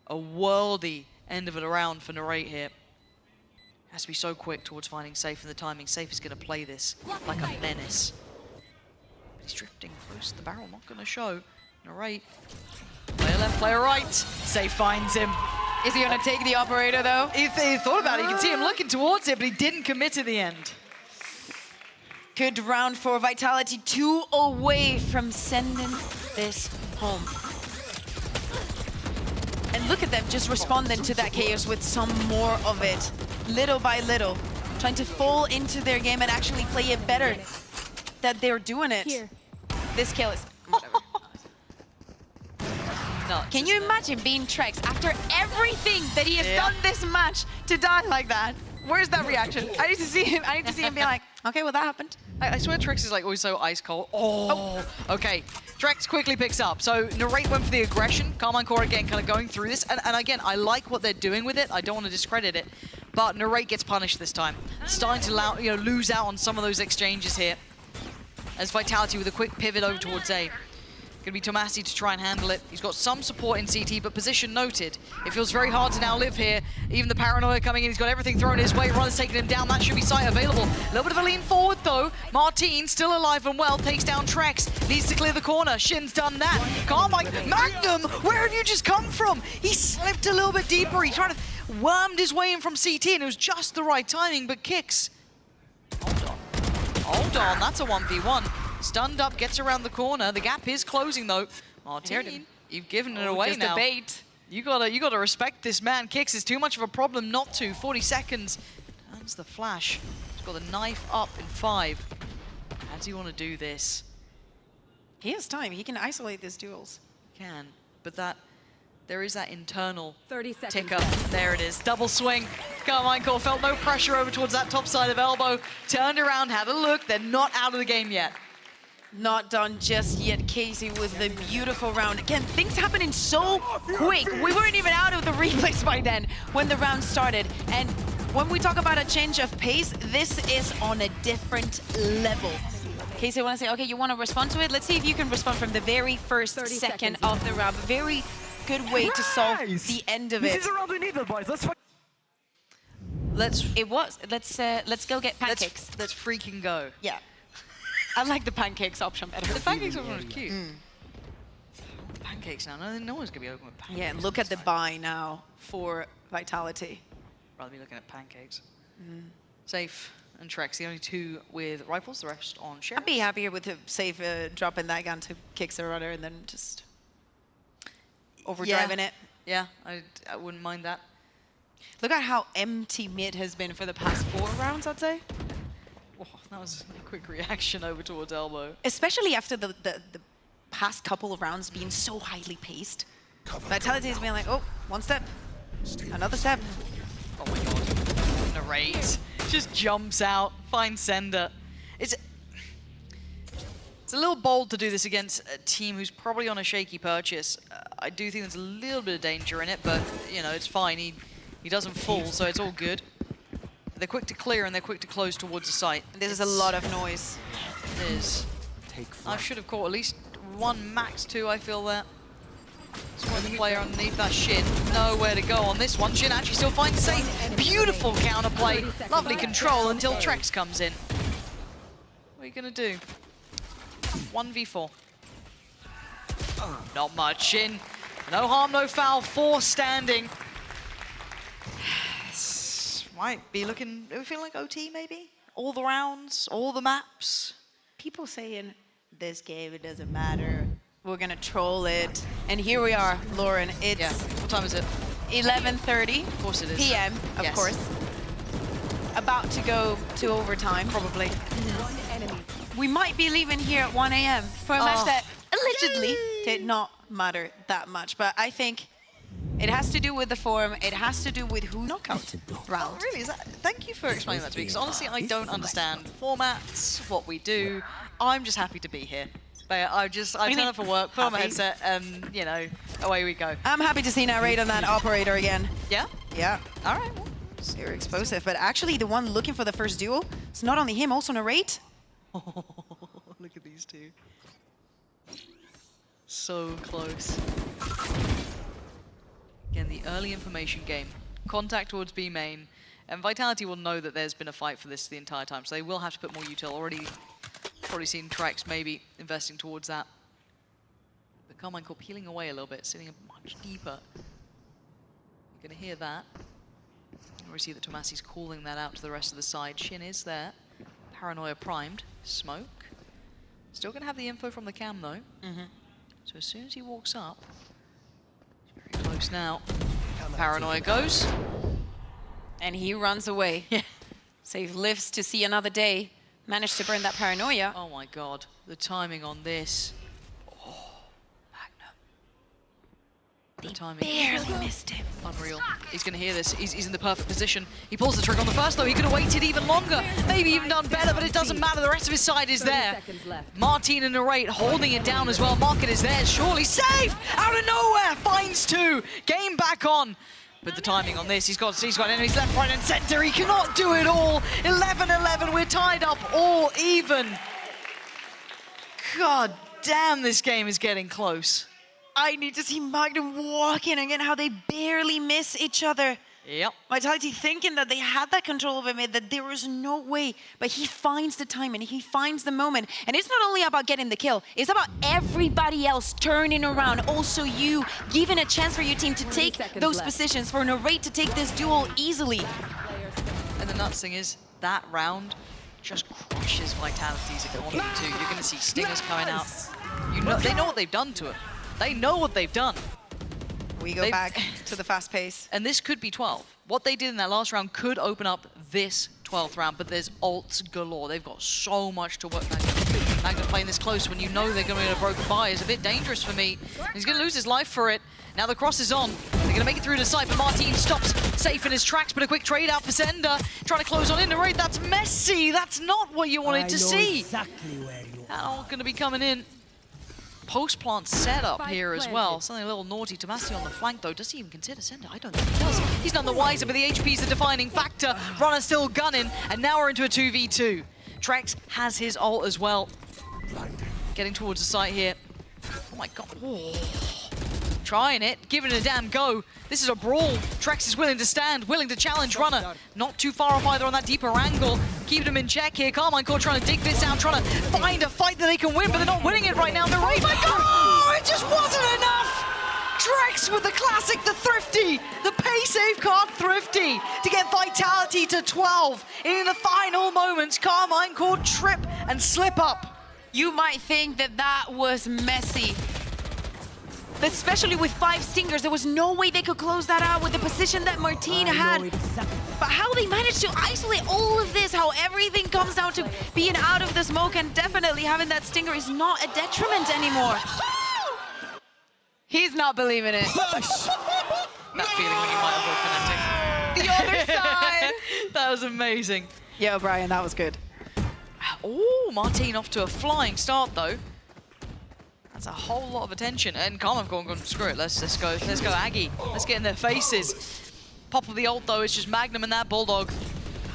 a worldy end of it around for Narrate here. Has to be so quick towards finding Safe and the timing. Safe is going to play this like a menace. But he's drifting close to the barrel, not going to show. Narrate. Player left, player right. Safe finds him. Is he going to take the operator though? He thought about it. You can see him looking towards it, but he didn't commit to the end. Good round for Vitality, 2 away from sending this home. And look at them just responding to that chaos with some more of it. Little by little, trying to fall into their game and actually play it better. That they're doing it. Here. This kill is whatever. Nuts, Can you isn't it? imagine being Trex after everything that he has done this match to die like that? Where's that reaction? I need to see him. I need to see him be like, okay, well that happened. I swear Trex is like always so ice cold. Oh, okay. Trex quickly picks up. So Narrate went for the aggression. Carmine Core again kind of going through this. And again, I like what they're doing with it. I don't want to discredit it. But Narrate gets punished this time. Starting to lose out on some of those exchanges here. As Vitality with a quick pivot over towards A. Gonna be Tomasi to try and handle it. He's got some support in CT, but position noted. It feels very hard to now live here. Even the paranoia coming in, he's got everything thrown his way. Runner's taking him down. That should be sight available. A little bit of a lean forward though. Martin, still alive and well, takes down Trex. Needs to clear the corner. Shin's done that. Carmine, Magnum, where have you just come from? He slipped a little bit deeper. He tried to wormed his way in from CT, and it was just the right timing, but kicks. Hold on. Hold on, that's a 1v1. Stunned up, gets around the corner. The gap is closing though. Martin, you've given it away just now. a bait. You gotta respect this man. Kicks is too much of a problem not to. 40 seconds. Turns the flash. He's got the knife up in 5. How does he want to do this? He has time. He can isolate these duels. Can, but there is that internal 30 seconds ticker. left. There it is. Double swing. Carmine Core felt no pressure over towards that top side of elbow. Turned around, had a look. They're not out of the game yet. Not done just yet. Casey with the beautiful round. Again, things happening so quick. We weren't even out of the replays by then when the round started. And when we talk about a change of pace, this is on a different level. Casey, I want to say, okay, you want to respond to it? Let's see if you can respond from the very first 30 second seconds of the round. Very good way to solve the end of it. This is a round we need, boys. Let's Let's go get pancakes. let's freaking go. Yeah. I like the pancakes option better. The pancakes option was cute. Pancakes now. No one's gonna be open with pancakes. Yeah, look at the buy now for Vitality. Rather be looking at pancakes. Safe and Trex, the only two with rifles. The rest on shares. I'd be happier with the safe dropping that gun to kick the rudder and then just overdriving it. Yeah, I wouldn't mind that. Look at how empty mid has been for the past 4 rounds, I'd say. Oh, that was a quick reaction over towards elbow. Especially after the past couple of rounds being so highly paced. Vitality has been like, oh, one step, another step. Oh my god. Narrate. Just jumps out, finds sender. It's a little bold to do this against a team who's probably on a shaky purchase. I do think there's a little bit of danger in it, but you know, it's fine. He doesn't fall, so it's all good. They're quick to clear and they're quick to close towards the site. This is a lot of noise. It is. I should have caught at least 1, max 2, I feel that. Just one player underneath that Shin. Nowhere to go on this one. Shin actually still finds Safe. Beautiful counterplay. Lovely control until Trex comes in. What are you going to do? 1v4. Not much in. No harm, no foul. 4 standing. Might be looking, are we feeling like OT maybe? All the rounds, all the maps. People saying, this game, it doesn't matter. We're gonna troll it. And here we are, Lauren. It's Yeah, what time is it? 11:30 Of course it is. p.m., of Yes. course. About to go to overtime. Probably. One enemy. We might be leaving here at 1 a.m. for a match Oh. that allegedly did not matter that much. But I think it has to do with the form. It has to do with who knockout round. Really, is that? Thank you for explaining that to me, because honestly, I don't understand formats, what we do. I'm just happy to be here. But I turn up for work, put on my Happy? headset, and you know, away we go. I'm happy to see narrate on that operator again. Yeah. Yeah. All right. Well, You're explosive, but actually the one looking for the first duel, it's not only him, also narrate. look at these two. So close. Again, the early information game. Contact towards B main. And Vitality will know that there's been a fight for this the entire time, so they will have to put more util. Already seen Trex maybe investing towards that. But Carmine Corp peeling away a little bit, sitting much deeper. You're going to hear that. We see that Tomasi's calling that out to the rest of the side. Shin is there. Paranoia primed. Smoke. Still going to have the info from the cam, though. So as soon as he walks up, he's very close now. Paranoia goes. And he runs away. Yeah. Save lives to see another day. Managed to burn that paranoia. Oh my god. The timing on this. The timing. Barely missed him. Unreal. He's going to hear this. He's in the perfect position. He pulls the trigger on the first, though. He could have waited even longer. Maybe even done better, but it doesn't matter. The rest of his side is 30 there. seconds left. Martin and Narrate holding it down as well. Market is there. Surely safe! Out of nowhere! Finds 2. Game back on. With the timing on this, he's got enemies left, right, and center. He cannot do it all. 11-11. We're tied up all even. God damn, this game is getting close. I need to see Magnum walking again, how they barely miss each other. Yep. Vitality thinking that they had that control over mid, that there was no way, but he finds the time and he finds the moment. And it's not only about getting the kill, it's about everybody else turning around. Also you, giving a chance for your team to take those positions, for Narrate to take this duel easily. And the nuts thing is, that round just crushes Vitality's economy too. You're going to see stingers coming out. You know, they know what they've done to it. They know what they've done. We go back to the fast pace. And this could be 12. What they did in that last round could open up this 12th round, but there's ults galore. They've got so much to work. Magnum playing this close when you know they're going to get a broken by is a bit dangerous for me. He's going to lose his life for it. Now the cross is on. They're going to make it through the site, but Martin stops safe in his tracks, but a quick trade out for Sender. Trying to close on in the raid. That's messy. That's not what you wanted to see. Exactly where you That all going to be coming in. Post-plant setup here as well. Something a little naughty. Tomasi on the flank, though. Does he even consider Sender? I don't think he does. He's none the wiser, but the HP's the defining factor. Runner still gunning, and now we're into a 2v2. Trex has his ult as well. Getting towards the site here. Oh my god. Oh. Trying it, giving it a damn go. This is a brawl. Trex is willing to stand, willing to challenge Runner. Not too far off either on that deeper angle. Keeping him in check here. Carmine Core trying to dig this out, trying to find a fight that they can win, but they're not winning it right now. They're right back. Oh, it just wasn't enough. Trex with the classic, the thrifty, the pay save card thrifty to get Vitality to 12. In the final moments, Carmine Core trip and slip up. You might think that that was messy. Especially with 5 stingers, there was no way they could close that out with the position that Martin had. But how they managed to isolate all of this, how everything comes down to being out of the smoke, and definitely having that stinger is not a detriment anymore. He's not believing it. That feeling when you might avoid Fnatic. The other side. That was amazing. Yeah, Brian, that was good. Oh, Martin off to a flying start though. That's a whole lot of attention. And Carmine gone, screw it, let's go Aggie. Let's get in their faces. Pop of the ult though, it's just Magnum and that Bulldog.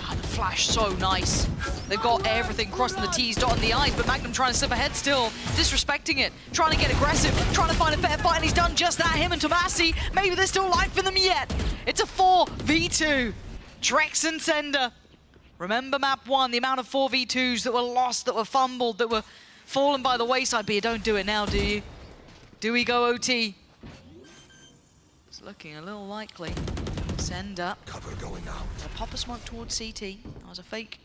Ah, the flash, so nice. They've got everything crossing the T's, dotting the I's, but Magnum trying to slip ahead still, disrespecting it, trying to get aggressive, trying to find a fair fight, and he's done just that. Him and Tomasi, maybe there's still life in them yet. It's a 4v2. Trex and Sender. Remember map 1, the amount of 4v2s that were lost, that were fumbled, that were fallen by the wayside, but you don't do it now, do you? Do we go OT? It's looking a little likely. Send up. Cover going out. A pop a smoke towards CT. That was a fake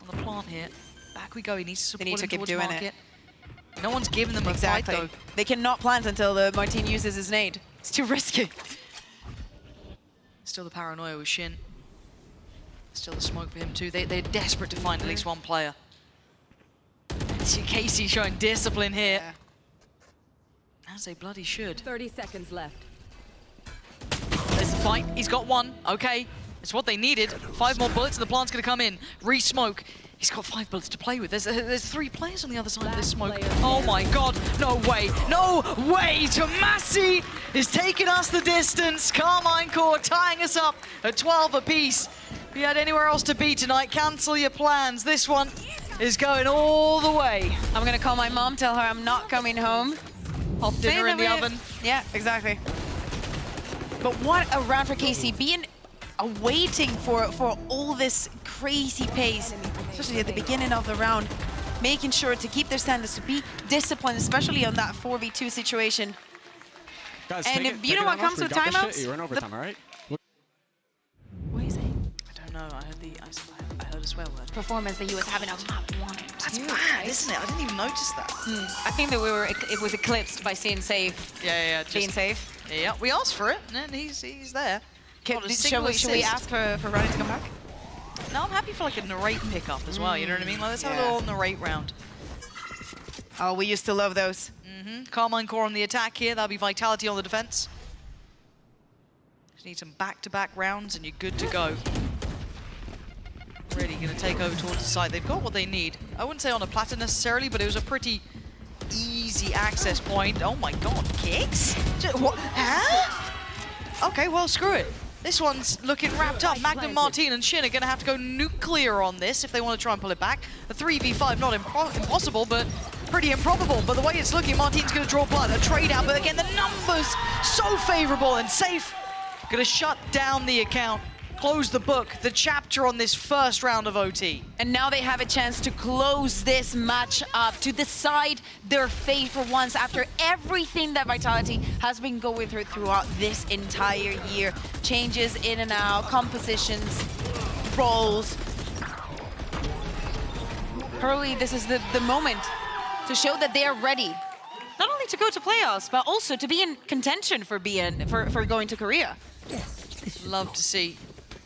on the plant here. Back we go. He needs to support They need to him keep towards doing market. it. No one's giving them Exactly. a fight, though. They cannot plant until the Martin uses his nade. It's too risky. Still the paranoia with Shin. Still the smoke for him too. They're desperate to find at least one player. See Casey showing discipline here. Yeah. As they bloody should. 30 seconds left. There's the fight. He's got one. Okay. It's what they needed. 5 more bullets and the plant's going to come in. Re-smoke. He's got 5 bullets to play with. There's 3 players on the other side of this smoke. Oh my god. No way. No way. Tomasi is taking us the distance. Carmine Core tying us up at 12 apiece. If you had anywhere else to be tonight, cancel your plans. This one is going all the way. I'm gonna call my mom, tell her I'm not coming home. Pop dinner in the oven. Yeah, exactly. But what a round for KC, being waiting for all this crazy pace, especially at the beginning of the round, making sure to keep their standards, to be disciplined, especially on that 4v2 situation. Guys, And take if it, you know take it what on us. comes We with got this timeouts, shit. You're in overtime, all right? What are you saying? I don't know. I heard a swear word. Performance that he was having on map 1 and 2. That's bad, isn't it? I didn't even notice that. I think that it was eclipsed by seeing safe, Yeah. being safe. Yeah, we asked for it, and he's there. Not a Should single we assist. ask for Ronnie to come back? No, I'm happy for like a narrate pickup as well, you know what I mean? Like, let's have a little narrate round. Oh, we used to love those. Carmine Core on the attack here, that'll be Vitality on the defense. Just need some back-to-back rounds and you're good to go. Really gonna take over towards the side. They've got what they need. I wouldn't say on a platter necessarily, but it was a pretty easy access point. Oh my god, kicks? What? Huh? Okay, well, screw it. This one's looking wrapped up. Magnum, Martin, and Shin are going to have to go nuclear on this if they want to try and pull it back. A 3v5, not impossible, but pretty improbable. But the way it's looking, Martin's going to draw blood, a trade out. But again, the numbers so favorable and safe. Going to shut down the account, close the book, the chapter on this first round of OT. And now they have a chance to close this match up, to decide their fate for once after everything that Vitality has been going through throughout this entire year. Changes in and out, compositions, roles. Hurley, this is the moment to show that they are ready. Not only to go to playoffs, but also to be in contention for going to Korea. Love to see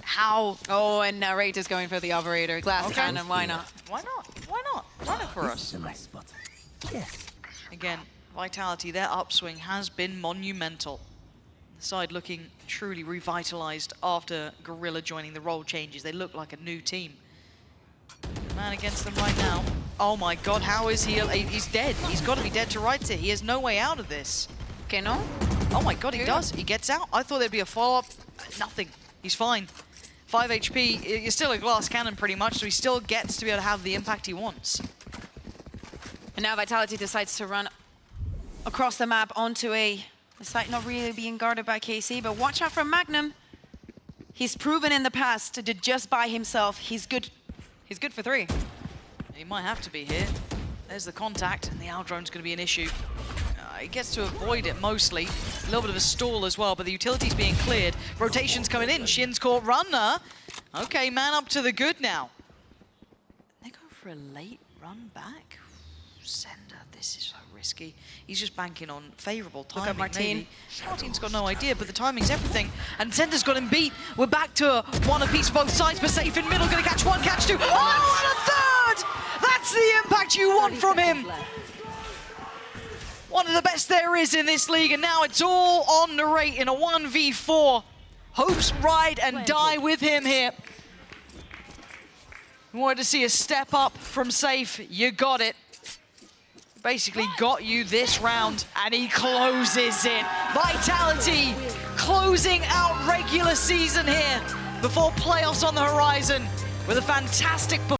how... Oh, and Narrate is going for the operator. Glass cannon, why not? Why not? Why not? Run it for us. a nice spot. Yes. Again, Vitality, their upswing has been monumental. The side looking truly revitalized after Gorilla joining the role changes. They look like a new team. Man against them right now. Oh my god, how is he? He's dead. He's got to be dead to rights here. He has no way out of this. Okay, no? Oh my god, he does. He gets out. I thought there'd be a follow-up. Nothing. He's fine. 5 HP. He's still a glass cannon pretty much, so he still gets to be able to have the impact he wants. And now Vitality decides to run across the map onto the site not really being guarded by KC, but watch out for Magnum. He's proven in the past to just by himself. He's good for 3. He might have to be here. There's the contact, and the Aldrone's going to be an issue. He gets to avoid it mostly. A little bit of a stall as well, but the utility's being cleared. Rotation's coming in. Shin's caught runner. Okay, man up to the good now. They go for a late run back. Sender, this is so risky. He's just banking on favourable timing. Look at Martin. Maybe. Martin's got no idea, but the timing's everything. And Sender's got him beat. We're back to one apiece both sides, but safe in middle. Going to catch one, catch two. Oh, and a third! That's the impact you want from him. One of the best there is in this league, and now it's all on Narrate in a 1v4. Hopes ride and die with him here. We wanted to see a step up from Safe. You got it. Basically got you this round, and he closes it. Vitality closing out regular season here before playoffs on the horizon with a fantastic performance.